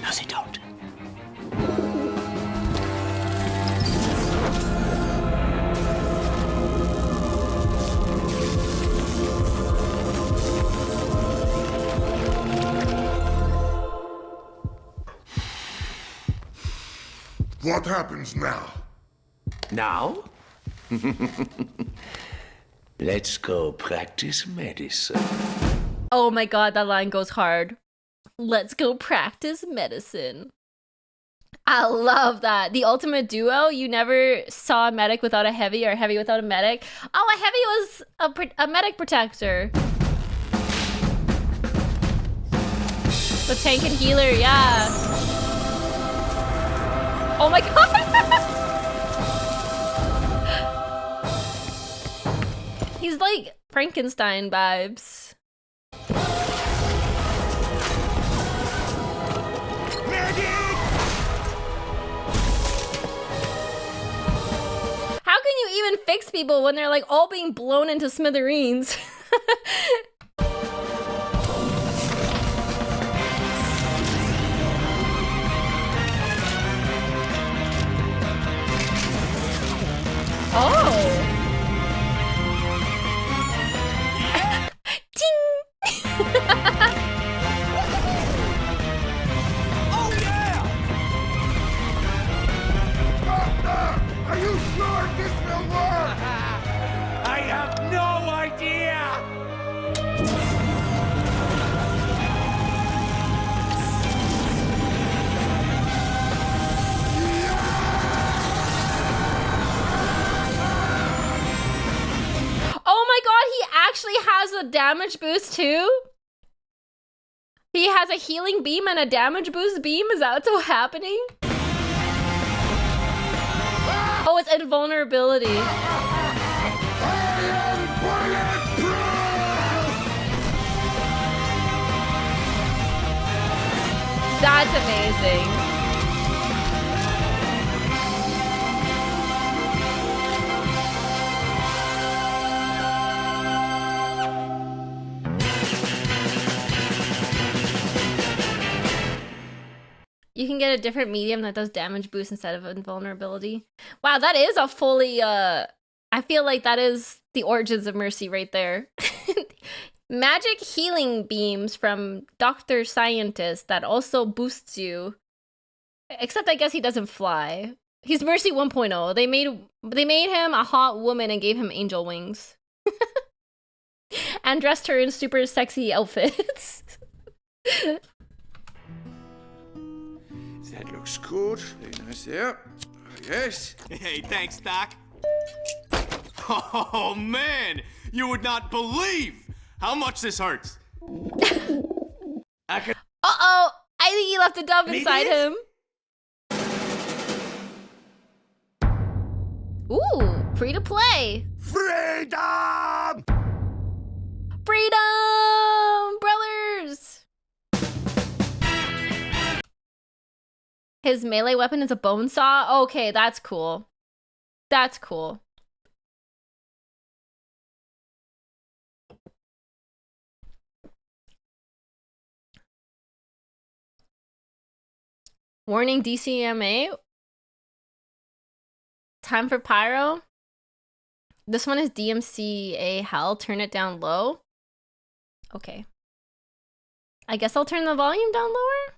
No, they don't. What happens now? Now? Let's go practice medicine. Oh my god, that line goes hard. Let's go practice medicine. I love that. The ultimate duo, you never saw a medic without a heavy or a heavy without a medic. Oh, a heavy was a medic protector. The tank and healer, yeah. Oh my god! He's like Frankenstein vibes. How can you even fix people when they're like all being blown into smithereens? Oh. Ting. Oh yeah! Doctor, are you sure this will work? I have no idea! Oh my god, he actually has a damage boost too? He has a healing beam and a damage boost beam? Is that what's happening? Oh, it's invulnerability. That's amazing. You can get a different medium that does damage boost instead of invulnerability. Wow, that is a fully, I feel like that is the origins of Mercy right there. Magic healing beams from Dr. Scientist that also boosts you. Except I guess he doesn't fly. He's Mercy 1.0. They made him a hot woman and gave him angel wings. And dressed her in super sexy outfits. That looks good. Very nice there. Yes. Hey, thanks, Doc. Oh, man. You would not believe how much this hurts. Uh-oh. I I think he left a dove inside him. Ooh, free to play. Freedom! Freedom, brothers. His melee weapon is a bone saw. Okay, that's cool. That's cool. Warning DCMA. Time for pyro. This one is DMCA hell. Turn it down low. Okay. I guess I'll turn the volume down lower.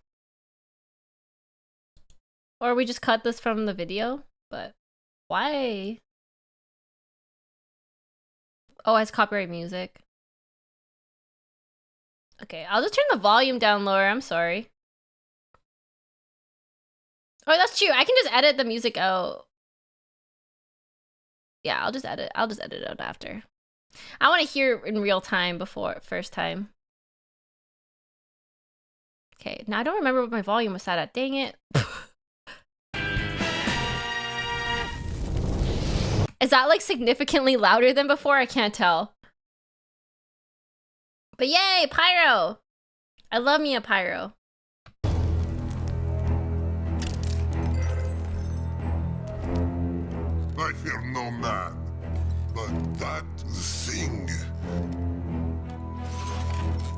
Or we just cut this from the video. But why? Oh, it's copyright music. Okay, I'll just turn the volume down lower. I'm sorry. Oh, that's true. I can just edit the music out. Yeah, I'll just edit it out after. I want to hear it in real time before first time. Okay, now I don't remember what my volume was set at. Dang it. Is that like significantly louder than before? I can't tell. But yay, pyro! I love me a pyro. I fear no man, but that thing,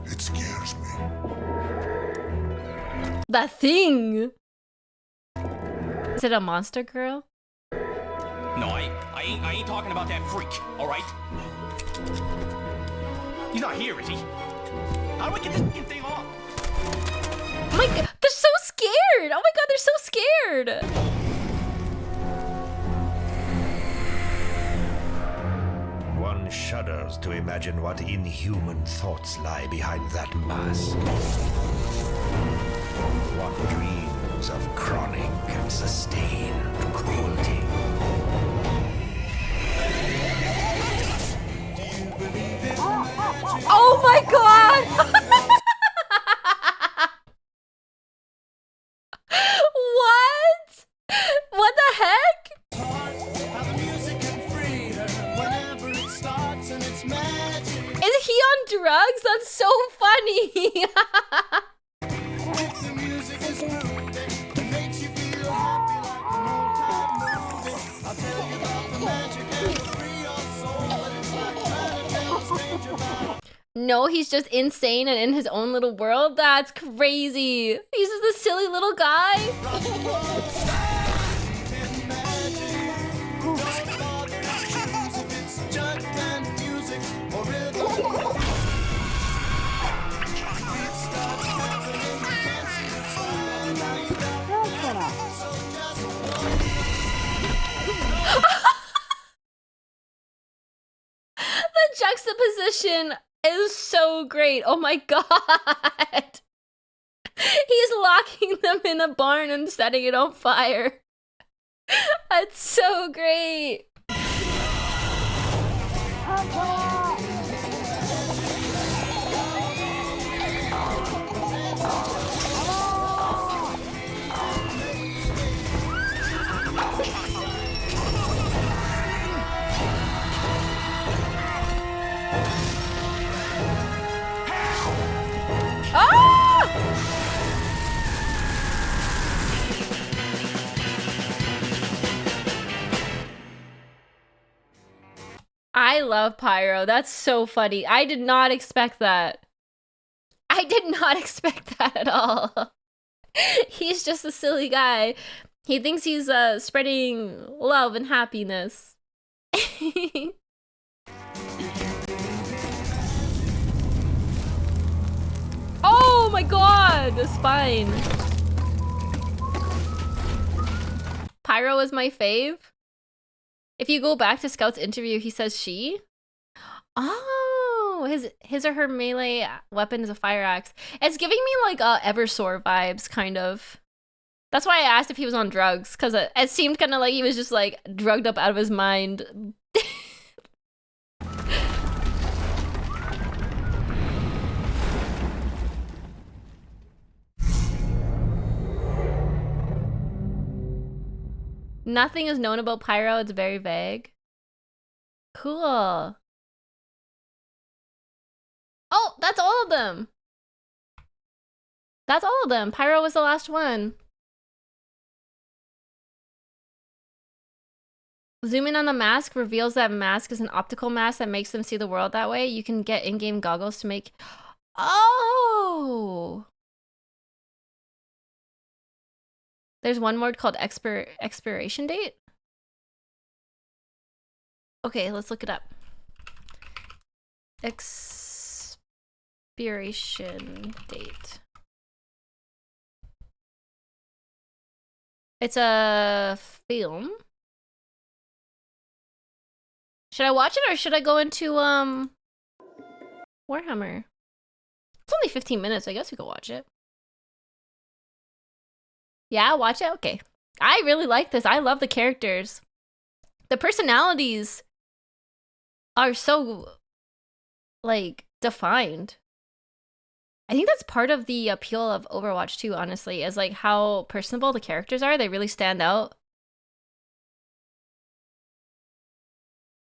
it scares me. That thing! Is it a monster girl? No, I ain't talking about that freak, all right? He's not here, is he? How do I get this fucking thing off? Oh my god, they're so scared! Oh my god, they're so scared! One shudders to imagine what inhuman thoughts lie behind that mask. One dreams of chronic and sustained cruelty. Oh my god! What? What the heck? Is he on drugs? That's so funny. No, he's just insane and in his own little world? That's crazy. He's just a silly little guy. The juxtaposition is so great. Oh my god. He's locking them in a barn and setting it on fire. That's so great. I love Pyro. That's so funny. I did not expect that. I did not expect that at all. He's just a silly guy. He thinks he's spreading love and happiness. Oh my god, the spine. Pyro is my fave. If you go back to Scout's interview, he says she. Oh, his or her melee weapon is a fire axe. It's giving me like Eversor vibes, kind of. That's why I asked if he was on drugs, because it seemed kind of like he was just like drugged up out of his mind. Nothing is known about Pyro. It's very vague. Cool. Oh, that's all of them. That's all of them. Pyro was the last one. Zoom in on the mask reveals that mask is an optical mask that makes them see the world that way. You can get in-game goggles to make... Oh! There's one more called expiration date. Okay, let's look it up. Expiration date. It's a film. Should I watch it or should I go into Warhammer? It's only 15 minutes. I guess we could watch it. Yeah, watch it? Okay. I really like this. I love the characters. The personalities are so, like, defined. I think that's part of the appeal of Overwatch too, honestly, is like how personable the characters are. They really stand out.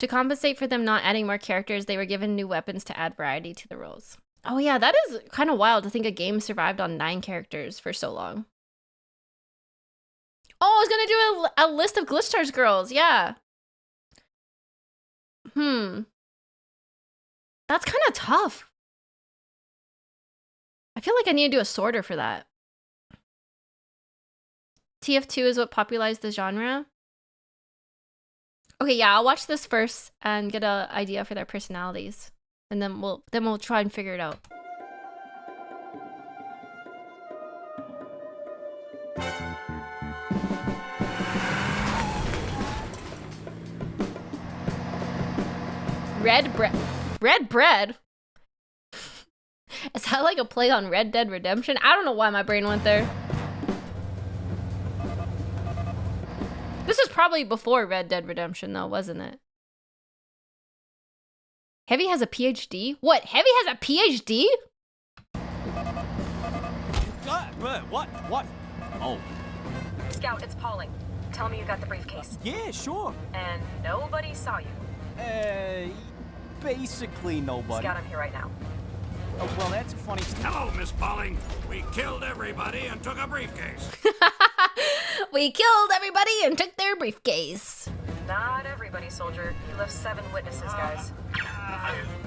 To compensate for them not adding more characters, they were given new weapons to add variety to the roles. Oh yeah, that is kind of wild to think a game survived on 9 characters for so long. Oh, I was gonna do a list of Glitch Stars girls, yeah. That's kind of tough. I feel like I need to do a sorter for that. TF2 is what popularized the genre. Okay, yeah, I'll watch this first and get an idea for their personalities, and then we'll try and figure it out. Red bread. Red bread? Is that like a play on Red Dead Redemption? I don't know why my brain went there. This is probably before Red Dead Redemption though, wasn't it? Heavy has a PhD? What? Heavy has a PhD? What? Oh. Scout, it's Pauling. Tell me you got the briefcase. Yeah, sure. And nobody saw you. Basically nobody. Scout, I'm here right now. Oh, well, that's a funny... Hello, Miss Pauling. We killed everybody and took a briefcase. We killed everybody and took their briefcase. Not everybody, soldier. You left 7 witnesses, guys.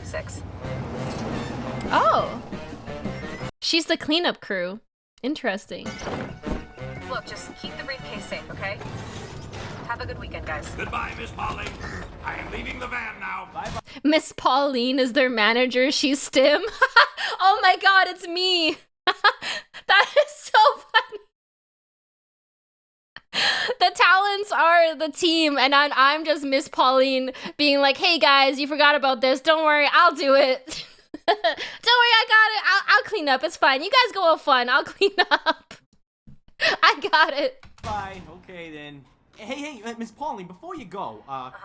6. Oh. She's the cleanup crew. Interesting. Look, just keep the briefcase safe, okay? Have a good weekend, guys. Goodbye, Miss Pauling. I am leaving the van now. Bye-bye. Miss Pauline is their manager. She's Stim. Oh my god, it's me. That is so funny. The talents are the team, and I'm just Miss Pauline being like, hey guys, you forgot about this. Don't worry, I'll do it. Don't worry, I got it. I'll clean up. It's fine. You guys go have fun. I'll clean up. I got it. Bye. Okay, then. Hey, Miss Pauling, before you go, Scout,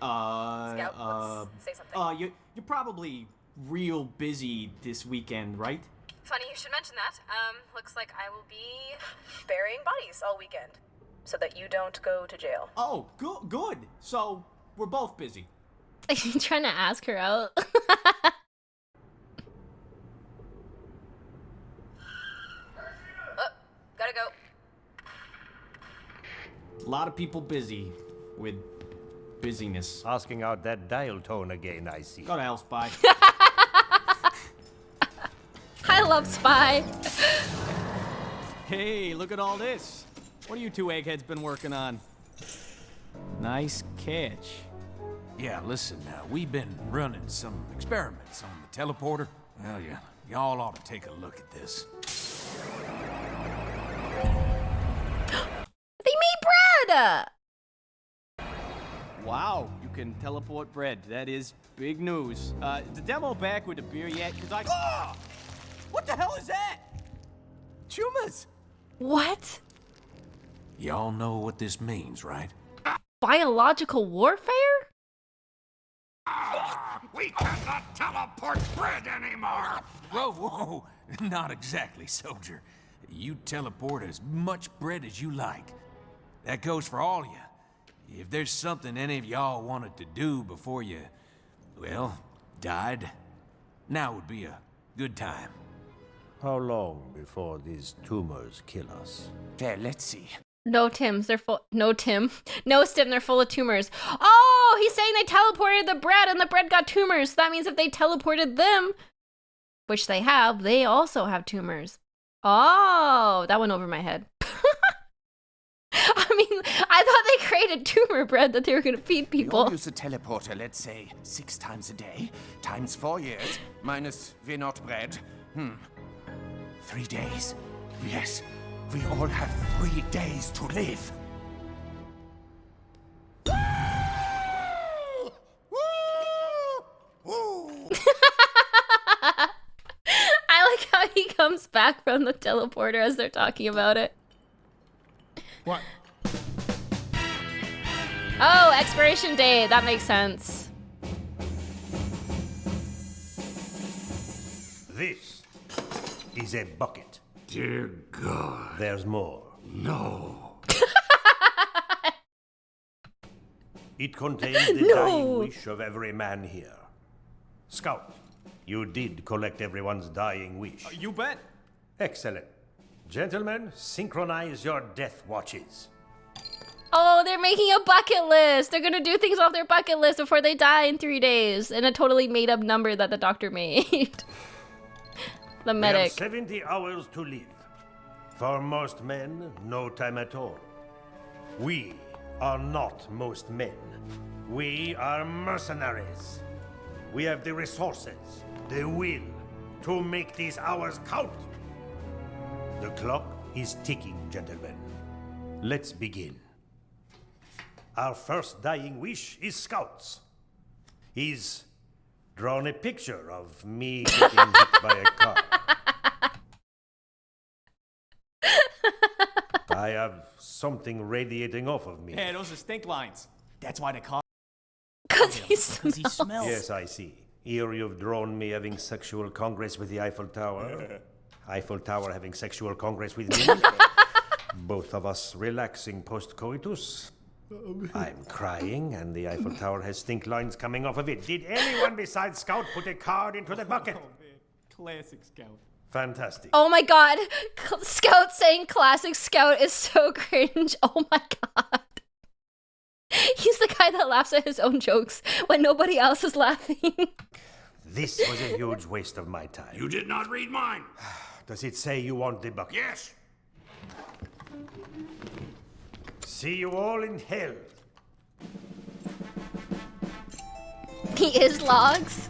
let's say something. You're probably real busy this weekend, right? Funny you should mention that. Looks like I will be burying bodies all weekend, so that you don't go to jail. Oh, good. So, we're both busy. Are you trying to ask her out? Gotta go. A lot of people busy with busyness. Asking out that dial tone again, I see. Go to hell, Spy. I love Spy. Hey, look at all this. What have you two eggheads been working on? Nice catch. Yeah, listen, we've been running some experiments on the teleporter. Well, y'all ought to take a look at this. They made bread! Wow, you can teleport bread. That is big news. Is the demo back with the beer yet? Cause I... Oh! What the hell is that? Chumas! What? Y'all know what this means, right? Biological warfare? We cannot teleport bread anymore. Whoa, not exactly, soldier. you teleport as much bread as you like. That goes for all of you. If there's something any of y'all wanted to do before you, well, died, now would be a good time. How long before these tumors kill us? Well, let's see. No Tims, they're full. No Tim. No Stim, they're full of tumors. Oh, he's saying they teleported the bread and the bread got tumors. That means if they teleported them, which they have, they also have tumors. Oh, that went over my head. I mean, I thought they created tumor bread that they were going to feed We all people. use a teleporter, let's say, 6 times a day, times 4 years, minus we're not bread. 3 days. Yes, we all have 3 days to live. I like how he comes back from the teleporter as they're talking about it. What? Oh, expiration date. That makes sense. This is a bucket. Dear God. There's more. No. It contains the dying wish of every man here. Scout, you did collect everyone's dying wish. You bet. Excellent. Gentlemen, synchronize your death watches. Oh, they're making a bucket list. They're gonna do things off their bucket list before they die in 3 days in a totally made up number that the doctor made. The We have medic. 70 hours to live. For most men, no time at all. We are not most men. We are mercenaries. We have the resources, the will, to make these hours count. The clock is ticking, gentlemen. Let's begin. Our first dying wish is Scout's. He's drawn a picture of me getting hit by a car. I have something radiating off of me. Yeah, those are stink lines. That's why they call Because he he smells. Yes, I see. Here you've drawn me having sexual congress with the Eiffel Tower. Eiffel Tower having sexual congress with me. Both of us relaxing post-coitus. I'm crying, and the Eiffel Tower has stink lines coming off of it. Did anyone besides Scout put a card into the bucket? Oh, man. Classic Scout. Fantastic. Oh my god. Scout saying classic Scout is so cringe. Oh my god. He's the guy that laughs at his own jokes when nobody else is laughing. This was a huge waste of my time. You did not read mine. Does it say you want the bucket? Yes. See you all in hell. He is logs.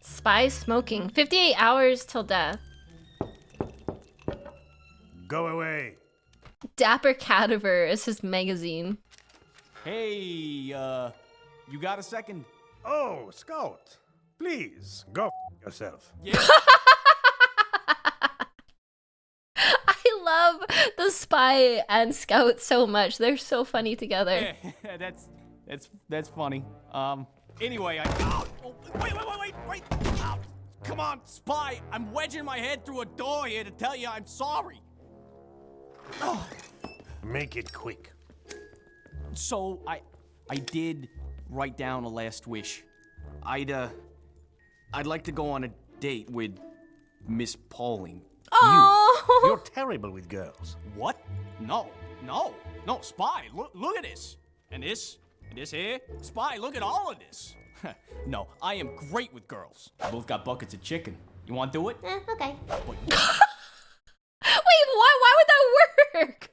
Spy smoking. 58 hours till death. Go away. Dapper Cadaver is his magazine. Hey, you got a second? Oh, Scout. Please, go yourself. Yeah. I love the Spy and Scout so much. They're so funny together. Yeah, that's funny. Anyway, oh, wait. Ow. Come on, Spy. I'm wedging my head through a door here to tell you I'm sorry. Oh. Make it quick. So I did write down a last wish. I'd like to go on a date with Miss Pauling. Oh, You're terrible with girls. What? No, Spy. Look at this. And this here. Spy, look at all of this. No, I am great with girls. Both got buckets of chicken. You want to do it? okay. But Wait, what? Why would that work?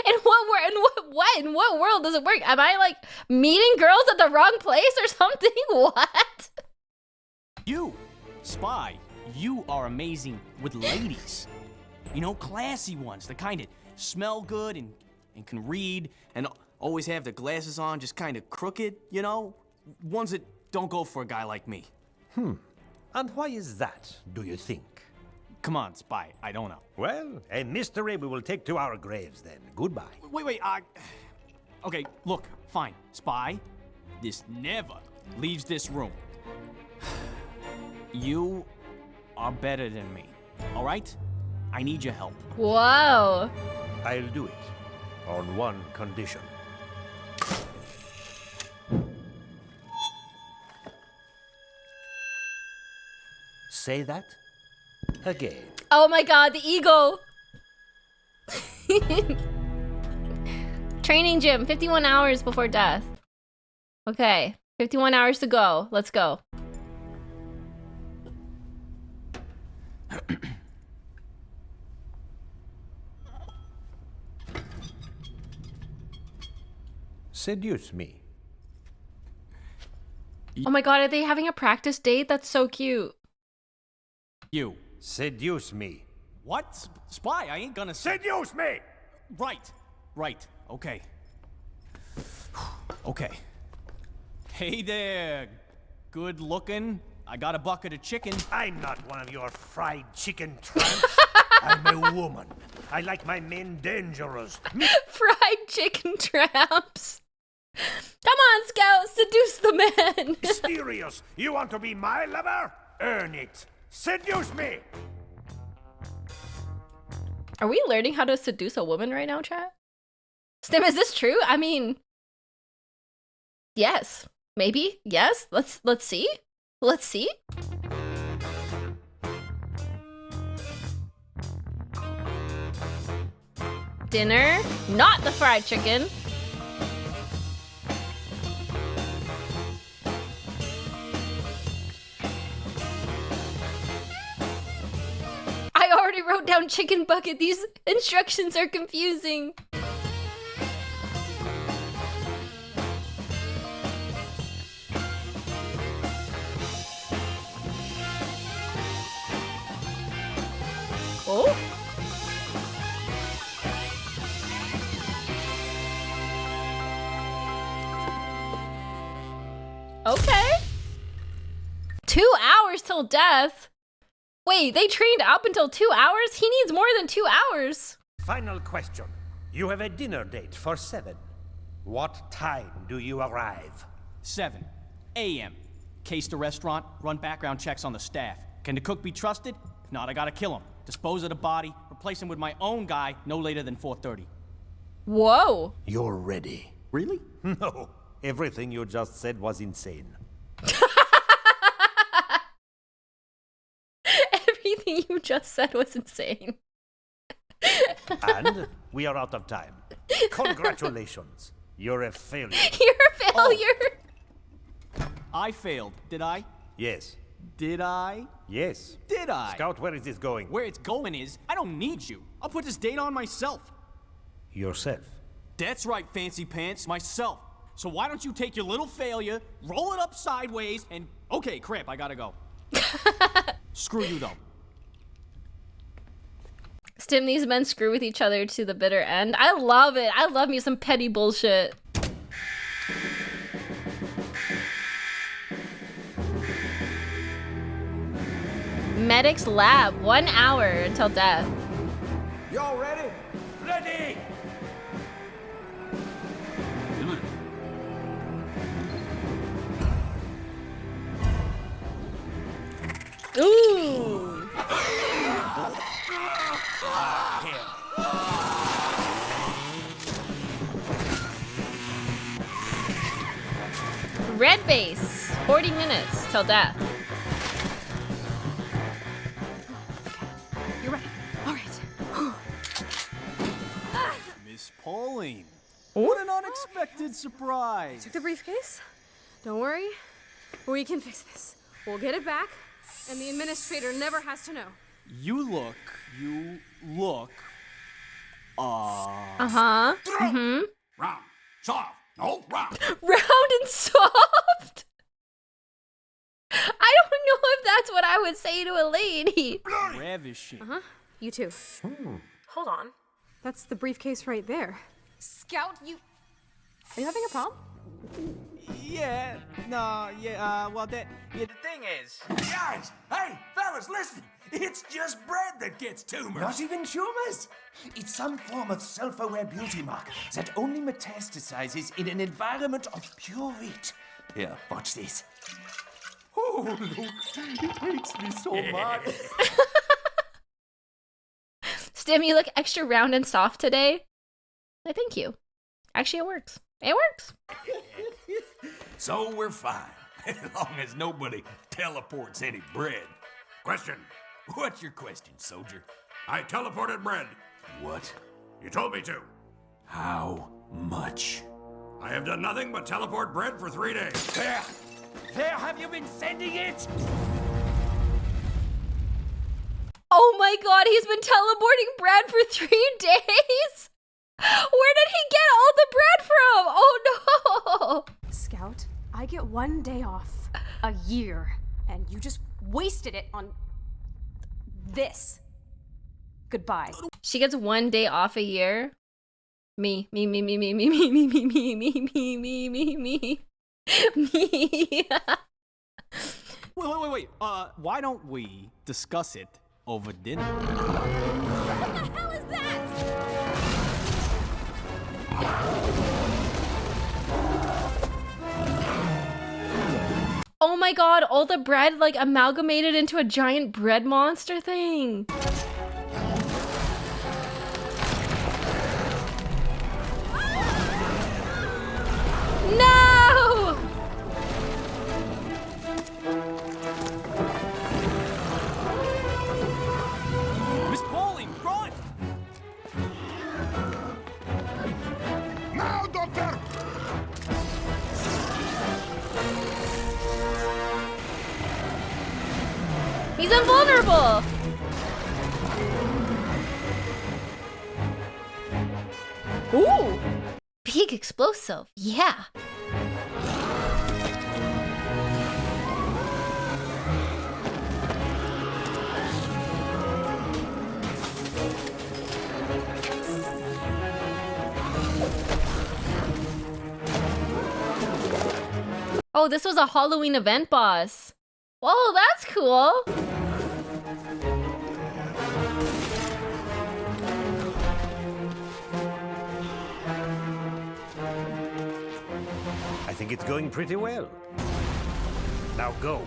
In what world does it work? Am I like meeting girls at the wrong place or something? What? you, Spy, you are amazing with ladies. You know, classy ones, the kind that smell good and can read and always have their glasses on, just kind of crooked, you know? Ones that don't go for a guy like me. And why is that, do you think? Come on, Spy. I don't know. Well, a mystery we will take to our graves then. Goodbye. Wait, okay, look, fine. Spy, this never leaves this room. You are better than me, all right? I need your help. Whoa. I'll do it. On one condition. Say that again. Oh my god, the ego. Training gym, 51 hours before death. Okay, 51 hours to go. Let's go. Seduce me. Oh my god, are they having a practice date? That's so cute. You. Seduce me. What? Spy, I ain't gonna seduce me! Right. Okay. Okay. Hey there, good looking. I got a bucket of chicken. I'm not one of your fried chicken tramps. I'm a woman. I like my men dangerous. Fried chicken tramps. Come on, Scout, seduce the man. Mysterious. You want to be my lover? Earn it. Seduce me. Are we learning how to seduce a woman right now, chat? Stim, is this true? I mean, yes, maybe, yes. Let's see. Let's see. Dinner, not the fried chicken. I already wrote down chicken bucket. These instructions are confusing. Oh? Okay. 2 hours till death. Wait, they trained up until 2 hours? He needs more than 2 hours. Final question. You have a dinner date for 7. What time do you arrive? 7 a.m. Case the restaurant, run background checks on the staff. Can the cook be trusted? If not, I gotta kill him. Dispose of the body, replace him with my own guy no later than 4:30. Whoa. You're ready. Really? No. Everything you just said was insane. Everything you just said was insane. And we are out of time. Congratulations. You're a failure. You're a failure. Oh. I failed, did I? Yes. Did I? Yes. Did I? Scout, where is this going? Where it's going is, I don't need you. I'll put this date on myself. Yourself. That's right, fancy pants, myself. So why don't you take your little failure, roll it up sideways, and... Okay, crap, I gotta go. Screw you, though. Stim, these men screw with each other to the bitter end. I love it. I love me some petty bullshit. Medic's lab, 1 hour until death. Y'all ready? Ready! Ooh. Red base, 40 minutes till death. You're right. All right. Miss Pauline. What an unexpected surprise. Took the briefcase. Don't worry. We can fix this. We'll get it back, and the administrator never has to know. You look. Uh-huh. Mm-hmm. Round, soft, no, round. Round and soft? I don't know if that's what I would say to a lady. Ravishing. Uh-huh. You too. Hold on. That's the briefcase right there. Scout, you... Are you having a problem? Yeah, no, yeah, well, the thing is... Guys, hey, fellas, listen. It's just bread that gets tumors. Not even tumors. It's some form of self-aware beauty mark that only metastasizes in an environment of pure wheat. Here, watch this. Oh, look. It hates me so much. Stim, you look extra round and soft today. I thank you. Actually, it works. It works. So we're fine, as long as nobody teleports any bread. Question. What's your question, soldier? I teleported bread. What? You told me to. How much? I have done nothing but teleport bread for 3 days. There! There have you been sending it? Oh my god, he's been teleporting bread for 3 days? Where did he get all the bread from? Oh no! Scout, I get 1 day off a year, and you just wasted it on this. Goodbye. She gets 1 day off a year. Me. Wait. Why don't we discuss it over dinner? What the hell is that? Oh my god, all the bread like amalgamated into a giant bread monster thing. No! Miss Pauling, run! Now, Doctor! He's invulnerable! Ooh! Big explosive, yeah. Oh, this was a Halloween event boss. Whoa, that's cool. I think it's going pretty well. Now go.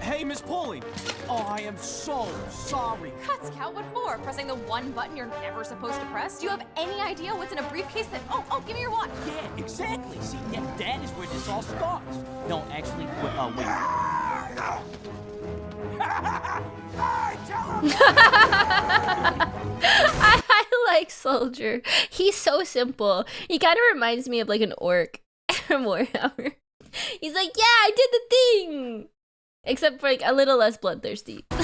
Hey, Miss Pauling. Oh, I am so sorry. Cut, Scout, what for? Pressing the one button you're never supposed to press? Do you have any idea what's in a briefcase that... Oh, give me your watch. Yeah, exactly. See, that is where this all starts. No, actually, wait. I like Soldier. He's so simple. He kind of reminds me of like an orc from Warhammer. He's like, yeah, I did the thing. Except for like a little less bloodthirsty. So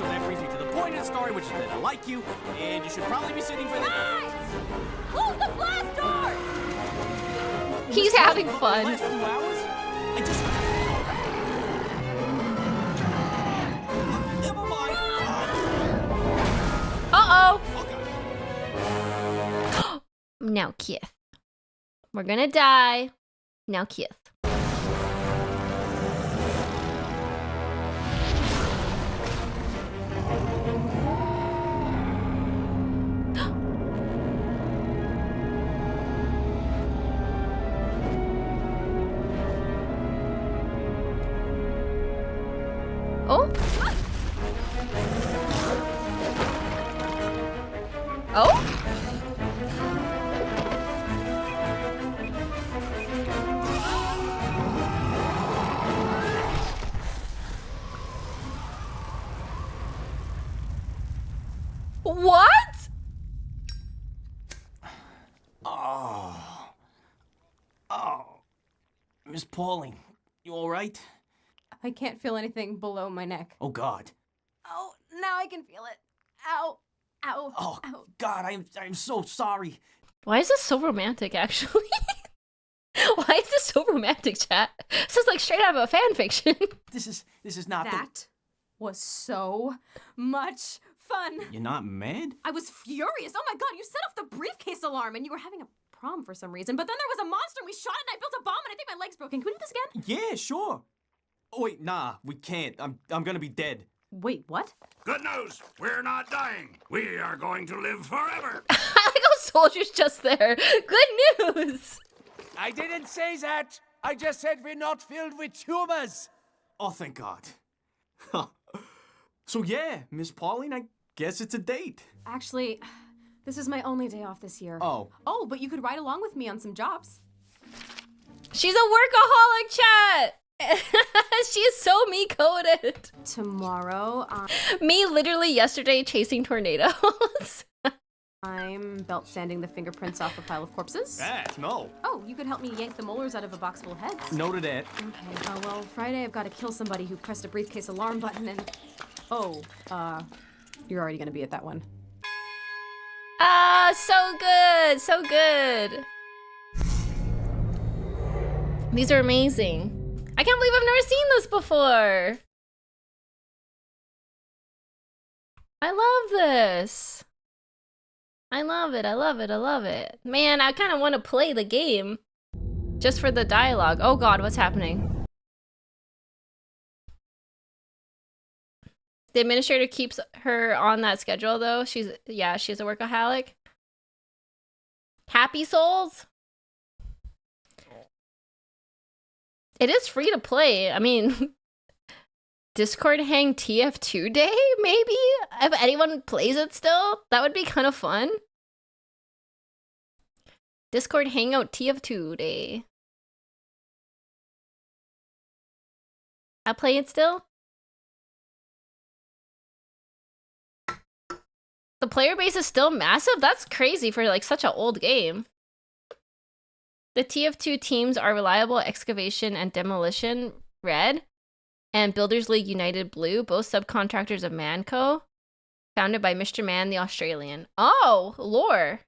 that brings me to the point of the story, which is that I like you, and you should probably be sitting for the... Close the blast door! He's having fun. Last few hours, I just... Never mind. Uh-oh. Now, Kith. We're gonna die. Now, Kith. Oh? Oh? What? Miss Pauling, you all right? I can't feel anything below my neck. Oh, God. Oh, now I can feel it. Ow. Ow. Oh, Ow. God, I'm so sorry. Why is this so romantic, actually? Why is this so romantic, chat? This is like straight out of a fan fiction. This is not That was so much fun. You're not mad? I was furious. Oh my god, you set off the briefcase alarm and you were having a prom for some reason, but then there was a monster and we shot it and I built a bomb and I think my leg's broken. Can we do this again? Yeah, sure. Oh, wait, nah, we can't. I'm gonna be dead. Wait, what? Good news! We're not dying. We are going to live forever. I like how Soldier's just there. Good news. I didn't say that. I just said we're not filled with tumors. Oh, thank God. So yeah, Miss Pauline, I guess it's a date. Actually, this is my only day off this year. Oh. Oh, but you could ride along with me on some jobs. She's a workaholic, chat. She is so me-coded. Tomorrow, Me literally yesterday chasing tornadoes. I'm belt sanding the fingerprints off a pile of corpses. No. Oh, you could help me yank the molars out of a box full of heads. No to that. Okay, well, Friday I've got to kill somebody who pressed a briefcase alarm button and... Oh, you're already gonna be at that one. Ah, so good, so good. These are amazing. I can't believe I've never seen this before. I love this. I love it, I love it, I love it. Man, I kind of want to play the game just for the dialogue. Oh God, what's happening? The administrator keeps her on that schedule though. She's a workaholic. Happy Souls? It is free to play. I mean, Discord hang TF2 day, maybe? If anyone plays it still, that would be kind of fun. Discord hangout TF2 day. I play it still? The player base is still massive? That's crazy for like such an old game. The TF2 teams are Reliable Excavation and Demolition, red, and Builders League United, blue, both subcontractors of Manco, founded by Mr. Man the Australian. Oh, lore.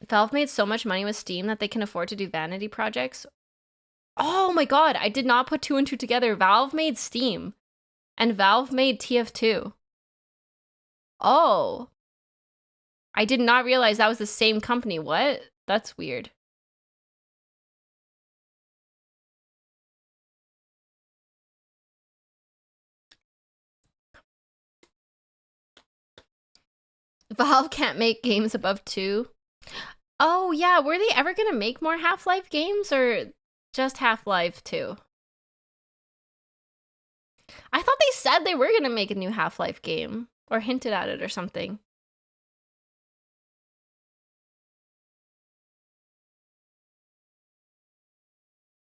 Valve made so much money with Steam that they can afford to do vanity projects. Oh my God, I did not put two and two together. Valve made Steam. And Valve made TF2. Oh. I did not realize that was the same company. What? That's weird. Valve can't make games above 2. Oh yeah, were they ever gonna make more Half-Life games or just Half-Life 2? I thought they said they were gonna make a new Half-Life game, or hinted at it or something.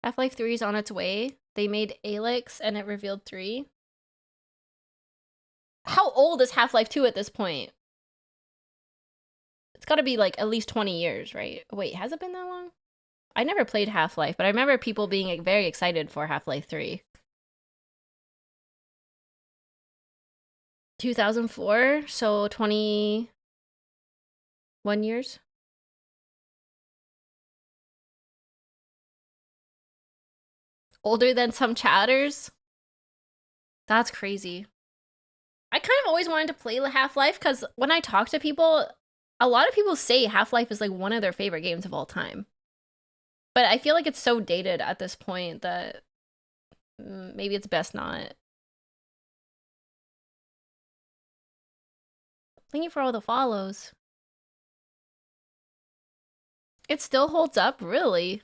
Half-Life 3 is on its way. They made Alyx and it revealed 3. How old is Half-Life 2 at this point? It's gotta be like at least 20 years, right? Wait, has it been that long? I never played Half-Life, but I remember people being like, very excited for Half-Life 3. 2004, so 21 years. Older than some chatters? That's crazy. I kind of always wanted to play Half-Life because when I talk to people, a lot of people say Half-Life is like one of their favorite games of all time. But I feel like it's so dated at this point that maybe it's best not. Thank you for all the follows. It still holds up, really.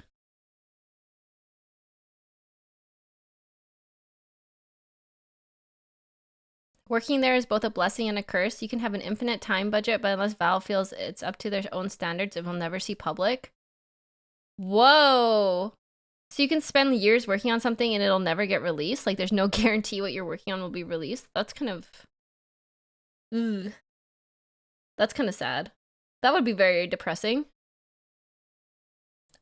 Working there is both a blessing and a curse. You can have an infinite time budget, but unless Valve feels it's up to their own standards, it will never see public. Whoa! So you can spend years working on something and it'll never get released? Like there's no guarantee what you're working on will be released? That's kind of... Ugh. That's kind of sad. That would be very depressing.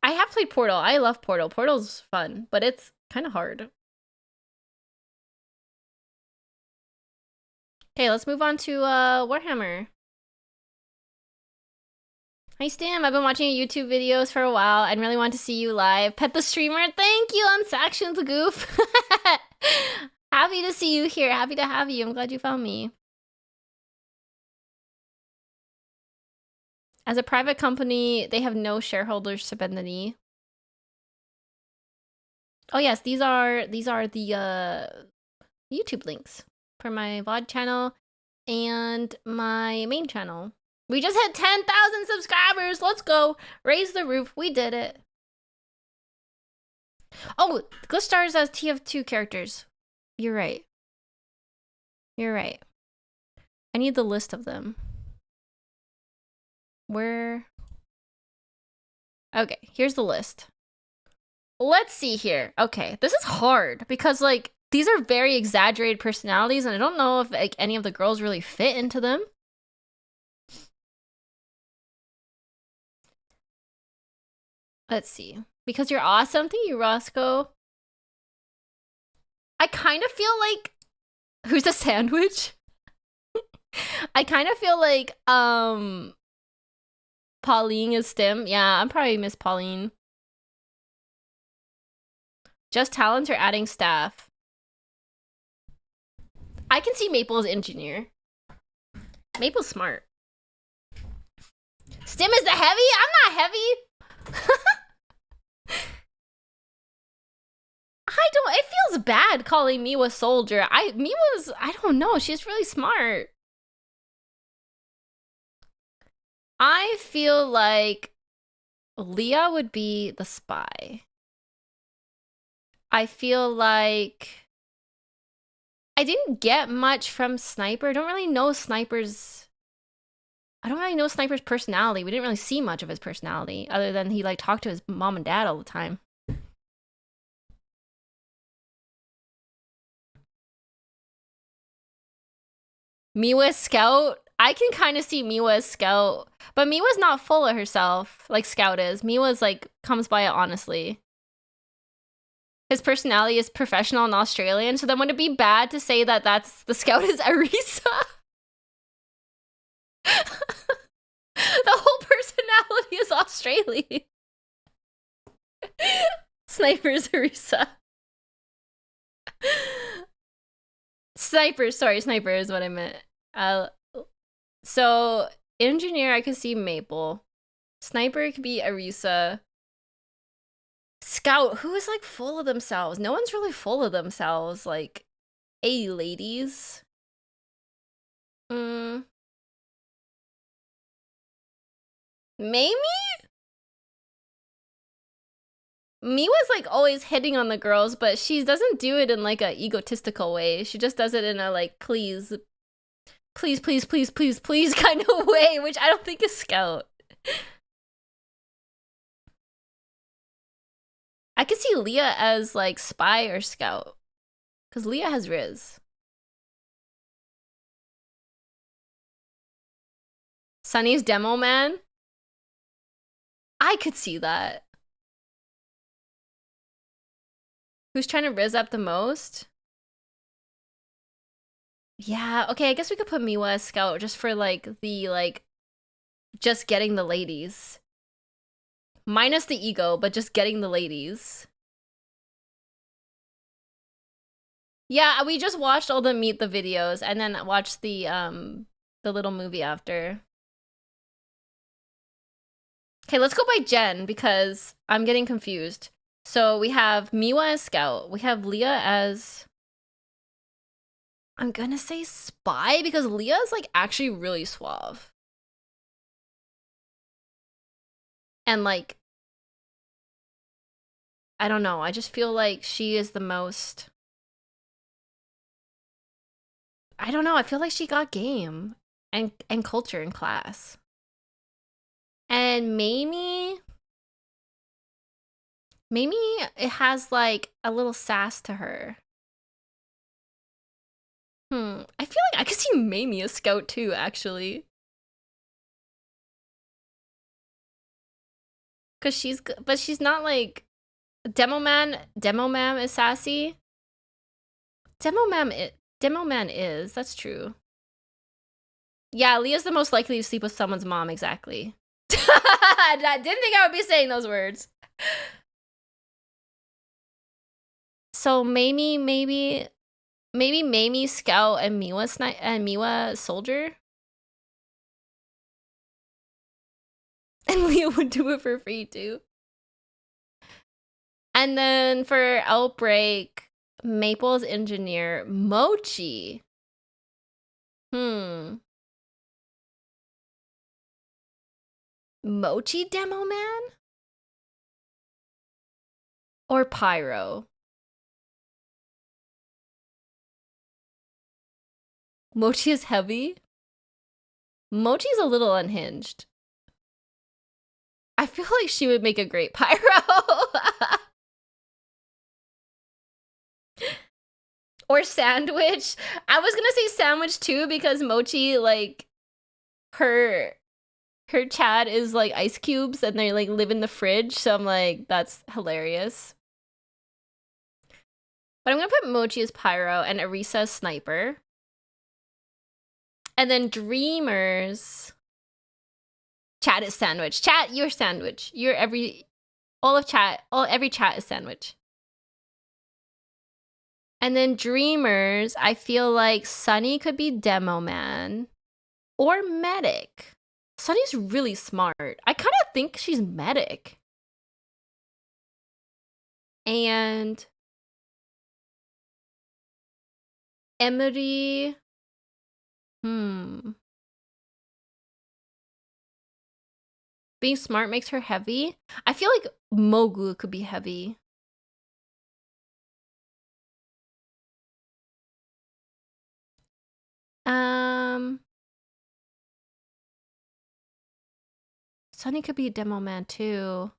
I have played Portal. I love Portal. Portal's fun, but it's kind of hard. Okay, let's move on to Warhammer. Hi Stim, I've been watching your YouTube videos for a while and really want to see you live. Pet the streamer, thank you on Sections Goof. Happy to see you here. Happy to have you. I'm glad you found me. As a private company, they have no shareholders to bend the knee. Oh yes, these are the YouTube links for my VOD channel and my main channel. We just hit 10,000 subscribers. Let's go. Raise the roof. We did it. Oh, Ghost Stars as TF2 characters. You're right. You're right. I need the list of them. Where? Okay, here's the list. Let's see here. Okay, this is hard because like these are very exaggerated personalities and I don't know if like any of the girls really fit into them. Let's see. Because you're awesome. Thank you, Roscoe. I kind of feel like who's a sandwich? I kind of feel like Pauline is Stim. Yeah, I'm probably Miss Pauline. Just talents or adding staff. I can see Maple as engineer. Maple's smart. Stim is the heavy? I'm not heavy. I don't, it feels bad calling Miwa soldier. Miwa's, I don't know, she's really smart. I feel like Leah would be the spy. I feel like I didn't get much from Sniper. I don't really know Sniper's personality. We didn't really see much of his personality other than he like talked to his mom and dad all the time. Miwa Scout? I can kind of see Miwa as Scout, but Miwa's not full of herself like Scout is. Miwa's like comes by it honestly. His personality is professional and Australian, so then would it be bad to say that that's the Scout is Arisa? The whole personality is Australian. Sniper's Arisa. Sniper, sorry, Sniper is what I meant. So engineer, I could see Maple. Sniper could be Arisa. Scout, who is like full of themselves? No one's really full of themselves. Like, hey, ladies. Mamie? Miwa's like always hitting on the girls, but she doesn't do it in like a egotistical way. She just does it in a like please kind of way, which I don't think is Scout. I could see Leah as like spy or Scout, because Leah has Riz. Sunny's demo man? I could see that. Who's trying to Riz up the most? Yeah, okay, I guess we could put Miwa as Scout just for like the like just getting the ladies. Minus the ego, but just getting the ladies. Yeah, we just watched all the Meet the videos and then watched the little movie after. Okay, let's go by Jen because I'm getting confused. So we have Miwa as Scout. We have Leah as... I'm gonna say spy because Leah is like actually really suave. And like... I don't know. I just feel like she is the most... I don't know. I feel like she got game and culture in class. And Mamie, it has like a little sass to her. I feel like I could see Mamie as Scout too, actually. Cause but she's not like Demo Man is sassy. Demo Man is, that's true. Yeah, Leah's the most likely to sleep with someone's mom, exactly. I didn't think I would be saying those words. So maybe Mamie Scout and Miwa Soldier. And Leo would do it for free too. And then for Outbreak, Maple's engineer, Mochi. Mochi Demo Man? Or Pyro? Mochi is heavy? Mochi's a little unhinged. I feel like she would make a great Pyro. Or Sandwich. I was gonna say Sandwich too because Mochi, like, her Chad is like ice cubes and they like live in the fridge. So I'm like, that's hilarious. But I'm gonna put Mochi as Pyro and Arisa as Sniper. And then Dreamers. Chat is Sandwich. Chat, you're Sandwich. You're every chat is Sandwich. And then Dreamers, I feel like Sunny could be Demo Man or Medic. Sunny's really smart. I kind of think she's Medic. And Emery. Being smart makes her heavy. I feel like Mogu could be heavy. Sunny could be Demo Man too.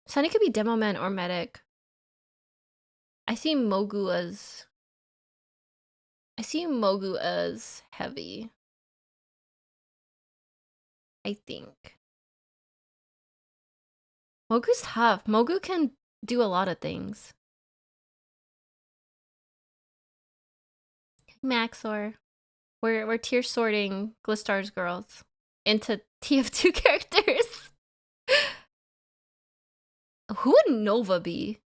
Sunny could be Demo Man or Medic. I see Mogu as heavy. I think. Mogu's tough. Mogu can do a lot of things. Maxor. We're tier sorting Glistar's girls into TF2 characters. Who would Nova be?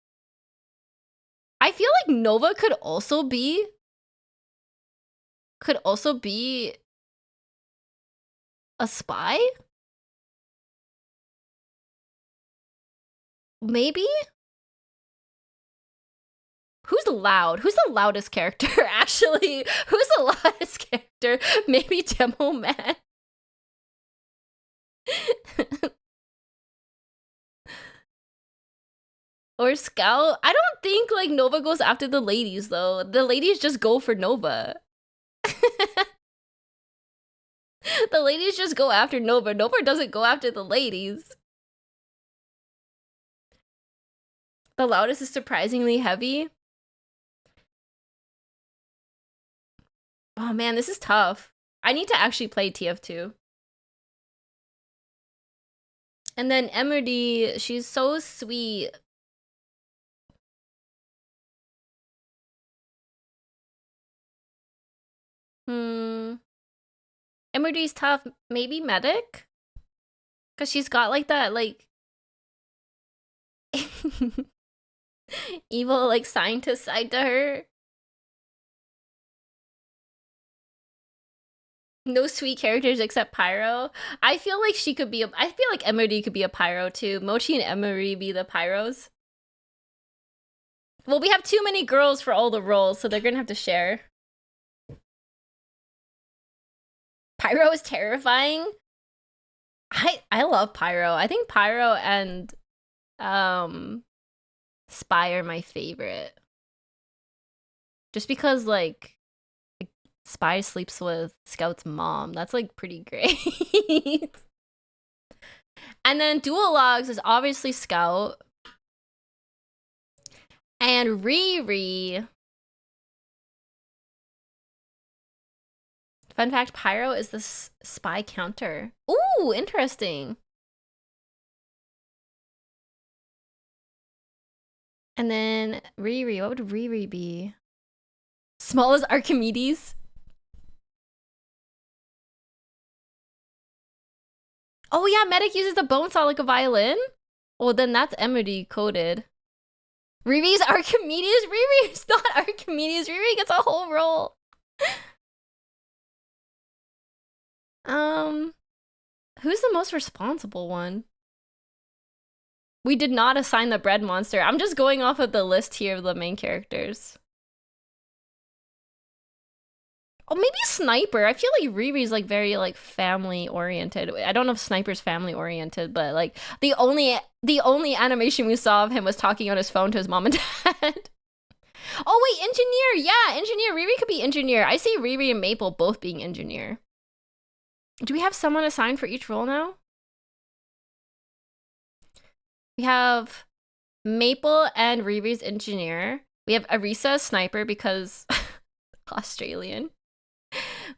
I feel like Nova could also be a spy? Maybe? Who's loud? Who's the loudest character, actually? Who's the loudest character? Maybe Demo Man. Or Scout? I don't think, like, Nova goes after the ladies, though. The ladies just go for Nova. The ladies just go after Nova. Nova doesn't go after the ladies. The loudest is surprisingly heavy. Oh man, this is tough. I need to actually play TF2. And then Emerdy, she's so sweet. Emerdy's tough. Maybe Medic? Because she's got like that, like... evil, like, scientist side to her. No sweet characters except Pyro. I feel like she could be I feel like Emery could be a Pyro too. Mochi and Emery be the Pyros. Well, we have too many girls for all the roles, so they're gonna have to share. Pyro is terrifying. I love Pyro. I think Pyro and Spy are my favorite. Just because, like, Spy sleeps with Scout's mom. That's, like, pretty great. And then Dual Logs is obviously Scout. And Riri. Fun fact, Pyro is the Spy counter. Ooh, interesting. And then Riri, what would Riri be? Small as Archimedes? Oh yeah, Medic uses the bone saw like a violin? Well, then that's Emily coded. Riri's Archimedes? Riri is not Archimedes. Riri gets a whole roll. Who's the most responsible one? We did not assign the bread monster. I'm just going off of the list here of the main characters. Oh, maybe Sniper. I feel like Riri's like very like family oriented. I don't know if Sniper's family oriented, but like the only animation we saw of him was talking on his phone to his mom and dad. Oh wait, engineer. Yeah, engineer. Riri could be engineer. I see Riri and Maple both being engineer. Do we have someone assigned for each role now? We have Maple and Riri's engineer. We have Arisa as Sniper because Australian.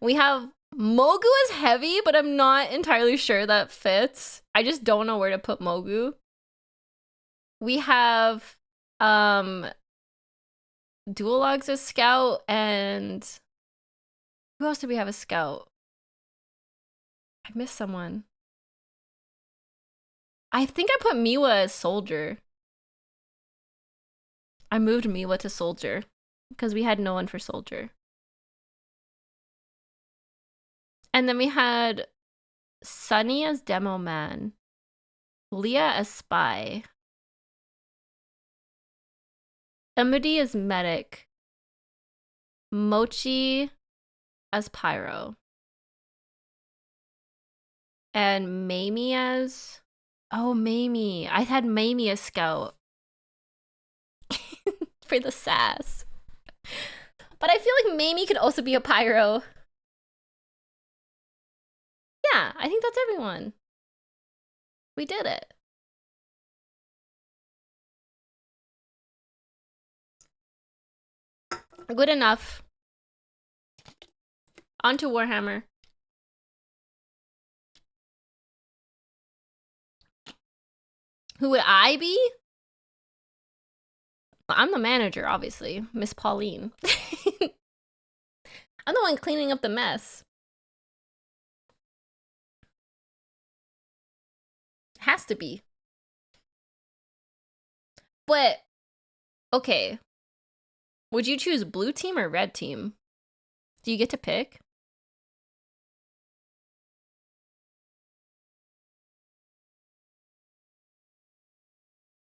We have Mogu as heavy, but I'm not entirely sure that fits. I just don't know where to put Mogu. We have Duologs as Scout, and who else do we have as Scout? I missed someone. I think I put Miwa as Soldier. I moved Miwa to Soldier because we had no one for Soldier. And then we had Sunny as Demo Man, Leah as Spy, Emily as Medic, Mochi as Pyro, and Mamie as... Oh, Mamie. I had Mamie as Scout. For the sass. But I feel like Mamie could also be a Pyro. Yeah, I think that's everyone. We did it. Good enough. On to Warhammer. Who would I be? I'm the manager, obviously. Miss Pauline. I'm the one cleaning up the mess. Has to be. But, okay. Would you choose blue team or red team? Do you get to pick?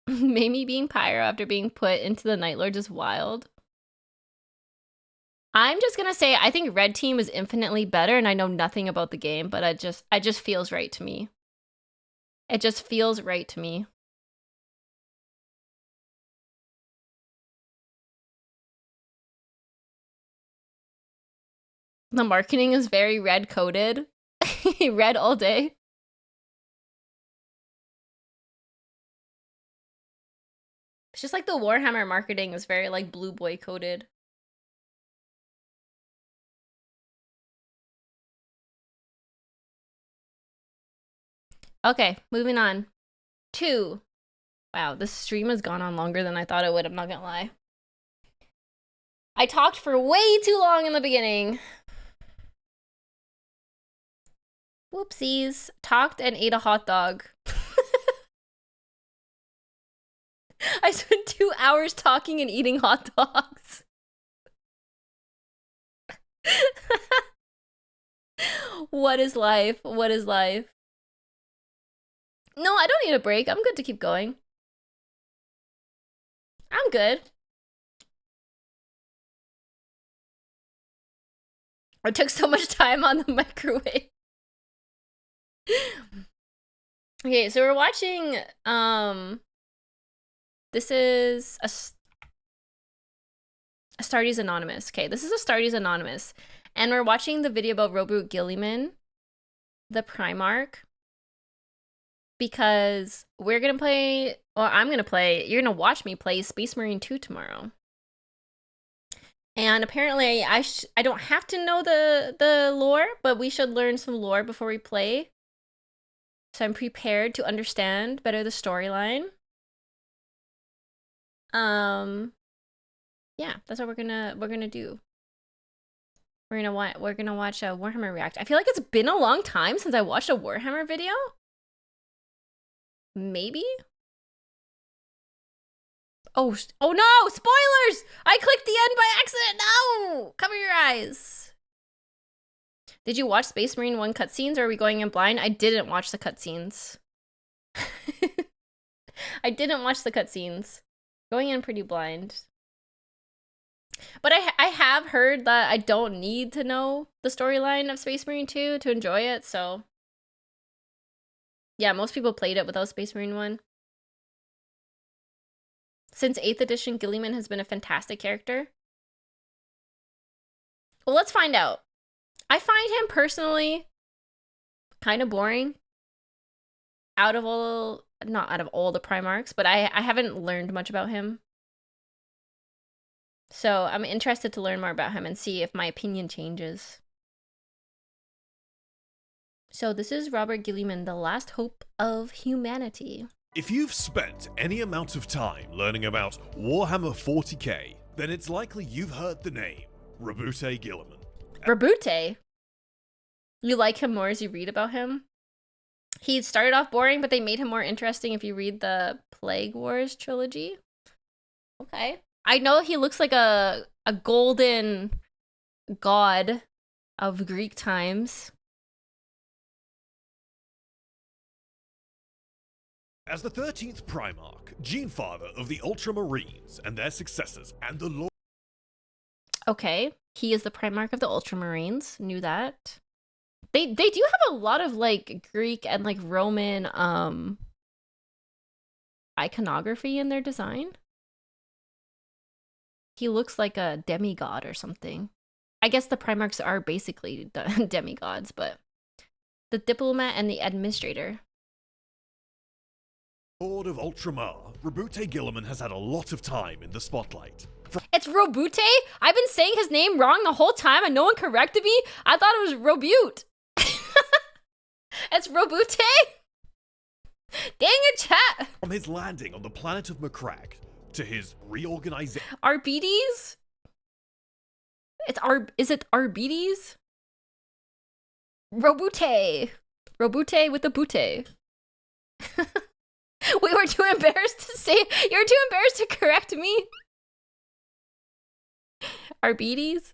Mamie being Pyro after being put into the Night Lords is wild. I'm just gonna say I think red team is infinitely better, and I know nothing about the game, but it just feels right to me. It just feels right to me. The marketing is very red coded. Red all day. It's just like the Warhammer marketing is very like blue boy coded. Okay, moving on. 2. Wow, this stream has gone on longer than I thought it would, I'm not gonna lie. I talked for way too long in the beginning. Whoopsies. Talked and ate a hot dog. I spent 2 hours talking and eating hot dogs. What is life? What is life? No, I don't need a break. I'm good to keep going. I'm good. I took so much time on the microwave. Okay, so we're watching, this is a Astartes Anonymous. Okay, this is Astartes Anonymous. And we're watching the video about Robert Gilliman, the Primarch. Because we're gonna play, or I'm gonna play, you're gonna watch me play Space Marine 2 tomorrow. And apparently I don't have to know the lore, but we should learn some lore before we play. So I'm prepared to understand better the storyline. Yeah, that's what we're gonna do. We're gonna watch a Warhammer React. I feel like it's been a long time since I watched a Warhammer video. Maybe? Oh no! Spoilers! I clicked the end by accident! No! Cover your eyes. Did you watch Space Marine 1 cutscenes, or are we going in blind? I didn't watch the cutscenes. I didn't watch the cutscenes. Going in pretty blind. But I have heard that I don't need to know the storyline of Space Marine 2 to enjoy it, so... Yeah, most people played it without Space Marine 1. Since 8th edition, Gilliman has been a fantastic character. Well, let's find out. I find him personally kind of boring. Not out of all the Primarchs, but I haven't learned much about him. So I'm interested to learn more about him and see if my opinion changes. So this is Robert Gilliman, the last hope of humanity. If you've spent any amount of time learning about Warhammer 40k, then it's likely you've heard the name Roboute Gilliman. Roboute? You like him more as you read about him? He started off boring, but they made him more interesting if you read the Plague Wars trilogy. Okay. I know he looks like a golden god of Greek times. As the 13th Primarch, Genefather of the Ultramarines and their successors, and the Lord... Okay, he is the Primarch of the Ultramarines. Knew that. They do have a lot of like Greek and like Roman iconography in their design. He looks like a demigod or something. I guess the Primarchs are basically demigods, but the diplomat and the administrator. Lord of Ultramar, Roboute Gilliman has had a lot of time in the spotlight. It's Roboute? I've been saying his name wrong the whole time and no one corrected me? I thought it was Robute. It's Roboute? Dang it, chat! From his landing on the planet of Macragge to his reorganization... Arbides? Is it Arbides? Roboute. Roboute with the boute. We were too embarrassed to say... You're too embarrassed to correct me? Arbides?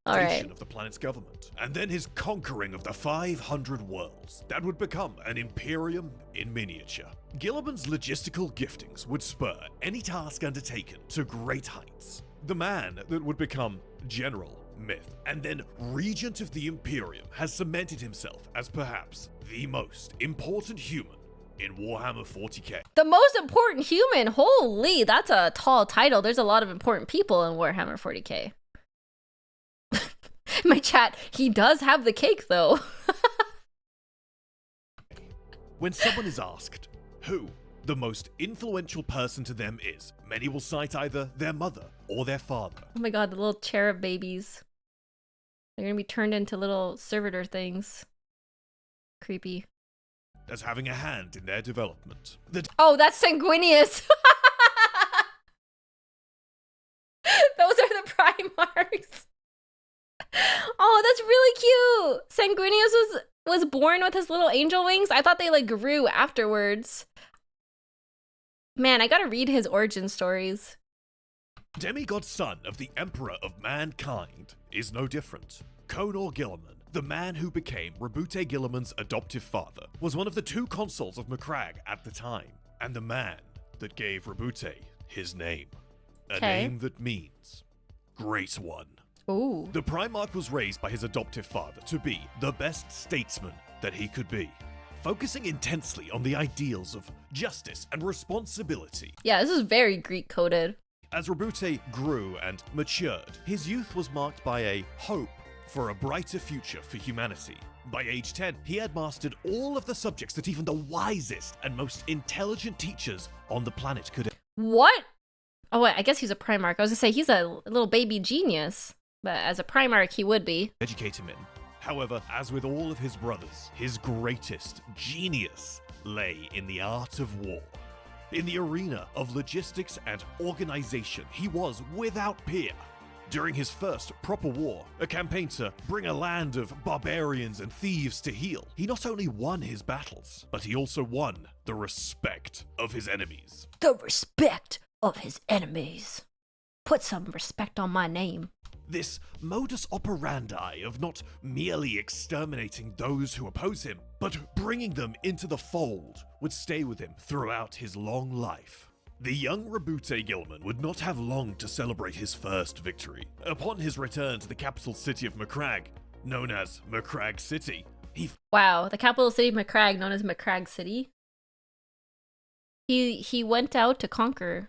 Alright. Of the planet's government, and then his conquering of the 500 worlds that would become an imperium in miniature. Gilliman's logistical giftings would spur any task undertaken to great heights. The man that would become general, myth, and then regent of the imperium has cemented himself as perhaps the most important human in Warhammer 40k. The most important human? Holy, that's a tall title. There's a lot of important people in Warhammer 40k. My chat, he does have the cake though. When someone is asked who the most influential person to them is, many will cite either their mother or their father. Oh my god, the little cherub babies. They're gonna be turned into little servitor things. Creepy. As having a hand in their development. Oh, that's Sanguinius! Those are the Primarchs. Oh, that's really cute. Sanguinius was born with his little angel wings. I thought they like grew afterwards. Man, I gotta read his origin stories. Demigod son of the Emperor of Mankind is no different. Conor Gilliman, the man who became Roboute Gilliman's adoptive father, was one of the 2 consuls of Macragge at the time, and the man that gave Roboute his name. A name that means Great One. Ooh. The Primarch was raised by his adoptive father to be the best statesman that he could be, focusing intensely on the ideals of justice and responsibility. Yeah, this is very Greek-coded. As Roboute grew and matured, his youth was marked by a hope for a brighter future for humanity. By age 10, he had mastered all of the subjects that even the wisest and most intelligent teachers on the planet could... What? Oh wait, I guess he's a Primarch. I was gonna say, he's a little baby genius. But as a Primarch, he would be. Educate him in. However, as with all of his brothers, his greatest genius lay in the art of war. In the arena of logistics and organization, he was without peer. During his first proper war, a campaign to bring a land of barbarians and thieves to heel, he not only won his battles, but he also won the respect of his enemies. The respect of his enemies. Put some respect on my name. This modus operandi of not merely exterminating those who oppose him, but bringing them into the fold would stay with him throughout his long life. The young Rabute Gilman would not have long to celebrate his first victory. Upon his return to the capital city of Macragge, known as Macragge City, Wow, the capital city of Macragge, known as Macragge City. He went out to conquer.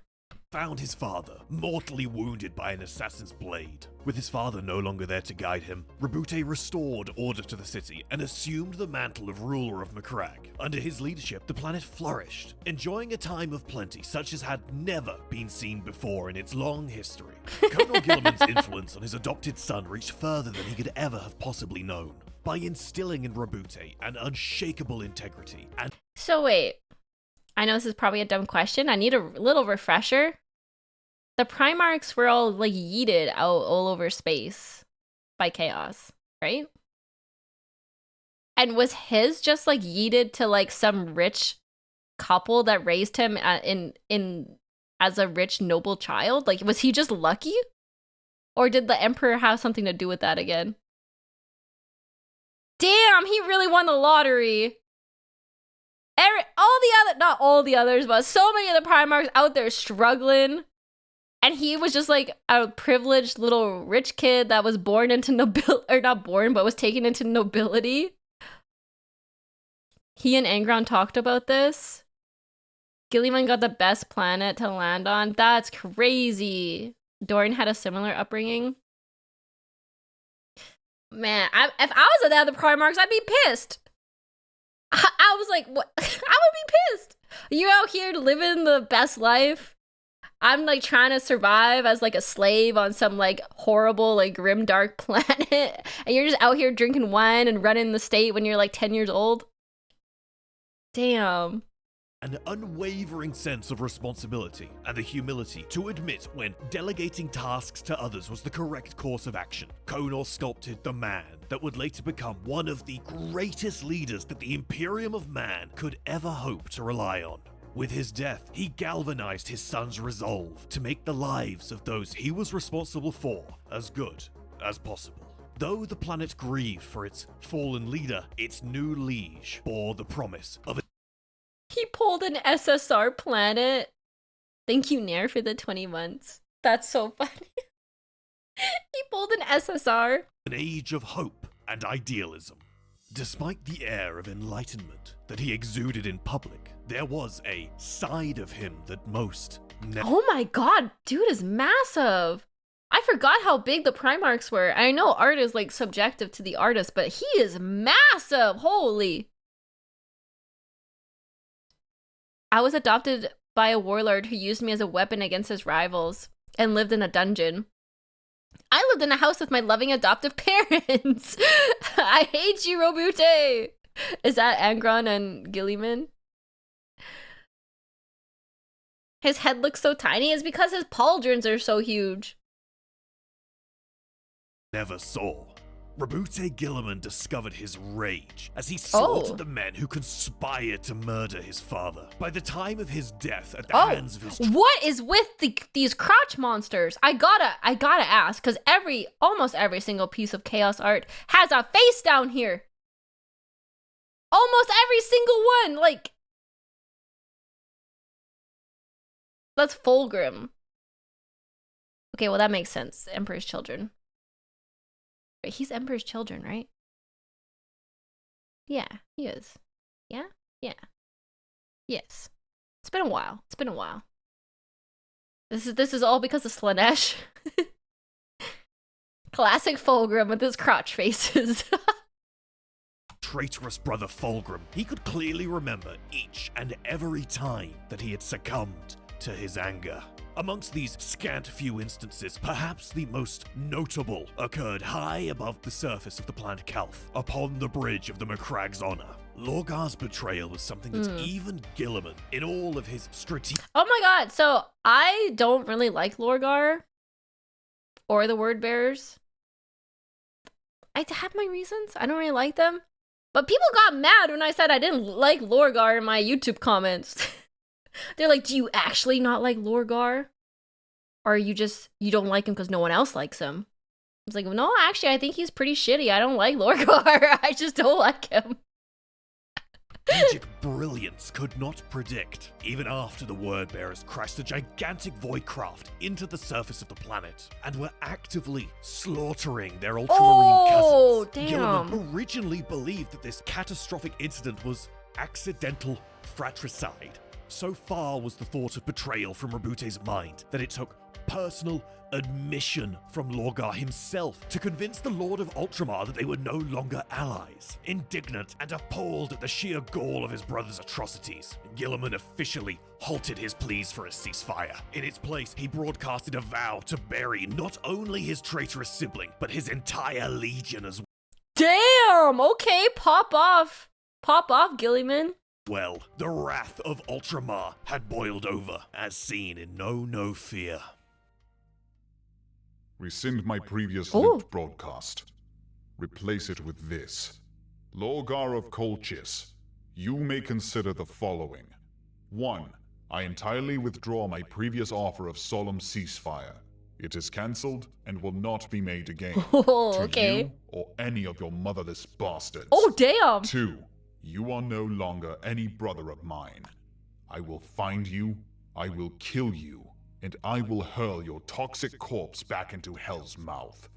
found his father, mortally wounded by an assassin's blade. With his father no longer there to guide him, Rabute restored order to the city and assumed the mantle of ruler of Macragge. Under his leadership, the planet flourished, enjoying a time of plenty such as had never been seen before in its long history. Colonel Gilliman's influence on his adopted son reached further than he could ever have possibly known. By instilling in Rabute an unshakable integrity and— So wait, I know this is probably a dumb question. I need a little refresher. The Primarchs were all like yeeted out all over space by chaos, right? And was his just like yeeted to like some rich couple that raised him in as a rich noble child? Like, was he just lucky? Or did the Emperor have something to do with that again? Damn, he really won the lottery. Not all the others, but so many of the Primarchs out there struggling. And he was just like a privileged little rich kid that was born into or not born, but was taken into nobility. He and Angron talked about this. Gilliman got the best planet to land on. That's crazy. Dorian had a similar upbringing. Man, if I was at the other Primarchs, I'd be pissed. I was like, what? I would be pissed. You out here living the best life. I'm like trying to survive as like a slave on some like horrible, like grim, dark planet. And you're just out here drinking wine and running the state when you're like 10 years old. Damn. An unwavering sense of responsibility and the humility to admit when delegating tasks to others was the correct course of action. Conor sculpted the man that would later become one of the greatest leaders that the Imperium of Man could ever hope to rely on. With his death, he galvanized his son's resolve to make the lives of those he was responsible for as good as possible. Though the planet grieved for its fallen leader, its new liege bore the promise of He pulled an SSR planet. Thank you, Nair, for the 20 months. That's so funny. He pulled an SSR. an age of hope and idealism. Despite the air of enlightenment that he exuded in public, there was a side of him that most never— Oh my god, dude is massive. I forgot how big the Primarchs were. I know art is like subjective to the artist, but he is massive. Holy. I was adopted by a warlord who used me as a weapon against his rivals and lived in a dungeon. I lived in a house with my loving adoptive parents. I hate you, Robute. Is that Angron and Gilliman? His head looks so tiny is because his pauldrons are so huge. never saw. Rabute Gilliman discovered his rage as he slaughtered Oh. the men who conspired to murder his father. By the time of his death at the hands of his— What is with these crotch monsters? I gotta ask, because almost every single piece of chaos art has a face down here. Almost every single one, like that's Fulgrim. Okay, well that makes sense. Emperor's Children. Wait, he's Emperor's Children, right? Yeah, he is. Yeah? Yeah. Yes. It's been a while. It's been a while. This is all because of Slanesh. Classic Fulgrim with his crotch faces. traitorous brother Fulgrim, he could clearly remember each and every time that he had succumbed to his anger. Amongst these scant few instances, perhaps the most notable occurred high above the surface of the planet Calth, upon the bridge of the Macragg's honor. Lorgar's betrayal was something that even Gilliman, in all of his strategic— Oh my god, so I don't really like Lorgar or the Word Bearers. I have my reasons. I don't really like them. But people got mad when I said I didn't like Lorgar in my YouTube comments. They're like, do you actually not like Lorgar? Or you don't like him because no one else likes him? It's like, no, actually, I think he's pretty shitty. I don't like Lorgar. I just don't like him. Magic brilliance could not predict, even after the Wordbearers crashed a gigantic void craft into the surface of the planet and were actively slaughtering their ultramarine cousins. Damn. Gilliman originally believed that this catastrophic incident was accidental fratricide. So far was the thought of betrayal from Robute's mind that it took personal admission from Lorgar himself to convince the Lord of Ultramar that they were no longer allies. Indignant and appalled at the sheer gall of his brother's atrocities, Gilliman officially halted his pleas for a ceasefire. In its place, he broadcasted a vow to bury not only his traitorous sibling, but his entire legion as Damn! Okay, pop off. Pop off, Gilliman. well. The wrath of Ultramar had boiled over, as seen in No Fear. Rescind my previous leaked broadcast. Replace it with this. Lorgar of Colchis, you may consider the following. 1. I entirely withdraw my previous offer of solemn ceasefire. It is cancelled and will not be made again. To you or any of your motherless bastards. Oh, damn! 2. You are no longer any brother of mine. I will find you, I will kill you, and I will hurl your toxic corpse back into Hell's mouth.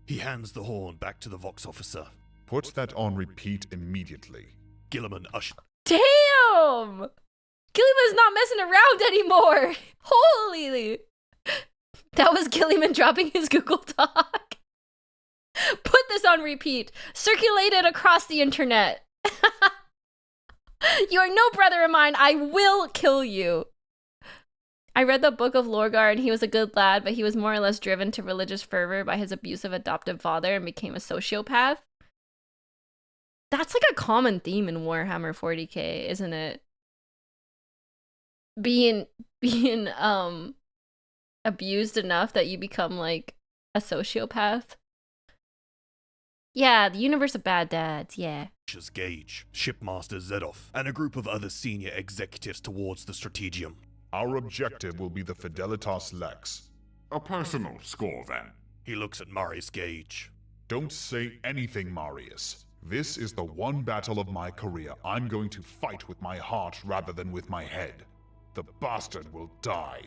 He hands the horn back to the Vox officer. Put that on repeat immediately. Gilliman ushered. Damn! Gilliman's not messing around anymore! Holy! That was Gilliman dropping his Google Doc. Put this on repeat. Circulate it across the internet. You are no brother of mine. I will kill you. I read the Book of Lorgar and he was a good lad, but he was more or less driven to religious fervor by his abusive adoptive father and became a sociopath. That's like a common theme in Warhammer 40k, isn't it? Being abused enough that you become like a sociopath. Yeah, the universe of bad dads, yeah. Gage, Shipmaster Zedov, and a group of other senior executives towards the Strategium. Our objective will be the Fidelitas Lex. A personal score, then. He looks at Marius Gage. Don't say anything, Marius. This is the one battle of my career I'm going to fight with my heart rather than with my head. The bastard will die.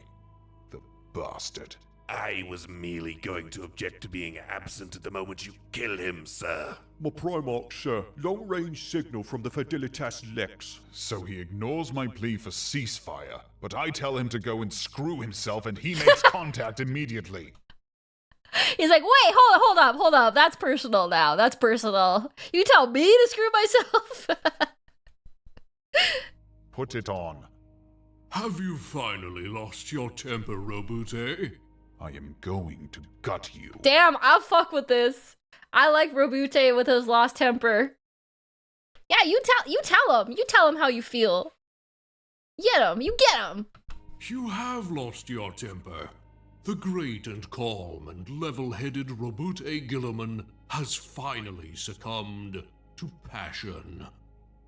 The bastard. I was merely going to object to being absent at the moment you killed him, sir. My Primarch, sir. Long-range signal from the Fidelitas Lex. So he ignores my plea for ceasefire, but I tell him to go and screw himself and he makes contact immediately. He's like, wait, hold up. That's personal now. That's personal. You tell me to screw myself? Put it on. Have you finally lost your temper, Robute? I am going to gut you. Damn, I'll fuck with this. I like Robute with his lost temper. Yeah, you tell him. You tell him how you feel. Get him. You get him. You have lost your temper. The great and calm and level-headed Robute Gilliman has finally succumbed to passion.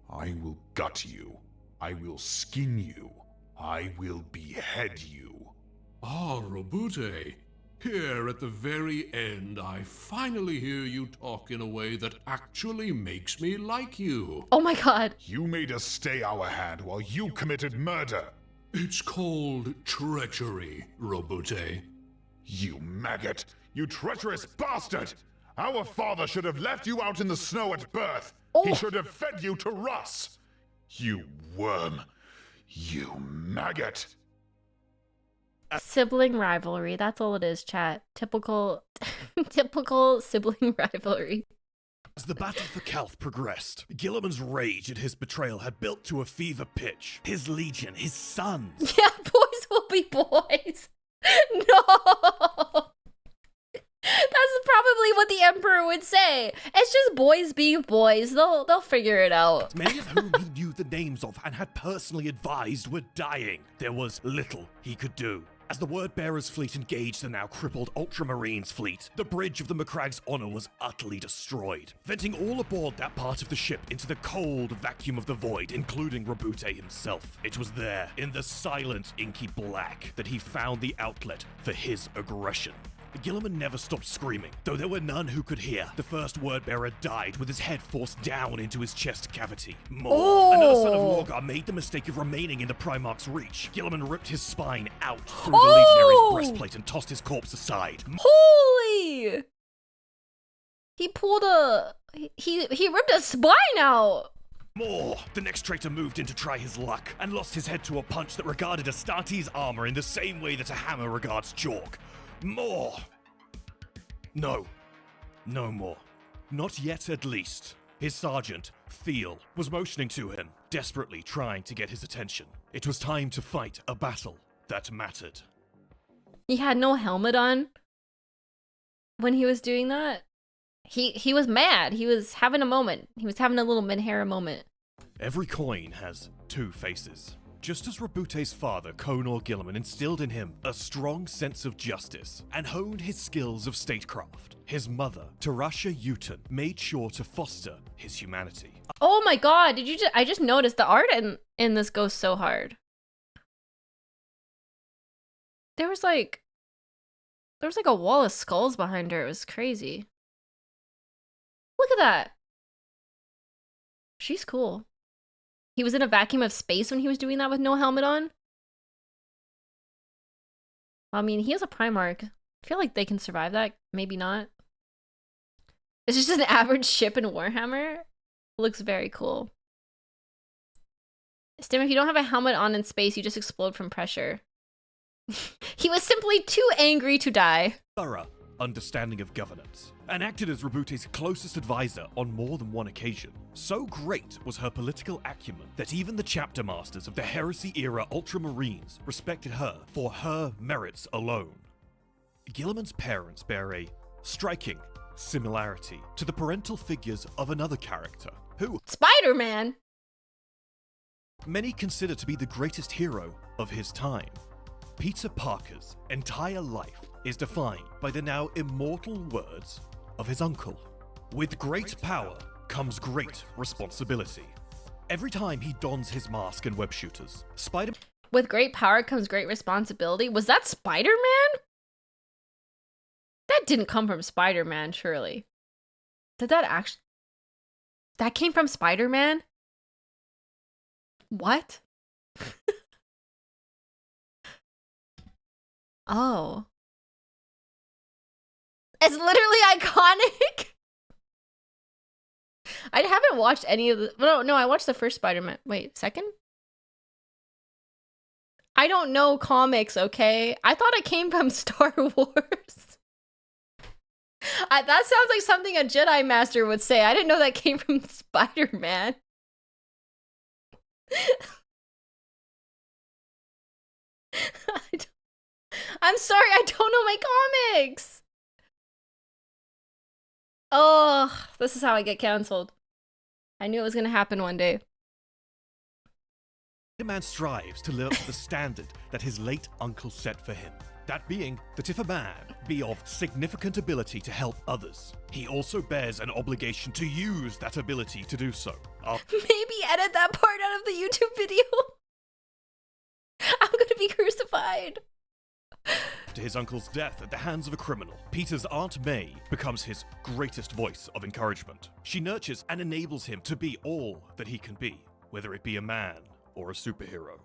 I will gut you. I will skin you. I will behead you. Ah, Robute. Here at the very end, I finally hear you talk in a way that actually makes me like you. Oh my god. You made us stay our hand while you committed murder. It's called treachery, Robute. You maggot! You treacherous bastard! Our father should have left you out in the snow at birth. He should have fed you to Russ. You worm. You maggot. Sibling rivalry. That's all it is, chat. Typical sibling rivalry. As the battle for Calth progressed, Gilliman's rage at his betrayal had built to a fever pitch. His legion, his sons. Yeah, boys will be boys. No. That's probably what the Emperor would say. It's just boys being boys. They'll figure it out. Many of whom he knew the names of and had personally advised were dying. There was little he could do. As the Word-Bearers fleet engaged the now crippled Ultramarines fleet, the bridge of the Macragg's honor was utterly destroyed, venting all aboard that part of the ship into the cold vacuum of the void, including Rabute himself. It was there, in the silent, inky black, that he found the outlet for his aggression. Guilliman never stopped screaming, though there were none who could hear. The first Word-Bearer died with his head forced down into his chest cavity. More. Another son of Lorgar made the mistake of remaining in the Primarch's reach. Guilliman ripped his spine out through the Legionary's breastplate and tossed his corpse aside. Holy! He pulled a... He ripped a spine out! More! The next traitor moved in to try his luck, and lost his head to a punch that regarded Astartes' armor in the same way that a hammer regards chalk. More! No. No more. Not yet, at least. His sergeant, Thiel, was motioning to him, desperately trying to get his attention. It was time to fight a battle that mattered. He had no helmet on when he was doing that. He was mad. He was having a moment. He was having a little Minhara moment. Every coin has two faces. Just as Rabute's father, Conor Guilliman, instilled in him a strong sense of justice and honed his skills of statecraft, his mother, Tarasha Uton, made sure to foster his humanity. Oh my god, I just noticed the art in this goes so hard. There was like a wall of skulls behind her. It was crazy. Look at that. She's cool. He was in a vacuum of space when he was doing that with no helmet on. I mean, he is a Primarch. I feel like they can survive that. Maybe not. It's just an average ship in Warhammer. Looks very cool. Stim, if you don't have a helmet on in space, you just explode from pressure. He was simply too angry to die. Thorough understanding of governance, and acted as Rabute's closest advisor on more than one occasion. So great was her political acumen that even the chapter masters of the Heresy-era Ultramarines respected her for her merits alone. Guilliman's parents bear a striking similarity to the parental figures of another character, who Spider-Man! Many consider to be the greatest hero of his time. Peter Parker's entire life is defined by the now immortal words of his uncle. With great power comes great responsibility. Every time he dons his mask and web shooters, With great power comes great responsibility. Was that Spider-Man? That didn't come from Spider-Man, surely. Did that actually... That came from Spider-Man? What? Oh. It's literally iconic. I haven't watched any of the... No, I watched the first Spider-Man. Wait, second? I don't know comics, okay? I thought it came from Star Wars. That sounds like something a Jedi Master would say. I didn't know that came from Spider-Man. I'm sorry, I don't know my comics. Oh, this is how I get canceled. I knew it was gonna happen one day. Man strives to live up to the standard that his late uncle set for him. That being that if a man be of significant ability to help others, he also bears an obligation to use that ability to do so. Maybe edit that part out of the YouTube video. I'm gonna be crucified. After his uncle's death at the hands of a criminal, Peter's Aunt May becomes his greatest voice of encouragement. She nurtures and enables him to be all that he can be, whether it be a man or a superhero.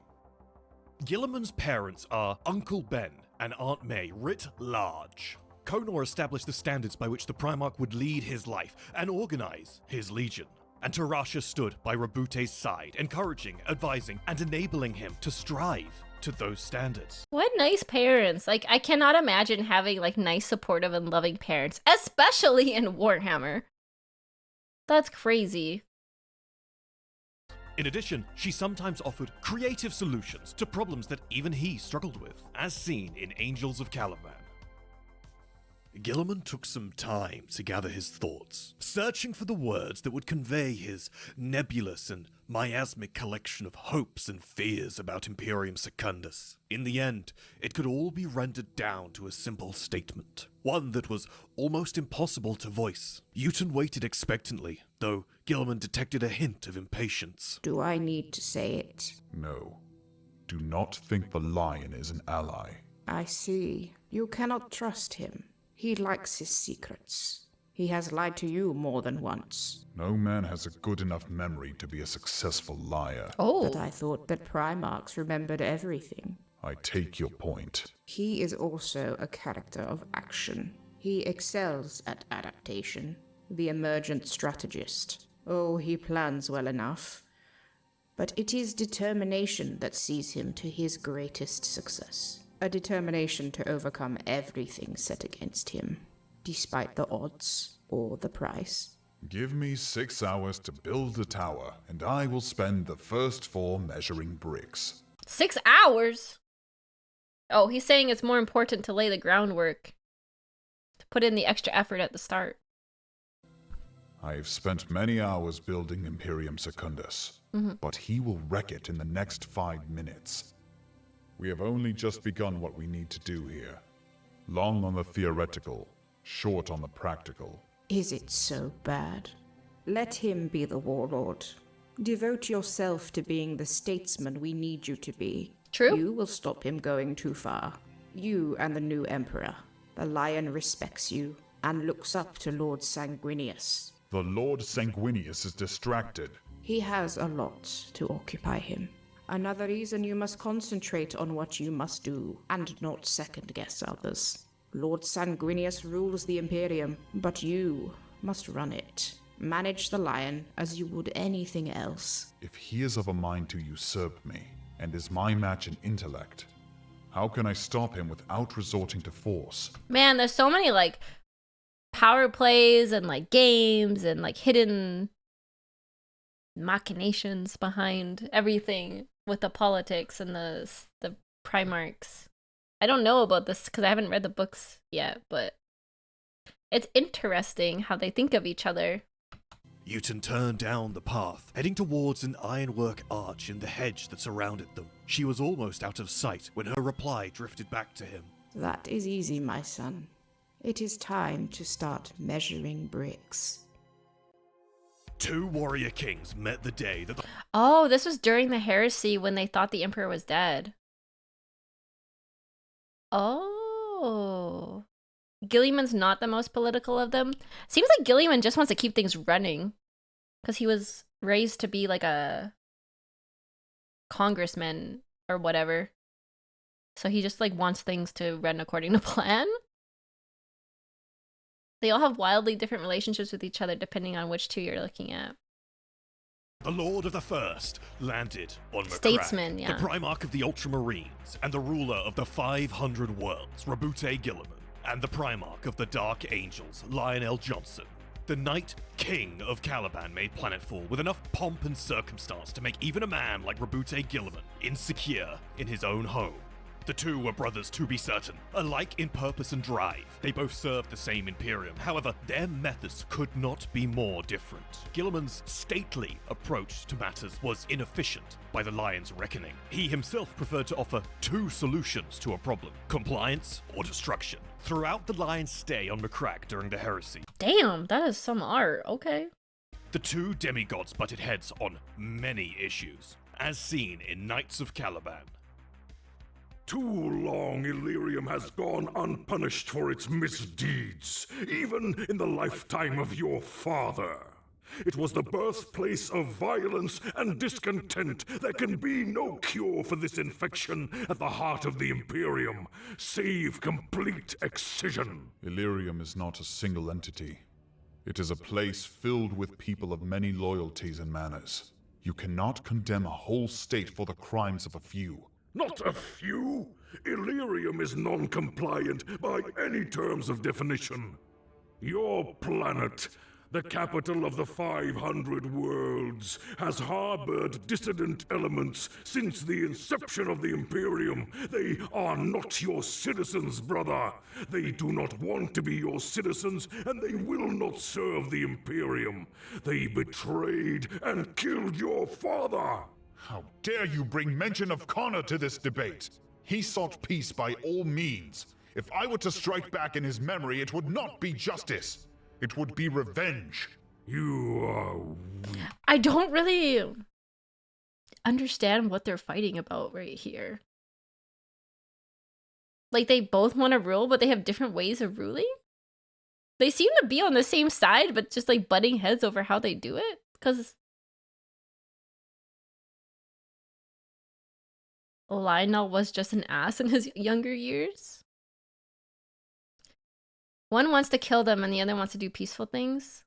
Guilliman's parents are Uncle Ben and Aunt May writ large. Conor established the standards by which the Primarch would lead his life and organize his legion. And Tarasha stood by Rabute's side, encouraging, advising, and enabling him to strive to those standards. What nice parents. Like, I cannot imagine having, like, nice, supportive, and loving parents, especially in Warhammer. That's crazy. In addition, she sometimes offered creative solutions to problems that even he struggled with, as seen in Angels of Caliban. Gilliman took some time to gather his thoughts, searching for the words that would convey his nebulous and miasmic collection of hopes and fears about Imperium Secundus. In the end, it could all be rendered down to a simple statement, one that was almost impossible to voice. Uton waited expectantly, though Gilliman detected a hint of impatience. Do I need to say it? No. Do not think the lion is an ally. I see. You cannot trust him. He likes his secrets. He has lied to you more than once. No man has a good enough memory to be a successful liar. But I thought that Primarchs remembered everything. I take your point. He is also a character of action. He excels at adaptation. The emergent strategist. Oh, he plans well enough. But it is determination that sees him to his greatest success. A determination to overcome everything set against him, despite the odds or the price. Give me 6 hours to build a tower, and I will spend the first 4 measuring bricks. 6 hours? Oh, he's saying it's more important to lay the groundwork. To put in the extra effort at the start. I have spent many hours building Imperium Secundus, but he will wreck it in the next 5 minutes. We have only just begun what we need to do here. Long on the theoretical, short on the practical. Is it so bad? Let him be the warlord. Devote yourself to being the statesman we need you to be. True. You will stop him going too far. You and the new emperor. The lion respects you and looks up to Lord Sanguinius. The Lord Sanguinius is distracted. He has a lot to occupy him. Another reason you must concentrate on what you must do, and not second-guess others. Lord Sanguinius rules the Imperium, but you must run it. Manage the lion as you would anything else. If he is of a mind to usurp me, and is my match in intellect, how can I stop him without resorting to force? Man, there's so many, like, power plays and, like, games and, like, hidden machinations behind everything with the politics and the Primarchs. I don't know about this because I haven't read the books yet, but it's interesting how they think of each other. Uton turned down the path, heading towards an ironwork arch in the hedge that surrounded them. She was almost out of sight when her reply drifted back to him. That is easy, my son. It is time to start measuring bricks. 2 warrior kings met the day that Oh, this was during the heresy when they thought the emperor was dead. Oh. Gilliman's not the most political of them. Seems like Gilliman just wants to keep things running. Because he was raised to be like a congressman or whatever. So he just like wants things to run according to plan. They all have wildly different relationships with each other depending on which 2 you're looking at. the Lord of the First landed on Macrae, Statesman, yeah. the Primarch of the Ultramarines, and the ruler of the 500 Worlds, Rabute Gilliman, and the Primarch of the Dark Angels, Lionel Johnson. The Night King of Caliban made planetfall with enough pomp and circumstance to make even a man like Rabute Gilliman insecure in his own home. The two were brothers to be certain, alike in purpose and drive. They both served the same Imperium, however, their methods could not be more different. Gilliman's stately approach to matters was inefficient by the Lion's reckoning. He himself preferred to offer two solutions to a problem: compliance or destruction. Throughout the Lion's stay on Macrae during the heresy, Damn, that is some art. Okay. the two demigods butted heads on many issues, as seen in Knights of Caliban. Too long Illyrium has gone unpunished for its misdeeds, even in the lifetime of your father. It was the birthplace of violence and discontent. There can be no cure for this infection at the heart of the Imperium, save complete excision. Illyrium is not a single entity. It is a place filled with people of many loyalties and manners. You cannot condemn a whole state for the crimes of a few. Not a few. Illyrium is non-compliant by any terms of definition. Your planet, the capital of the 500 worlds, has harbored dissident elements since the inception of the Imperium. They are not your citizens, brother. They do not want to be your citizens, and they will not serve the Imperium. They betrayed and killed your father. How dare you bring mention of Connor to this debate? He sought peace by all means. If I were to strike back in his memory, it would not be justice. It would be revenge. You are weak. I don't really understand what they're fighting about right here. Like, they both want to rule, but they have different ways of ruling? They seem to be on the same side, but just like butting heads over how they do it? Because Lionel was just an ass in his younger years. One wants to kill them and the other wants to do peaceful things.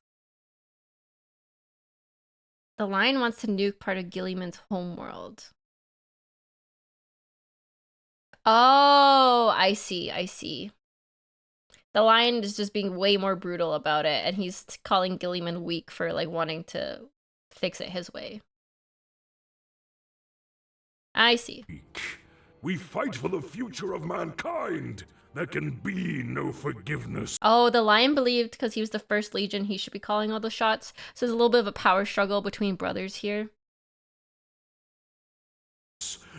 The Lion wants to nuke part of Gilliman's homeworld. Oh, I see, I see. The Lion is just being way more brutal about it, and he's calling Gilliman weak for like wanting to fix it his way. I see. We fight for the future of mankind. There can be no forgiveness. Oh, the Lion believed because he was the first Legion he should be calling all the shots. So there's a little bit of a power struggle between brothers here.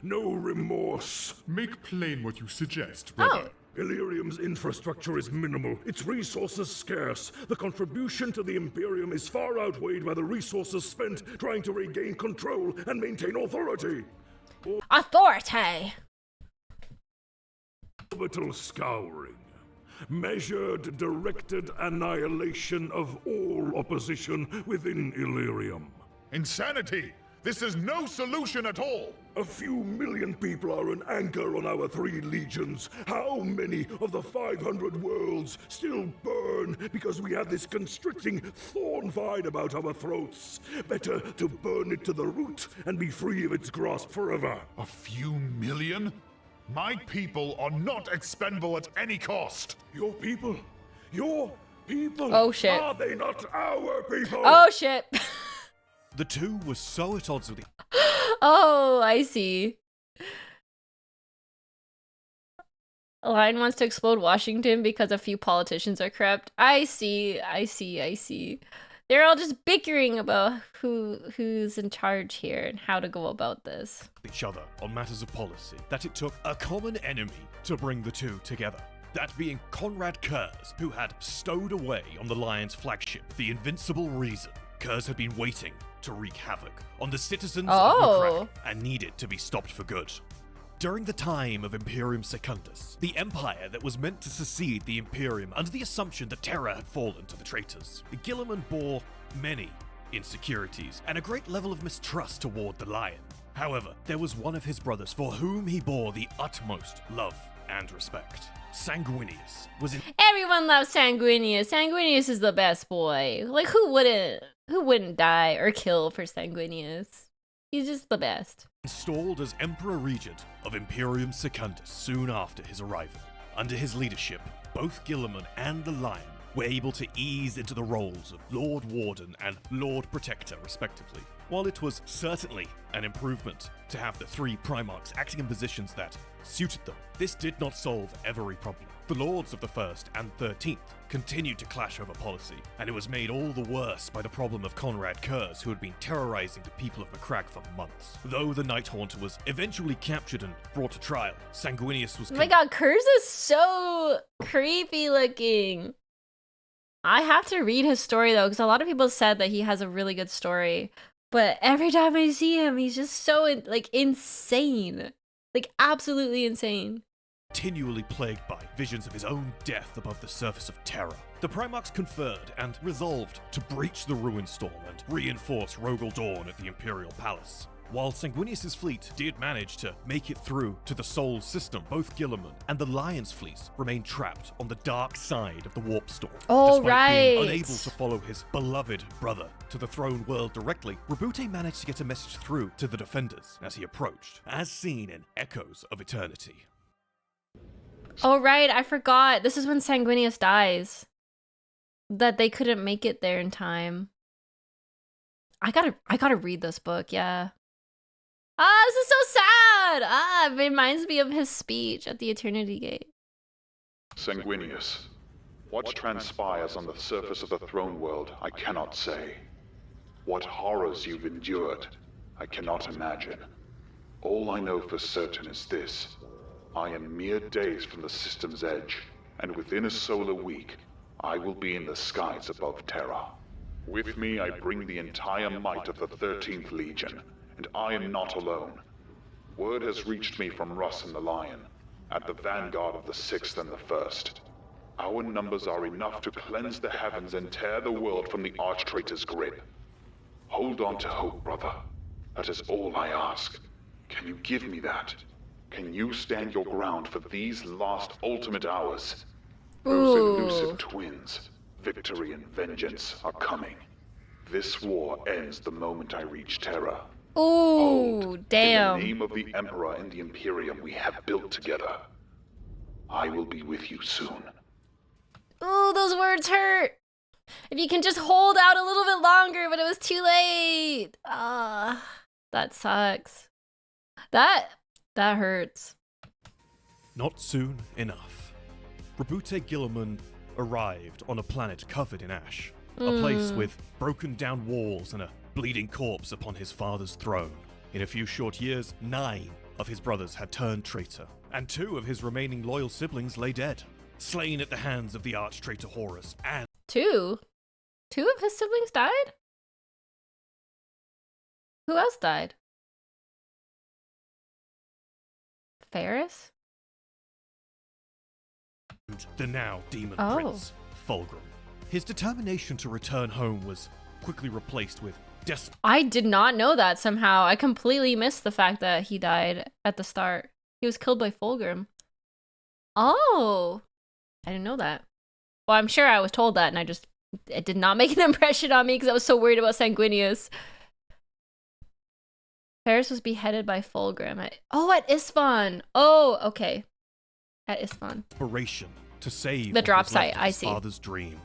No remorse. Make plain what you suggest, brother. Illyrium's infrastructure is minimal, its resources scarce. The contribution to the Imperium is far outweighed by the resources spent trying to regain control and maintain authority. Authority! Orbital scouring. Measured, directed annihilation of all opposition within Illyrium. Insanity! This is no solution at all! A few million people are an anchor on our 3 legions. How many of the 500 worlds still burn because we have this constricting thorn vine about our throats? Better to burn it to the root and be free of its grasp forever. A few million? My people are not expendable at any cost. Your people? Your people? Oh shit. Are they not our people? Oh shit. The two were so at odds with the Oh, I see. Lion wants to explode Washington because a few politicians are corrupt. I see, I see, I see. They're all just bickering about who's in charge here and how to go about this. each other on matters of policy, that it took a common enemy to bring the two together. That being Conrad Kurz, who had stowed away on the Lion's flagship the Invincible Reason. Kurz had been waiting to wreak havoc on the citizens of Macrae and needed to be stopped for good. During the time of Imperium Secundus, the empire that was meant to succeed the Imperium under the assumption that terror had fallen to the traitors, Gilliman bore many insecurities and a great level of mistrust toward the Lion. However, there was one of his brothers for whom he bore the utmost love and respect. Sanguinius was in— Everyone loves Sanguinius. Sanguinius is the best boy. Like, who wouldn't die or kill for Sanguinius? He's just the best. Installed as Emperor Regent of Imperium Secundus soon after his arrival. Under his leadership, both Gilliman and the Lion were able to ease into the roles of Lord Warden and Lord Protector, respectively. While it was certainly an improvement to have the three Primarchs acting in positions that suited them, this did not solve every problem. The Lords of the 1st and 13th continued to clash over policy, and it was made all the worse by the problem of Conrad Kurz, who had been terrorizing the people of Macrae for months. Though the Night Haunter was eventually captured and brought to trial, Sanguinius was— Oh my god, Kurz is so creepy looking. I have to read his story though, because a lot of people said that he has a really good story. But every time I see him, he's just so, like, insane. Like, absolutely insane. Continually plagued by visions of his own death above the surface of terror. The Primarchs conferred and resolved to breach the Ruin Storm and reinforce Rogel Dawn at the Imperial Palace. While Sanguinius' fleet did manage to make it through to the Sol system, both Gilliman and the Lion's fleets remained trapped on the dark side of the Warp Storm. Oh, Despite being unable to follow his beloved brother to the throne world directly, Rabute managed to get a message through to the Defenders as he approached, as seen in Echoes of Eternity. Oh, right, I forgot. This is when Sanguinius dies. that they couldn't make it there in time. I gotta read this book, yeah. Ah, this is so sad! Ah, it reminds me of his speech at the Eternity Gate. Sanguinius, what transpires on the surface of the throne world, I cannot say. What horrors you've endured, I cannot imagine. All I know for certain is this. I am mere days from the system's edge, and within a solar week, I will be in the skies above Terra. With me, I bring the entire might of the 13th Legion, and I am not alone. Word has reached me from Russ and the Lion, at the vanguard of the 6th and the 1st. Our numbers are enough to cleanse the heavens and tear the world from the Arch-Traitor's grip. Hold on to hope, brother. That is all I ask. Can you give me that? Can you stand your ground for these last ultimate hours? Those elusive twins, victory and vengeance, are coming. This war ends the moment I reach Terra. Ooh, damn. In the name of the Emperor and the Imperium we have built together, I will be with you soon. Ooh, those words hurt. If you can just hold out a little bit longer, but it was too late. Ah, that sucks. That hurts. Not soon enough. Robute Gilliman arrived on a planet covered in ash. A place with broken down walls and a bleeding corpse upon his father's throne. In a few short years, 9 of his brothers had turned traitor, and 2 of his remaining loyal siblings lay dead, slain at the hands of the arch-traitor Horus and... 2? 2 of his siblings died? Who else died? Ferris? And the now demon prince, Fulgrim. His determination to return home was quickly replaced with I did not know that somehow. I completely missed the fact that he died at the start. He was killed by Fulgrim. Oh, I didn't know that. Well, I'm sure I was told that, and it did not make an impression on me because I was so worried about Sanguinius. Ferris was beheaded by Fulgrim at Isfahan. Oh, okay. At Isfahan. Inspiration to save the drop site. I his see. Father's dream.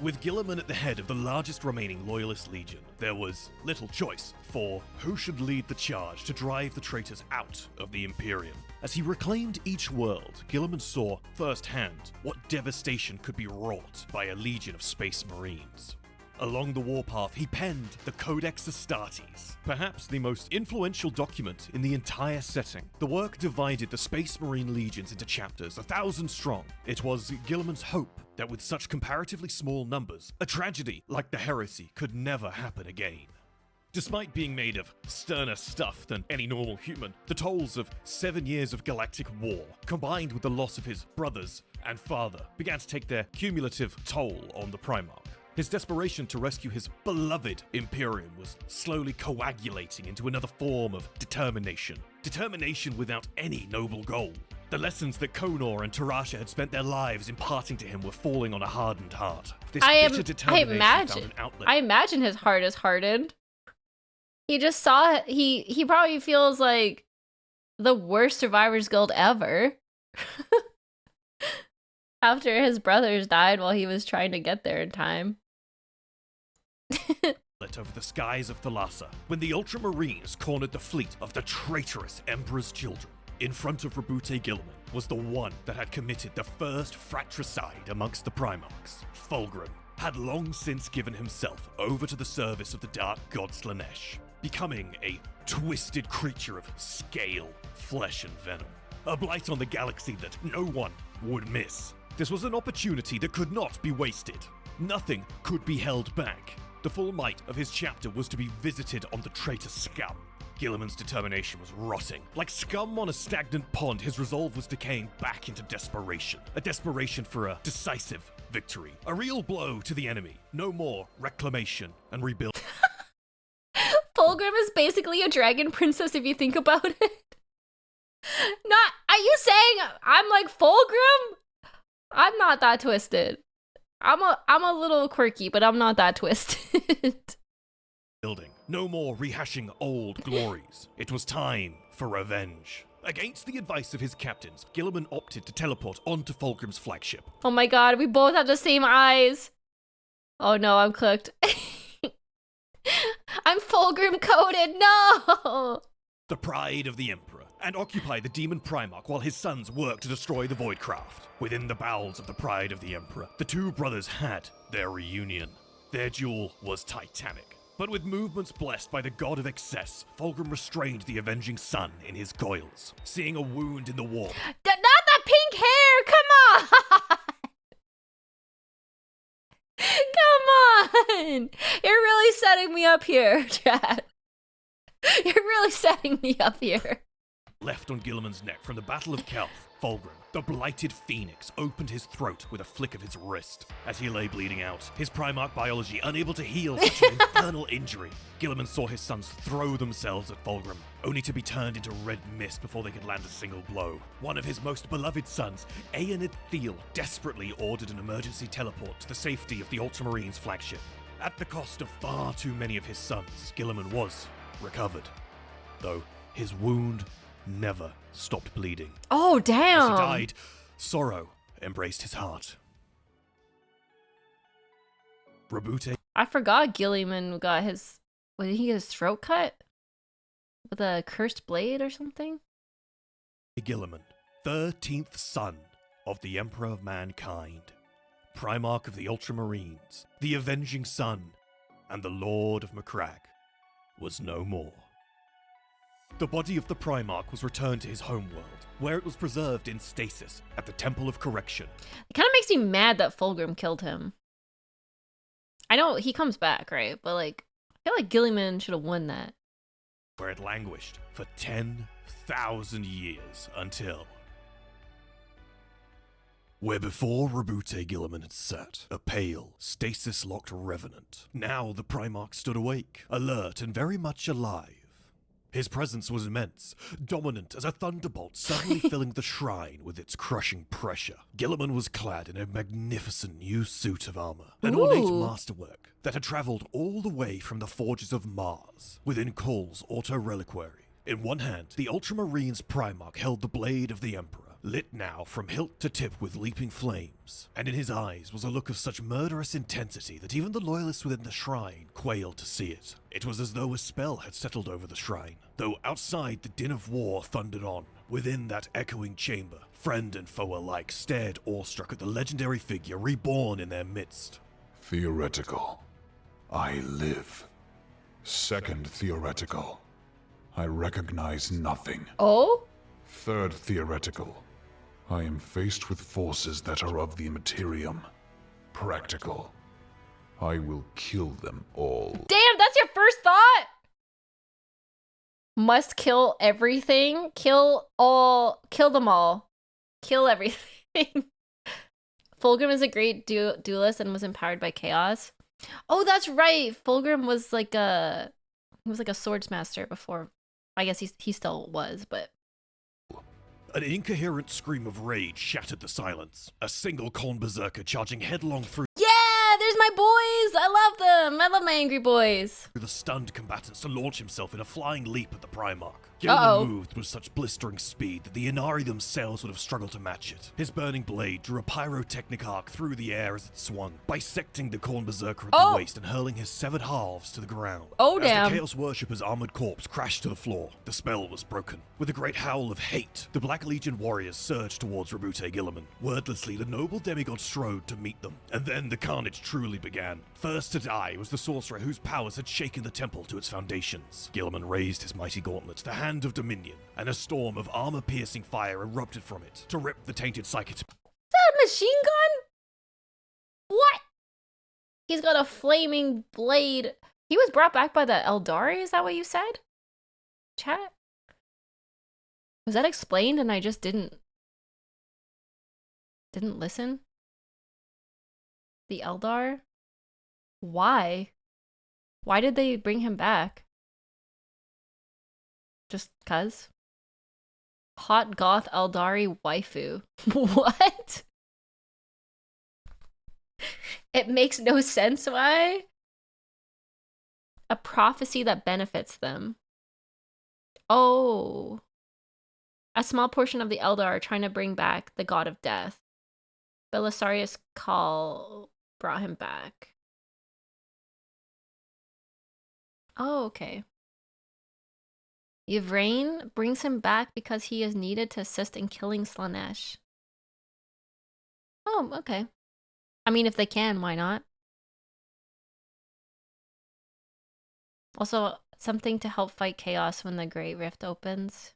With Gilliman at the head of the largest remaining loyalist legion, there was little choice for who should lead the charge to drive the traitors out of the Imperium. As he reclaimed each world, Gilliman saw firsthand what devastation could be wrought by a legion of space marines. Along the warpath, he penned the Codex Astartes, perhaps the most influential document in the entire setting. The work divided the Space Marine legions into chapters, 1,000 strong. It was Gilliman's hope that with such comparatively small numbers, a tragedy like the Heresy could never happen again. Despite being made of sterner stuff than any normal human, the tolls of 7 years of galactic war, combined with the loss of his brothers and father, began to take their cumulative toll on the Primarch. His desperation to rescue his beloved Imperium was slowly coagulating into another form of determination. Determination without any noble goal. The lessons that Konor and Tarasha had spent their lives imparting to him were falling on a hardened heart. This bitter determination found an outlet. I imagine his heart is hardened. He just saw it. He probably feels like the worst Survivors Guild ever. After his brothers died while he was trying to get there in time. Over the skies of Thalassa, when the Ultramarines cornered the fleet of the traitorous Emperor's children. In front of Robute Gilliman was the one that had committed the first fratricide amongst the Primarchs. Fulgrim had long since given himself over to the service of the Dark God Slanesh, becoming a twisted creature of scale, flesh, and venom. A blight on the galaxy that no one would miss. This was an opportunity that could not be wasted. Nothing could be held back. The full might of his chapter was to be visited on the traitor scum. Gilliman's determination was rotting. Like scum on a stagnant pond, his resolve was decaying back into desperation. A desperation for a decisive victory. A real blow to the enemy. No more reclamation and rebuild. Fulgrim is basically a dragon princess if you think about it. Are you saying I'm like Fulgrim? I'm not that twisted. I'm a little quirky, but I'm not that twisted. Building. No more rehashing old glories. It was time for revenge. Against the advice of his captains, Gilliman opted to teleport onto Fulgrim's flagship. Oh my god, we both have the same eyes. Oh no, I'm cooked. I'm Fulgrim coded. No. The pride of the Emperor, and occupy the Demon Primarch while his sons work to destroy the Voidcraft. Within the bowels of the pride of the Emperor, the two brothers had their reunion. Their duel was titanic, but with movements blessed by the god of excess, Fulgrim restrained the avenging sun in his coils. Seeing a wound in the wall, Not the pink hair. Come on. Come on. You're really setting me up here, Chad. You're really setting me up here. left on Gilliman's neck from the Battle of Kelth, Fulgrim, the blighted phoenix, opened his throat with a flick of his wrist. As he lay bleeding out, his Primarch biology unable to heal such an infernal injury, Gilliman saw his sons throw themselves at Fulgrim, only to be turned into red mist before they could land a single blow. One of his most beloved sons, Aenid Thiel, desperately ordered an emergency teleport to the safety of the Ultramarines flagship. At the cost of far too many of his sons, Gilliman was recovered, though his wound never stopped bleeding. Oh, damn. As he died, sorrow embraced his heart. Roboute. I forgot Gilliman got his... What, did he get his throat cut? With a cursed blade or something? Gilliman, 13th son of the Emperor of Mankind, Primarch of the Ultramarines, the Avenging Sun, and the Lord of Macragge, was no more. The body of the Primarch was returned to his homeworld, where it was preserved in stasis at the Temple of Correction. It kind of makes me mad that Fulgrim killed him. I know he comes back, right? But like, I feel like Gilliman should have won that. Where it languished for 10,000 years until... Where before Roboute Gilliman had sat, a pale, stasis-locked revenant, now the Primarch stood awake, alert and very much alive. His presence was immense, dominant as a thunderbolt suddenly filling the shrine with its crushing pressure. Gilliman was clad in a magnificent new suit of armor, an ornate masterwork that had traveled all the way from the forges of Mars, within Kol's auto-reliquary. In one hand, the Ultramarines Primarch held the blade of the Emperor, lit now from hilt to tip with leaping flames, and in his eyes was a look of such murderous intensity that even the loyalists within the shrine quailed to see it. It was as though a spell had settled over the shrine, though outside the din of war thundered on. Within that echoing chamber, friend and foe alike stared awestruck at the legendary figure reborn in their midst. Theoretical. I live. Second theoretical. I recognize nothing. Oh? Third theoretical. I am faced with forces that are of the Immaterium. Practical. I will kill them all. Damn, that's your first thought? Must kill everything? Kill them all. Kill everything. Fulgrim is a great duelist and was empowered by chaos. Oh, that's right. Fulgrim was like a swords master before. I guess he still was, but An incoherent scream of rage shattered the silence. A single Khorne berserker charging headlong through there's my boys. I love them. I love my angry boys. the stunned combatants to launch himself in a flying leap at the Primarch. Gilliman moved with such blistering speed that the Inari themselves would have struggled to match it. His burning blade drew a pyrotechnic arc through the air as it swung, bisecting the Khorne berserker at the waist and hurling his severed halves to the ground. Oh, as damn. the Chaos Worshipper's armored corpse crashed to the floor, the spell was broken. With a great howl of hate, the Black Legion warriors surged towards Roboute Gilliman. Wordlessly, the noble demigod strode to meet them, and then the carnage truly began. First to die was the sorcerer whose powers had shaken the temple to its foundations. Gilliman raised his mighty gauntlet, the Hand of Dominion, and a storm of armor-piercing fire erupted from it to rip the tainted psychic. Is that a machine gun? What? He's got a flaming blade. He was brought back by the Eldari, is that what you said? Chat? Was that explained and I just didn't listen? The Eldar? Why? Why did they bring him back? Just cuz? Hot goth Eldari waifu. What? It makes no sense why. A prophecy that benefits them. Oh. A small portion of the Eldar are trying to bring back the god of death. Belisarius Khal brought him back. Oh, okay. Yvrain brings him back because he is needed to assist in killing Slanesh. Oh, okay. I mean, if they can, why not? Also, something to help fight chaos when the Great Rift opens.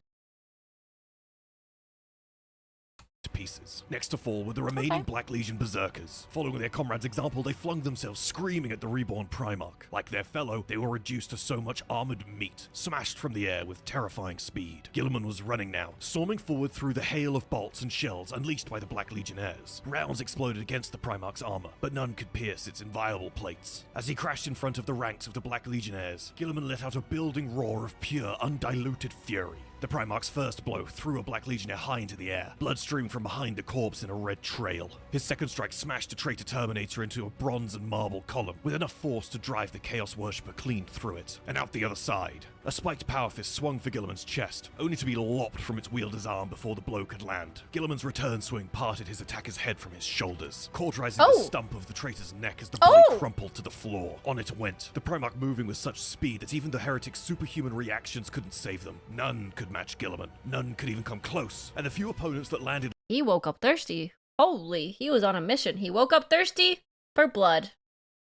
To pieces. Next to fall were the remaining Black Legion berserkers. Following their comrades' example, they flung themselves screaming at the reborn Primarch. Like their fellow, they were reduced to so much armored meat, smashed from the air with terrifying speed. Guilliman was running now, storming forward through the hail of bolts and shells unleashed by the Black Legionnaires. Rounds exploded against the Primarch's armor, but none could pierce its inviolable plates. As he crashed in front of the ranks of the Black Legionnaires, Guilliman let out a building roar of pure, undiluted fury. The Primarch's first blow threw a Black Legionnaire high into the air, blood streamed from behind the corpse in a red trail. His second strike smashed a traitor Terminator into a bronze and marble column, with enough force to drive the Chaos Worshipper clean through it. And out the other side, a spiked power fist swung for Guilliman's chest, only to be lopped from its wielder's arm before the blow could land. Guilliman's return swing parted his attacker's head from his shoulders, cauterizing the stump of the traitor's neck as the body crumpled to the floor. On it went, the Primarch moving with such speed that even the heretic's superhuman reactions couldn't save them. None could match Guilliman. None could even come close, and the few opponents that landed... He woke up thirsty. Holy, he was on a mission. He woke up thirsty for blood.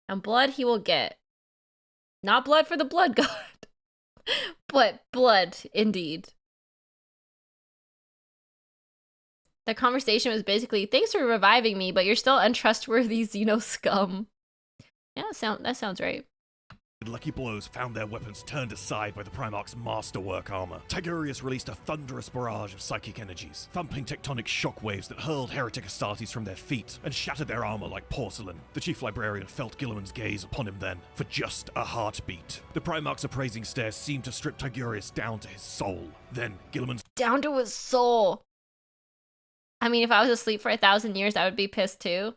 And blood he will get. Not blood for the blood god, but blood, indeed. The conversation was basically, thanks for reviving me, but you're still untrustworthy, Xeno scum. Yeah, that sounds right. Lucky blows found their weapons turned aside by the Primarch's masterwork armor. Tigurius released a thunderous barrage of psychic energies, thumping tectonic shockwaves that hurled heretic Astartes from their feet and shattered their armor like porcelain. The Chief Librarian felt Guilliman's gaze upon him then, for just a heartbeat. The Primarch's appraising stare seemed to strip Tigurius down to his soul. Then, Guilliman's... Down to his soul! I mean, if I was asleep for 1,000 years, I would be pissed too.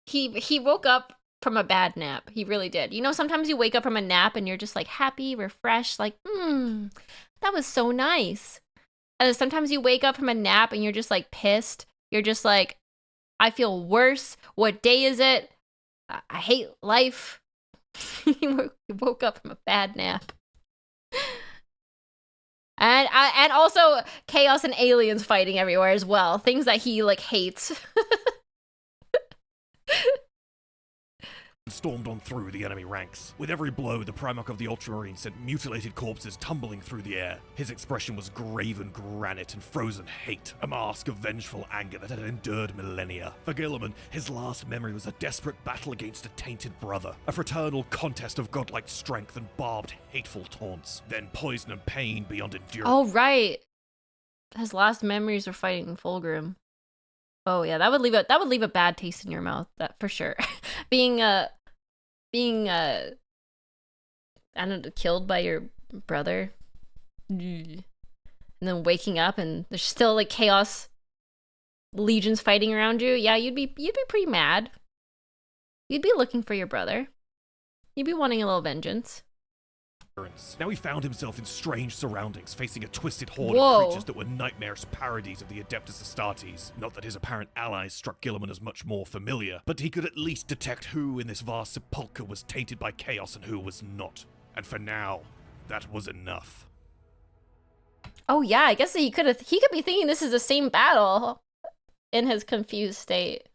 He woke up from a bad nap. He really did. You know, sometimes you wake up from a nap and you're just like happy, refreshed, like, that was so nice. And then sometimes you wake up from a nap and you're just like pissed. You're just like, I feel worse. What day is it? I hate life. He woke up from a bad nap. And also chaos and aliens fighting everywhere as well. Things that he like hates. stormed on through the enemy ranks. With every blow, the Primarch of the Ultramarine sent mutilated corpses tumbling through the air. His expression was graven granite and frozen hate, a mask of vengeful anger that had endured millennia. For Guilliman, his last memory was a desperate battle against a tainted brother, a fraternal contest of godlike strength and barbed, hateful taunts, then poison and pain beyond endurance. Oh, right. His last memories were fighting Fulgrim. Oh yeah, that would leave a bad taste in your mouth, that for sure. being I don't know, killed by your brother, and then waking up and there's still like chaos legions fighting around you. Yeah, you'd be pretty mad. You'd be looking for your brother. You'd be wanting a little vengeance. Now he found himself in strange surroundings, facing a twisted horde Whoa. of creatures that were nightmarish parodies of the Adeptus Astartes. Not that his apparent allies struck Guilliman as much more familiar, but he could at least detect who in this vast sepulchre was tainted by chaos and who was not. And for now, that was enough. Oh yeah, I guess he could be thinking this is the same battle in his confused state.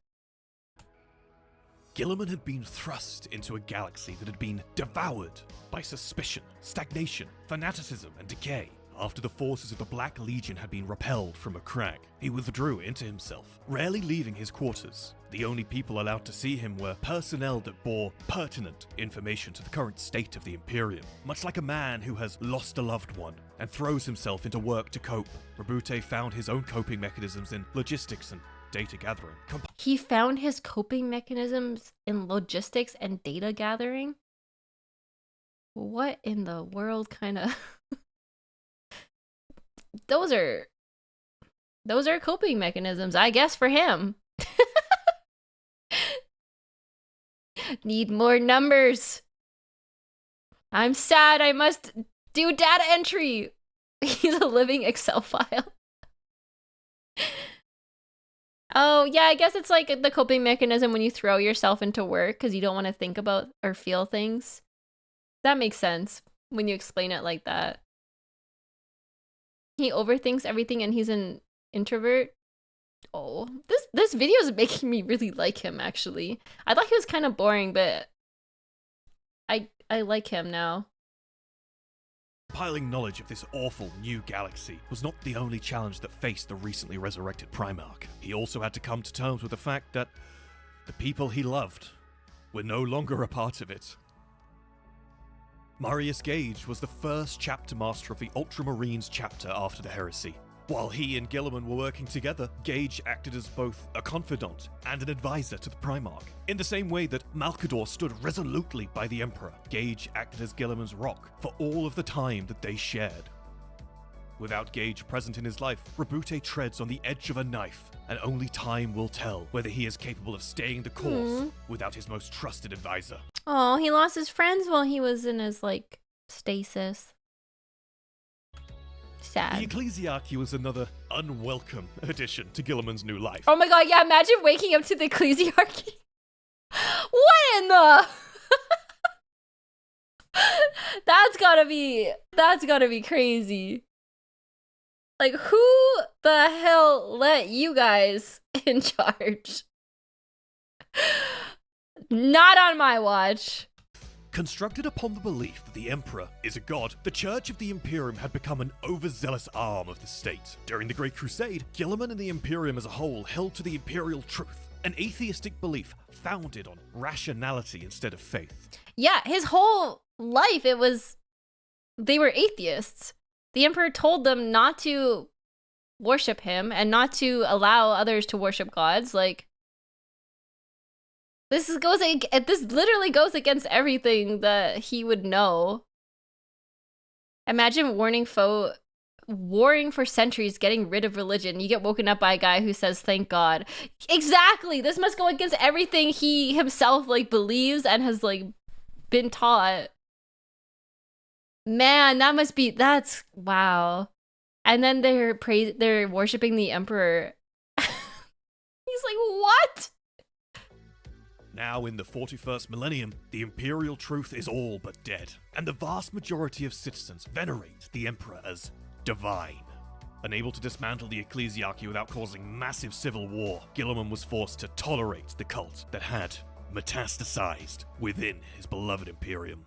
Guilliman had been thrust into a galaxy that had been devoured by suspicion, stagnation, fanaticism, and decay. After the forces of the Black Legion had been repelled from a crag, he withdrew into himself, rarely leaving his quarters. The only people allowed to see him were personnel that bore pertinent information to the current state of the Imperium. Much like a man who has lost a loved one and throws himself into work to cope, Rabute found his own coping mechanisms in logistics and data gathering. He found his coping mechanisms in logistics and data gathering? What in the world kind of... Those are coping mechanisms, I guess, for him. Need more numbers. I'm sad, I must do data entry. He's a living Excel file. Oh, yeah, I guess it's like the coping mechanism when you throw yourself into work because you don't want to think about or feel things. That makes sense. when you explain it like that. He overthinks everything and he's an introvert. Oh, this video is making me really like him, actually. I thought he was kind of boring, but I like him now. Piling knowledge of this awful new galaxy was not the only challenge that faced the recently resurrected Primarch. He also had to come to terms with the fact that the people he loved were no longer a part of it. Marius Gage was the first chapter master of the Ultramarines chapter after the heresy. While he and Guilliman were working together, Gage acted as both a confidant and an advisor to the Primarch. In the same way that Malcador stood resolutely by the Emperor, Gage acted as Guilliman's rock for all of the time that they shared. Without Gage present in his life, Rabute treads on the edge of a knife, and only time will tell whether he is capable of staying the course without his most trusted advisor. Oh, he lost his friends while he was in his, like, stasis. Sad. The Ecclesiarchy was another unwelcome addition to Guilliman's new life. Oh my god, yeah, imagine waking up to the Ecclesiarchy. What in the... That's gotta be crazy. Like, who the hell let you guys in charge? Not on my watch. Constructed upon the belief that the Emperor is a god, the Church of the Imperium had become an overzealous arm of the state. During the Great Crusade, Guilliman and the Imperium as a whole held to the imperial truth, an atheistic belief founded on rationality instead of faith. Yeah, his whole life they were atheists. The Emperor told them not to worship him and not to allow others to worship gods. Like, this literally goes against everything that he would know. Imagine warring for centuries, getting rid of religion. You get woken up by a guy who says, "Thank God." Exactly. This must go against everything he himself like believes and has like been taught. Man, that's wow. And then they're worshiping the Emperor. He's like, what? Now in the 41st millennium, the imperial truth is all but dead, and the vast majority of citizens venerate the Emperor as divine. Unable to dismantle the Ecclesiarchy without causing massive civil war, Guilliman was forced to tolerate the cult that had metastasized within his beloved Imperium.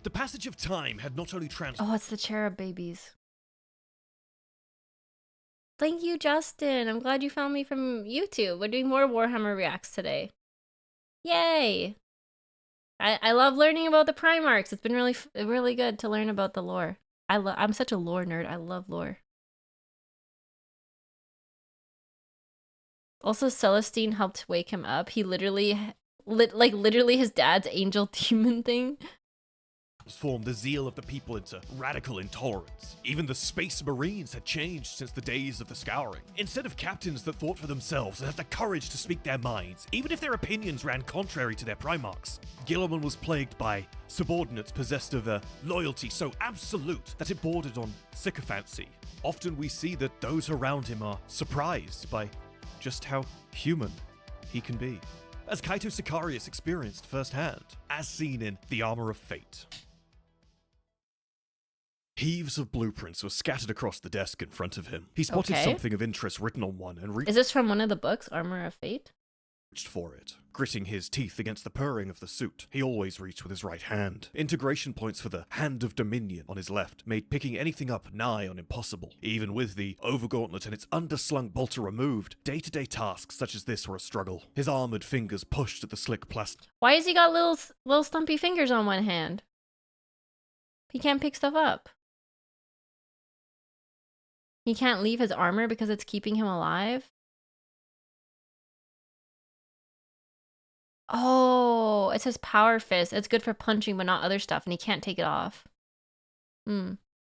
The passage of time had not only Oh, it's the cherub babies. Thank you, Justin. I'm glad you found me from YouTube. We're doing more Warhammer Reacts today. Yay! I love learning about the Primarchs. It's been really good to learn about the lore. I'm such a lore nerd. I love lore. Also, Celestine helped wake him up. He literally his dad's angel demon thing. Transformed the zeal of the people into radical intolerance. Even the Space Marines had changed since the days of the Scouring. Instead of captains that thought for themselves and had the courage to speak their minds, even if their opinions ran contrary to their Primarchs, Guilliman was plagued by subordinates possessed of a loyalty so absolute that it bordered on sycophancy. Often we see that those around him are surprised by just how human he can be, as Kaito Sicarius experienced firsthand, as seen in The Armor of Fate. Heaves of blueprints were scattered across the desk in front of him. He spotted something of interest written on one and Is this from one of the books, Armor of Fate? reached for it, gritting his teeth against the purring of the suit. He always reached with his right hand. Integration points for the Hand of Dominion on his left made picking anything up nigh on impossible. Even with the overgauntlet and its underslung bolter removed, day-to-day tasks such as this were a struggle. His armored fingers pushed at the slick plastic. Why has he got little stumpy fingers on one hand? He can't pick stuff up. He can't leave his armor because it's keeping him alive? Oh, it says Power Fist. It's good for punching but not other stuff, and he can't take it off.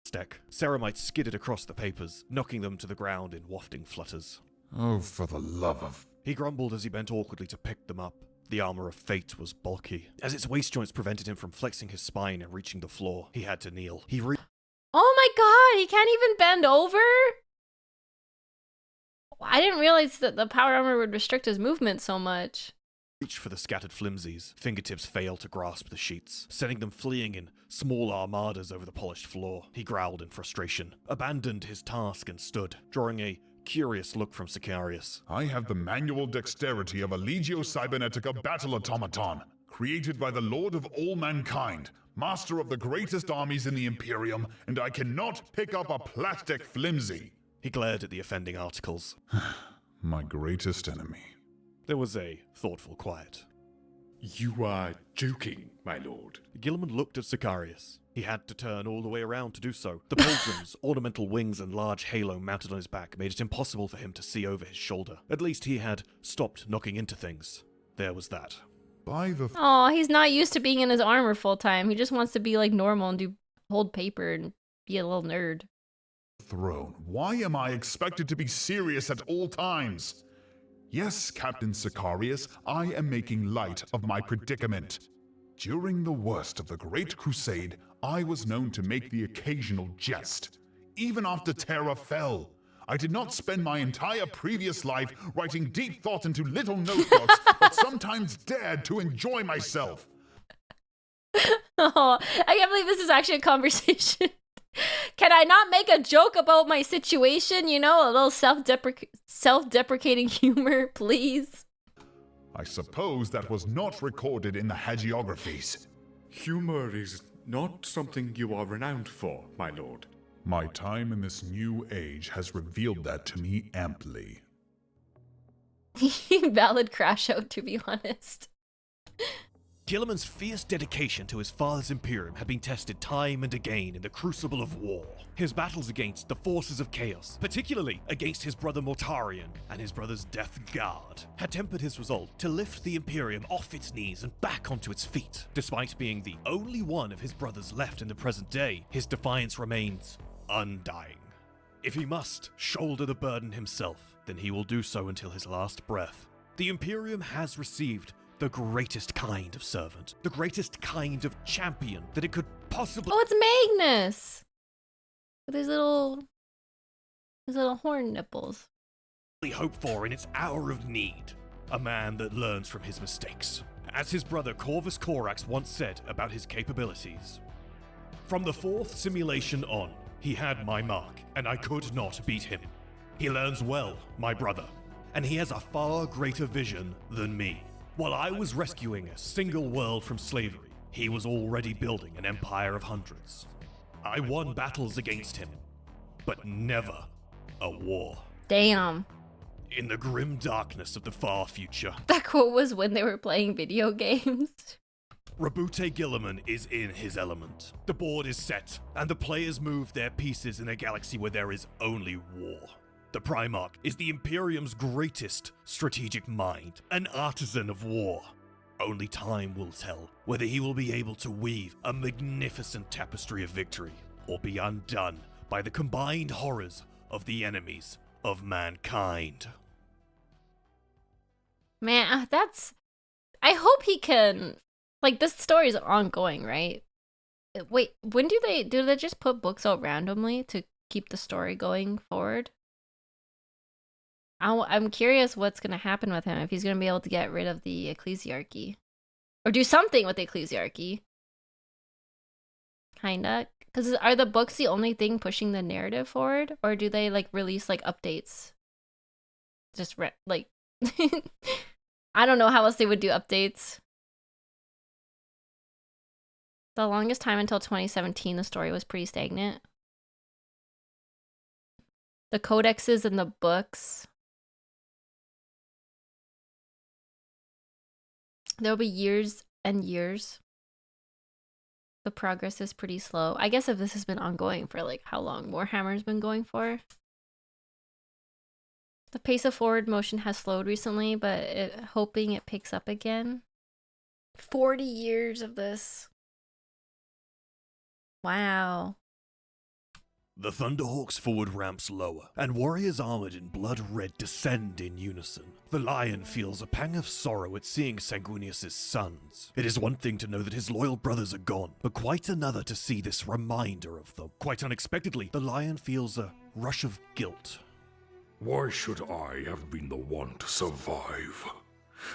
Stack. Ceramite skidded across the papers, knocking them to the ground in wafting flutters. Oh, for the love of... He grumbled as he bent awkwardly to pick them up. The Armor of Fate was bulky. As its waist joints prevented him from flexing his spine and reaching the floor, he had to kneel. Oh my god, he can't even bend over? I didn't realize that the power armor would restrict his movement so much. reach for the scattered flimsies. Fingertips failed to grasp the sheets, sending them fleeing in small armadas over the polished floor. He growled in frustration, abandoned his task and stood, drawing a curious look from Sicarius. I have the manual dexterity of a Legio Cybernetica battle automaton, created by the Lord of all mankind, master of the greatest armies in the Imperium, and I cannot pick up a plastic flimsy. He glared at the offending articles. My greatest enemy. There was a thoughtful quiet. You are joking, my lord. Gilliman looked at Sicarius. He had to turn all the way around to do so. The pauldrons, ornamental wings and large halo mounted on his back made it impossible for him to see over his shoulder. At least he had stopped knocking into things. There was that. Oh, he's not used to being in his armor full time. He just wants to be like normal and hold paper and be a little nerd. Throne. Why am I expected to be serious at all times? Yes, Captain Sicarius, I am making light of my predicament. During the worst of the Great Crusade, I was known to make the occasional jest. Even after Terra fell, I did not spend my entire previous life writing deep thought into little notebooks, but sometimes dared to enjoy myself. Oh, I can't believe this is actually a conversation. Can I not make a joke about my situation? You know, a little self-deprecating humor, please. I suppose that was not recorded in the hagiographies. Humor is not something you are renowned for, my lord. My time in this new age has revealed that to me amply. Valid crash out, to be honest. Gilliman's fierce dedication to his father's Imperium had been tested time and again in the crucible of war. His battles against the forces of chaos, particularly against his brother Mortarion and his brother's Death Guard, had tempered his resolve to lift the Imperium off its knees and back onto its feet. Despite being the only one of his brothers left in the present day, his defiance remains undying. If he must shoulder the burden himself, then he will do so until his last breath. The Imperium has received the greatest kind of servant, the greatest kind of champion that it could possibly— Oh, it's Magnus! With his little horn nipples. Hope for in its hour of need. A man that learns from his mistakes. As his brother Corvus Corax once said about his capabilities. From the fourth simulation on, he had my mark, and I could not beat him. He learns well, my brother, and he has a far greater vision than me. While I was rescuing a single world from slavery, he was already building an empire of hundreds. I won battles against him, but never a war. Damn. In the grim darkness of the far future. That quote was when they were playing video games. Rabute Gilliman is in his element. The board is set, and the players move their pieces in a galaxy where there is only war. The Primarch is the Imperium's greatest strategic mind, an artisan of war. Only time will tell whether he will be able to weave a magnificent tapestry of victory, or be undone by the combined horrors of the enemies of mankind. Man, that's... I hope he can... Like, this story is ongoing, right? Wait, when do they just put books out randomly to keep the story going forward? I'm curious what's going to happen with him, if he's going to be able to get rid of the Ecclesiarchy. Or do something with the Ecclesiarchy. Kinda. Because are the books the only thing pushing the narrative forward? Or do they, like, release, like, updates? Just, like... I don't know how else they would do updates. The longest time until 2017, the story was pretty stagnant. The codexes and the books. There'll be years and years. The progress is pretty slow. I guess if this has been ongoing for like how long Warhammer's been going for. The pace of forward motion has slowed recently, but hoping it picks up again. 40 years of this. Wow. The Thunderhawk's forward ramps lower, and warriors armored in blood red descend in unison. The Lion feels a pang of sorrow at seeing Sanguinius' sons. It is one thing to know that his loyal brothers are gone, but quite another to see this reminder of them. Quite unexpectedly, the Lion feels a rush of guilt. Why should I have been the one to survive?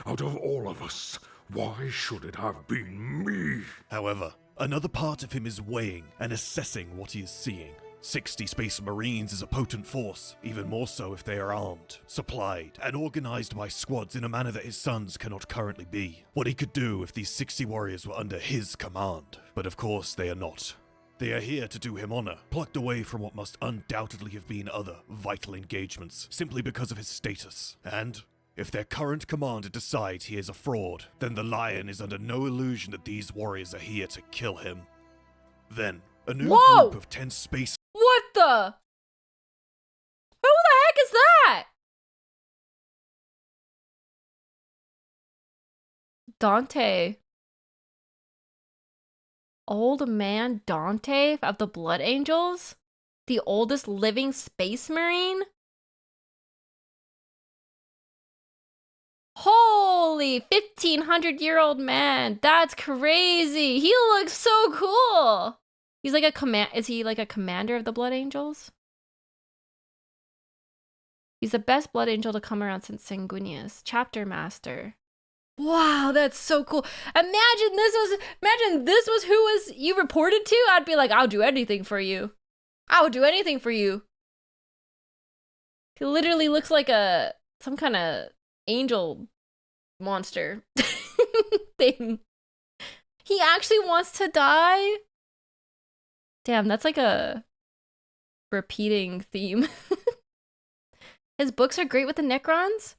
Out of all of us, why should it have been me? However, another part of him is weighing and assessing what he is seeing. 60 Space Marines is a potent force, even more so if they are armed, supplied, and organized by squads in a manner that his sons cannot currently be. What he could do if these 60 warriors were under his command. But of course they are not. They are here to do him honor, plucked away from what must undoubtedly have been other vital engagements, simply because of his status. And if their current commander decides he is a fraud, then the Lion is under no illusion that these warriors are here to kill him. Then, a new group of 10 space... What the? Who the heck is that? Dante. Old man Dante of the Blood Angels? The oldest living space marine? Holy 1,500-year-old man. That's crazy. He looks so cool. He's like is he like a commander of the Blood Angels? He's the best Blood Angel to come around since Sanguinius. Chapter Master. Wow, that's so cool. Imagine this was who you reported to. I'd be like, I'll do anything for you. I will do anything for you. He literally looks like some kind of angel monster thing. He actually wants to die. Damn, that's like a repeating theme. His books are great with the Necrons.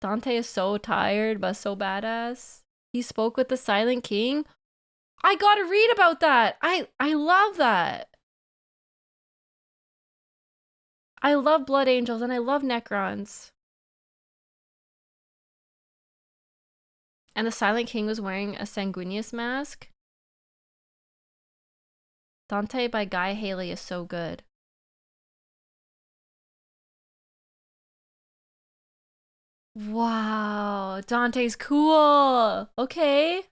Dante is so tired, but so badass. He spoke with the Silent King. I gotta read about that. I love that. I love Blood Angels and I love Necrons. And the Silent King was wearing a Sanguinius mask. Dante by Guy Haley is so good. Wow, Dante's cool. Okay.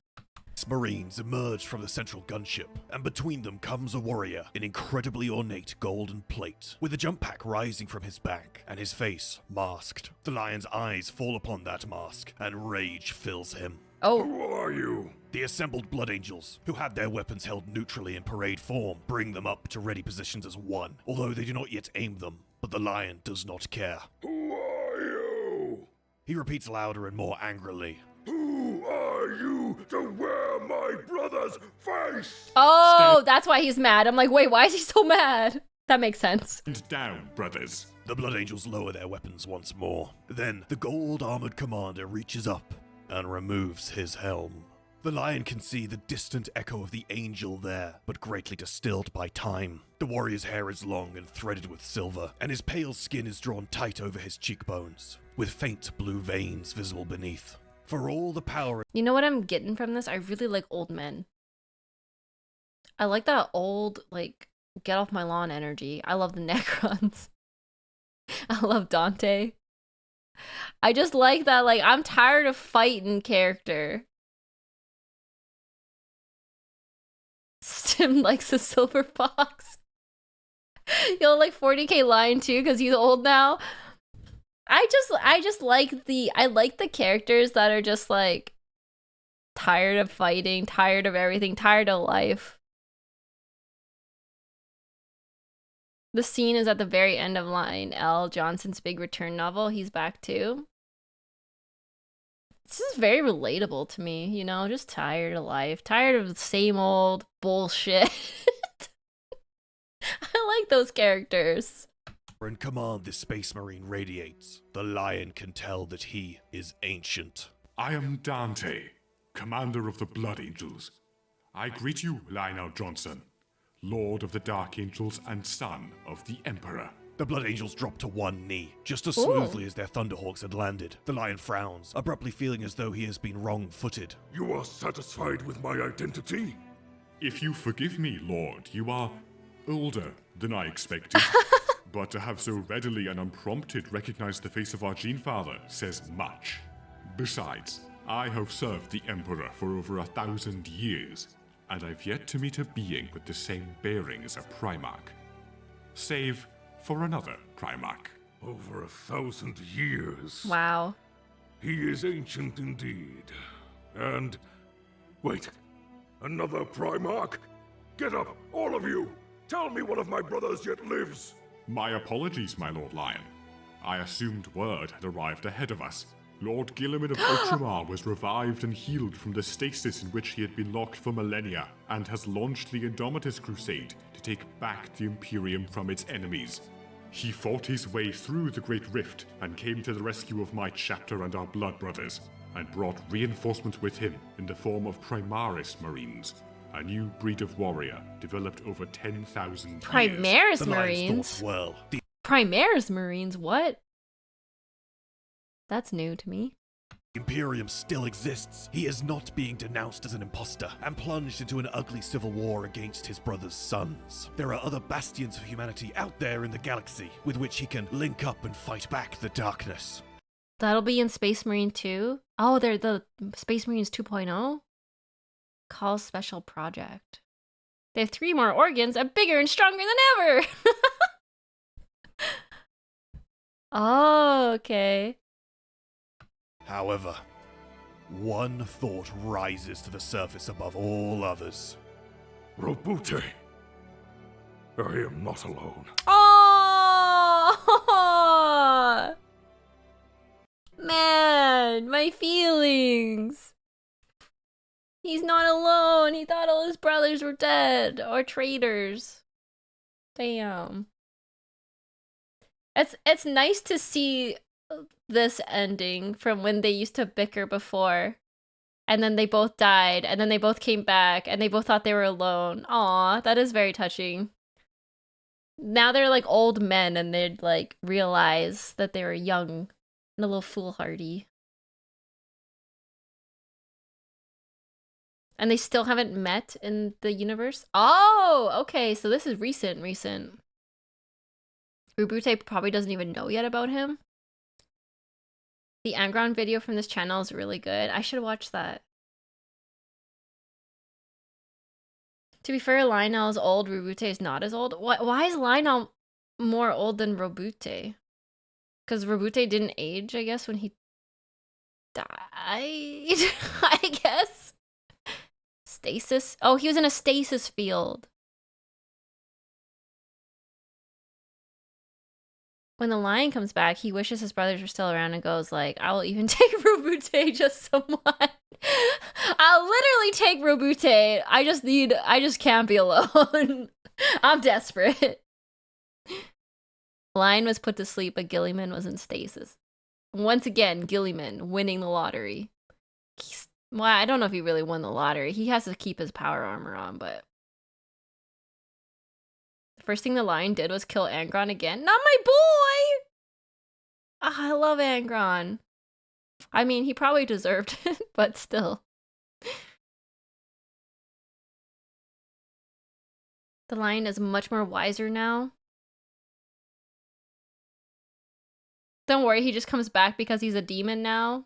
Marines emerge from the central gunship, and between them comes a warrior in incredibly ornate golden plate, with a jump pack rising from his back, and his face masked. The Lion's eyes fall upon that mask, and rage fills him. Oh. Who are you? The assembled Blood Angels, who have their weapons held neutrally in parade form, bring them up to ready positions as one, although they do not yet aim them, but the Lion does not care. Who are you? He repeats louder and more angrily. Who are you to wear my brother's face? Oh, that's why he's mad. I'm like, wait, why is he so mad? That makes sense. Stand down, brothers. The Blood Angels lower their weapons once more. Then the gold-armored commander reaches up and removes his helm. The Lion can see the distant echo of the angel there, but greatly distilled by time. The warrior's hair is long and threaded with silver, and his pale skin is drawn tight over his cheekbones, with faint blue veins visible beneath. For all the power... You know what I'm getting from this? I really like old men. I like that old, like, get off my lawn energy. I love the Necrons. I love Dante. I just like that, like, I'm tired of fighting character. Stim likes a silver fox. You'll like 40k Lion too, because he's old now. I just like I like the characters that are just like tired of fighting, tired of everything, tired of life. The scene is at the very end of Lion L. Johnson's big return novel. He's back too. This is very relatable to me, you know, just tired of life, tired of the same old bullshit. I like those characters. In command this Space Marine radiates, the Lion can tell that he is ancient. I am Dante, commander of the Blood Angels. I greet you, Lionel Johnson, Lord of the Dark Angels and son of the Emperor. The Blood Angels drop to one knee, just as smoothly as their Thunderhawks had landed. The Lion frowns, abruptly feeling as though he has been wrong-footed. You are satisfied with my identity? If you forgive me, Lord, you are older than I expected. But to have so readily and unprompted recognized the face of our Gene Father says much. Besides, I have served the Emperor for over 1,000 years, and I've yet to meet a being with the same bearing as a Primarch. Save for another Primarch. Over 1,000 years. Wow. He is ancient indeed. And... wait. Another Primarch? Get up, all of you! Tell me one of my brothers yet lives! My apologies, my Lord Lion. I assumed word had arrived ahead of us. Lord Gilliman of Ultramar was revived and healed from the stasis in which he had been locked for millennia, and has launched the Indomitus Crusade to take back the Imperium from its enemies. He fought his way through the Great Rift and came to the rescue of my chapter and our blood brothers, and brought reinforcements with him in the form of Primaris Marines, a new breed of warrior developed over 10,000 years. Primaris Marines? Well, Primaris Marines? What? That's new to me. Imperium still exists. He is not being denounced as an imposter and plunged into an ugly civil war against his brother's sons. There are other bastions of humanity out there in the galaxy with which he can link up and fight back the darkness. That'll be in Space Marine 2? Oh, they're the Space Marines 2.0? Call Special Project. They have 3 more organs and bigger and stronger than ever! Oh, okay. However, one thought rises to the surface above all others. Robute! I am not alone. Oh! Man, my feelings. He's not alone. He thought all his brothers were dead or traitors. Damn. It's nice to see this ending from when they used to bicker before. And then they both died, and then they both came back, and they both thought they were alone. Aw, that is very touching. Now they're like old men, and they'd like realize that they were young and a little foolhardy. And they still haven't met in the universe? Oh, okay, so this is recent. Rubute probably doesn't even know yet about him. The Angron video from this channel is really good. I should watch that. To be fair, Lionel is old. Rubute is not as old. Why is Lionel more old than Rubute? Because Rubute didn't age, I guess, when he died. I guess. Stasis? Oh, he was in a stasis field. When the lion comes back, he wishes his brothers were still around and goes like, I will even take Robute just someone. I'll literally take Robute. I just can't be alone. I'm desperate. Lion was put to sleep, but Gilliman was in stasis. Once again, Gilliman winning the lottery. Well, I don't know if he really won the lottery. He has to keep his power armor on, but... The first thing the lion did was kill Angron again. Not my boy! I love Angron. I mean, he probably deserved it, but still. The lion is much more wiser now. Don't worry, he just comes back because he's a demon now.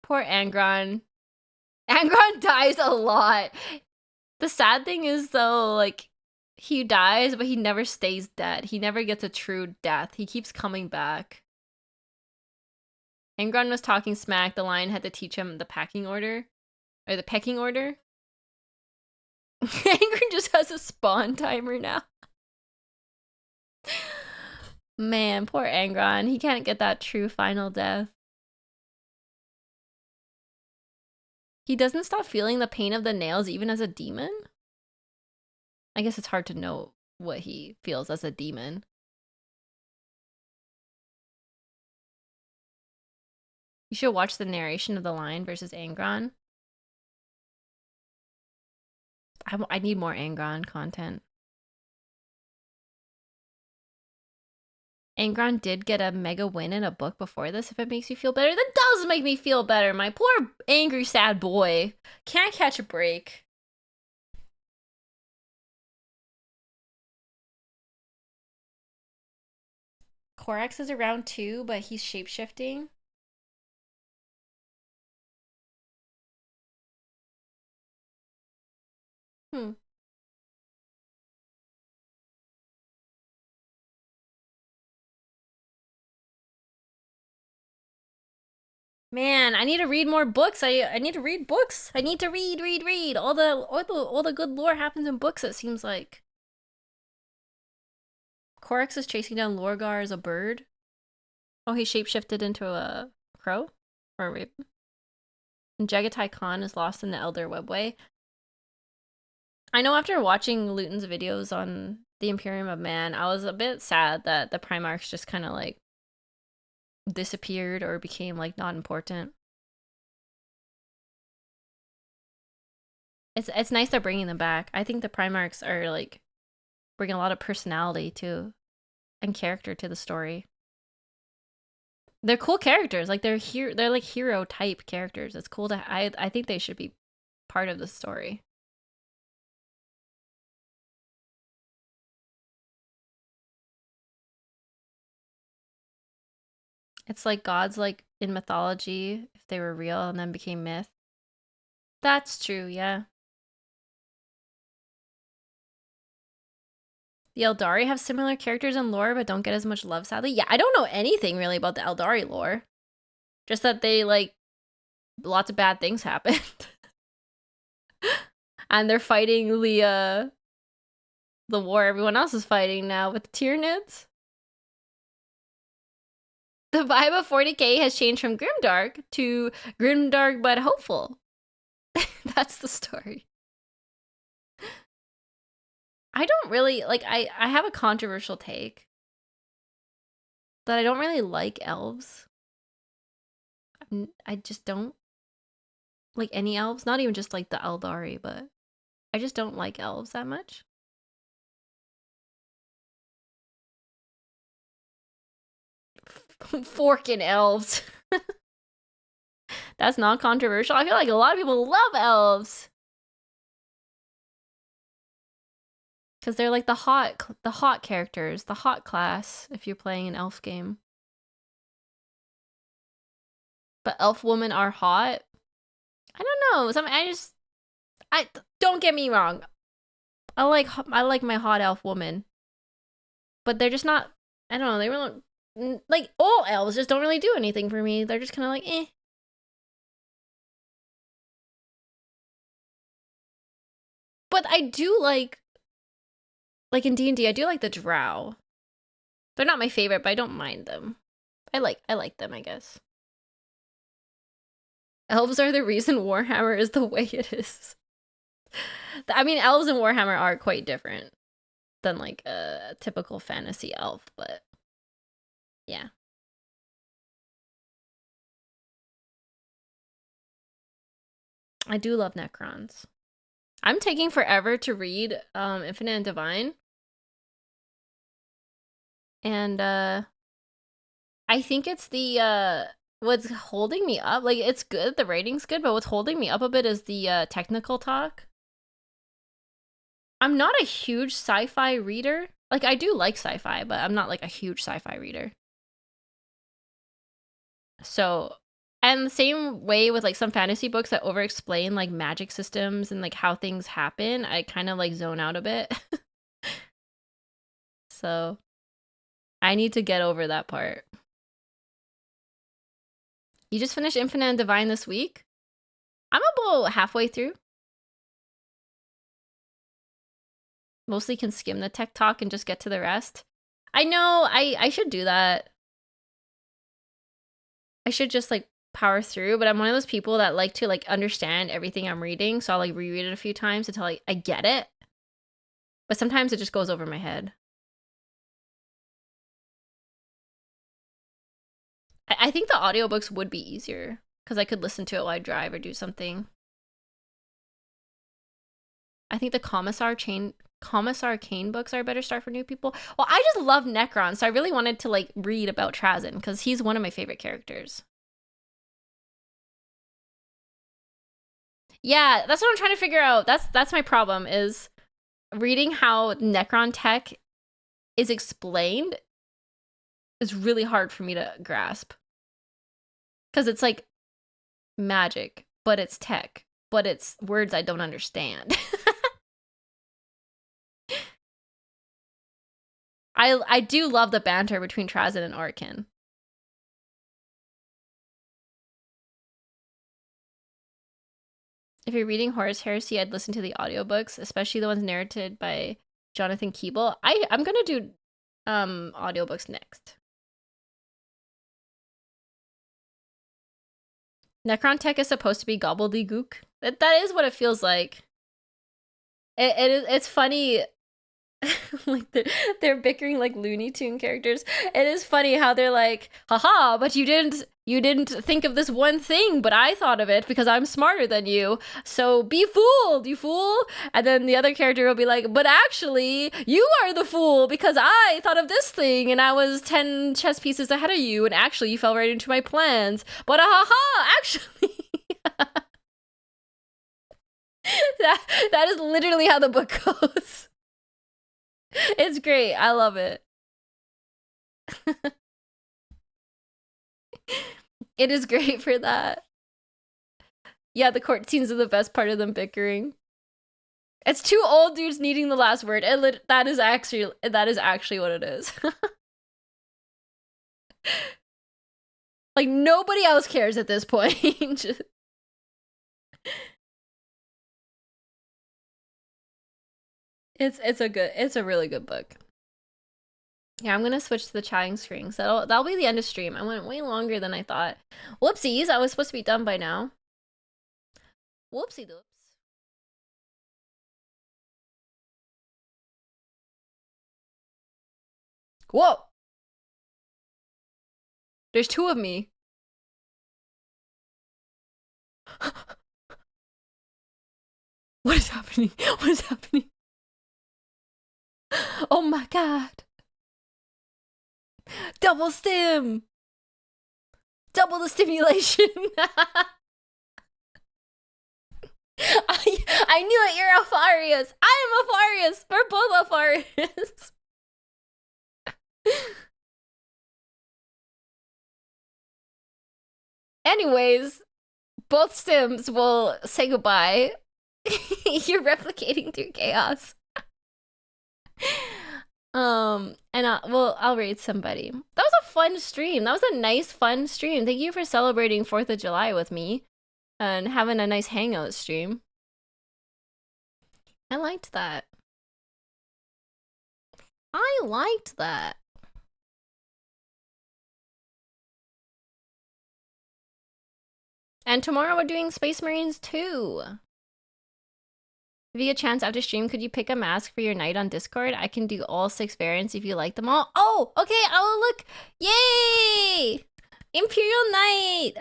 Poor Angron. Angron dies a lot. The sad thing is, though, like, he dies, but he never stays dead. He never gets a true death. He keeps coming back. Angron was talking smack. The lion had to teach him the packing order. Or the pecking order. Angron just has a spawn timer now. Man, poor Angron. He can't get that true final death. He doesn't stop feeling the pain of the nails even as a demon? I guess it's hard to know what he feels as a demon. You should watch the narration of the lion versus Angron. I need more Angron content. Angron did get a mega win in a book before this. If it makes you feel better, that does make me feel better. My poor, angry, sad boy. Can't catch a break. Corax is around too, but he's shapeshifting. Man, I need to read more books. I need to read books. I need to read. All the good lore happens in books, it seems like. Corax is chasing down Lorgar as a bird. Oh, he shapeshifted into a crow? Or a raven? And Jagatai Khan is lost in the Elder Webway. I know after watching Luton's videos on the Imperium of Man, I was a bit sad that the Primarchs just kind of like disappeared or became like not important. It's nice they're bringing them back. I think the Primarchs are like bringing a lot of personality to and character to the story. They're cool characters. Like they're like hero type characters. It's cool to I think they should be part of the story. It's like gods like in mythology if they were real and then became myth. That's true, yeah. The Eldari have similar characters and lore, but don't get as much love, sadly. Yeah, I don't know anything really about the Eldari lore. Just that they, like, lots of bad things happened. And they're fighting the war everyone else is fighting now with the Tyranids. The vibe of 40k has changed from grimdark to grimdark but hopeful. That's the story. I don't really, like, I have a controversial take. That I don't really like elves. I just don't like any elves. Not even just like the Eldari, but I just don't like elves that much. Forking elves. That's not controversial. I feel like a lot of people love elves. Because they're like the hot characters, the hot class, if you're playing an elf game. But elf women are hot. I don't know. Don't get me wrong. I like my hot elf woman. But they're just not, I don't know, they really, like, all elves just don't really do anything for me. They're just kind of like, eh. But I do like in D&D, I do like the drow. They're not my favorite, but I don't mind them. I like them, I guess. Elves are the reason Warhammer is the way it is. I mean, elves and Warhammer are quite different than like a typical fantasy elf, but yeah. I do love Necrons. I'm taking forever to read Infinite and Divine. And I think it's the what's holding me up. Like, it's good, the rating's good, but what's holding me up a bit is the technical talk. I'm not a huge sci-fi reader. Like, I do like sci-fi, but I'm not like a huge sci-fi reader. So, and the same way with like some fantasy books that over-explain like magic systems and like how things happen, I kind of like zone out a bit. So, I need to get over that part. You just finished Infinite and Divine this week? I'm about halfway through. Mostly can skim the tech talk and just get to the rest. I know, I should do that. I should just like power through, but I'm one of those people that like to like understand everything I'm reading, so I'll like reread it a few times until I get it. But sometimes it just goes over my head. I think the audiobooks would be easier because I could listen to it while I drive or do something. I think the Commissar Kane books are a better start for new people. Well, I just love Necron, so I really wanted to like read about Trazyn because he's one of my favorite characters. Yeah, that's what I'm trying to figure out. That's my problem, is reading how Necron tech is explained is really hard for me to grasp. Because it's like magic, but it's tech, but it's words I don't understand. I do love the banter between Trazyn and Orkin. If you're reading Horus Heresy, I'd listen to the audiobooks, especially the ones narrated by Jonathan Keeble. I'm gonna do audiobooks next. Necron Tech is supposed to be gobbledygook. That is what it feels like. It's funny. Like they're bickering like Looney Tune characters. It is funny how they're like, haha, but you didn't think of this one thing, but I thought of it because I'm smarter than you. So be fooled, you fool. And then the other character will be like, but actually, you are the fool because I thought of this thing and I was 10 chess pieces ahead of you and actually you fell right into my plans. But haha, actually. that is literally how the book goes. It's great. I love it. It is great for that. Yeah, the court scenes are the best part of them bickering. It's two old dudes needing the last word. That is actually what it is. Like nobody else cares at this point. It's a really good book. Yeah, I'm gonna switch to the chatting screen. So that'll be the end of stream. I went way longer than I thought. Whoopsies, I was supposed to be done by now. Whoopsie doops. Whoa! There's two of me. What is happening? What is happening? Oh my god. Double stim. Double the stimulation. I knew it. You're Alfarius. I am Alfarius. We're both Alfarius. Anyways, both stims will say goodbye. You're replicating through chaos. And I'll raid somebody. That was a fun stream. That was a nice, fun stream. Thank you for celebrating 4th of July with me and having a nice hangout stream. I liked that. I liked that. And tomorrow we're doing Space Marines 2. If you get a chance after stream, could you pick a mask for your night on Discord? I can do all 6 variants if you like them all. Oh, okay. Oh, look. Yay! Imperial Knight.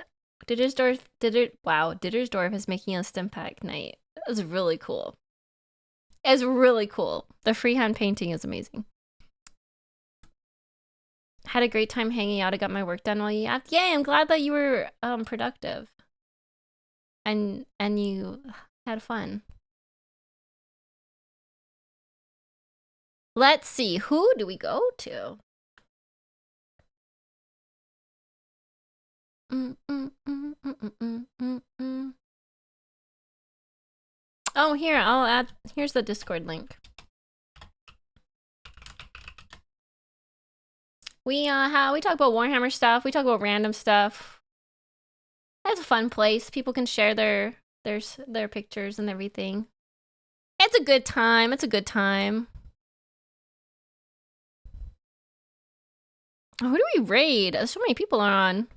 Dittersdorf is making a stim pack night. That's really cool. It's really cool. The freehand painting is amazing. Had a great time hanging out. I got my work done while you yapped. Yay, I'm glad that you were productive. And you had fun. Let's see, who do we go to? Oh, here, I'll add, here's the Discord link. We talk about Warhammer stuff, we talk about random stuff. It's a fun place. People can share their pictures and everything. It's a good time. It's a good time. Who do we raid? So many people are on.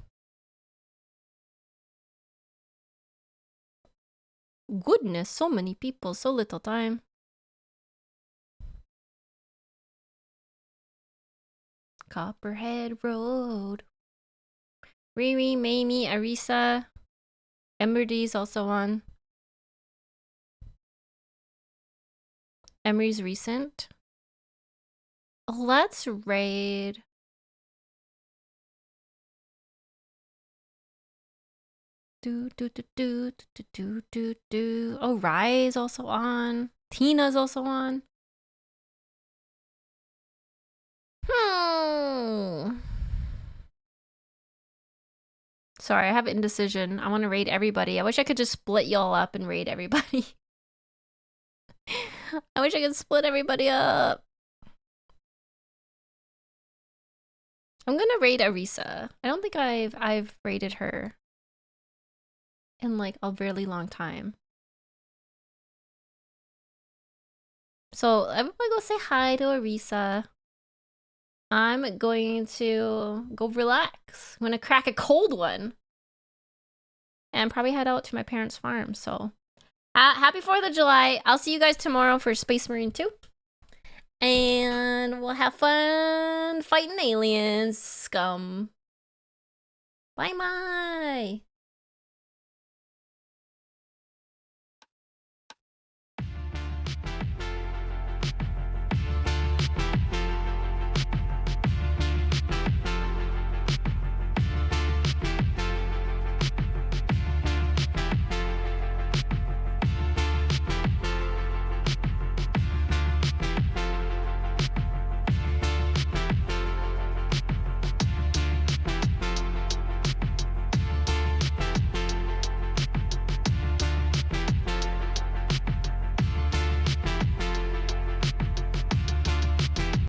Goodness, so many people, so little time. Copperhead Road. Riri, Mamie, Arisa. Emerdy's also on. Emery's recent. Let's raid. Oh, Rai is also on. Tina's also on. Sorry, I have indecision. I want to raid everybody. I wish I could just split y'all up and raid everybody. I wish I could split everybody up. I'm gonna raid Arisa. I don't think I've raided her in like a really long time. So everybody go say hi to Arisa. I'm going to go relax. I'm gonna crack a cold one. And probably head out to my parents' farm. So happy 4th of July. I'll see you guys tomorrow for Space Marine 2. And we'll have fun fighting aliens, scum. Bye-bye.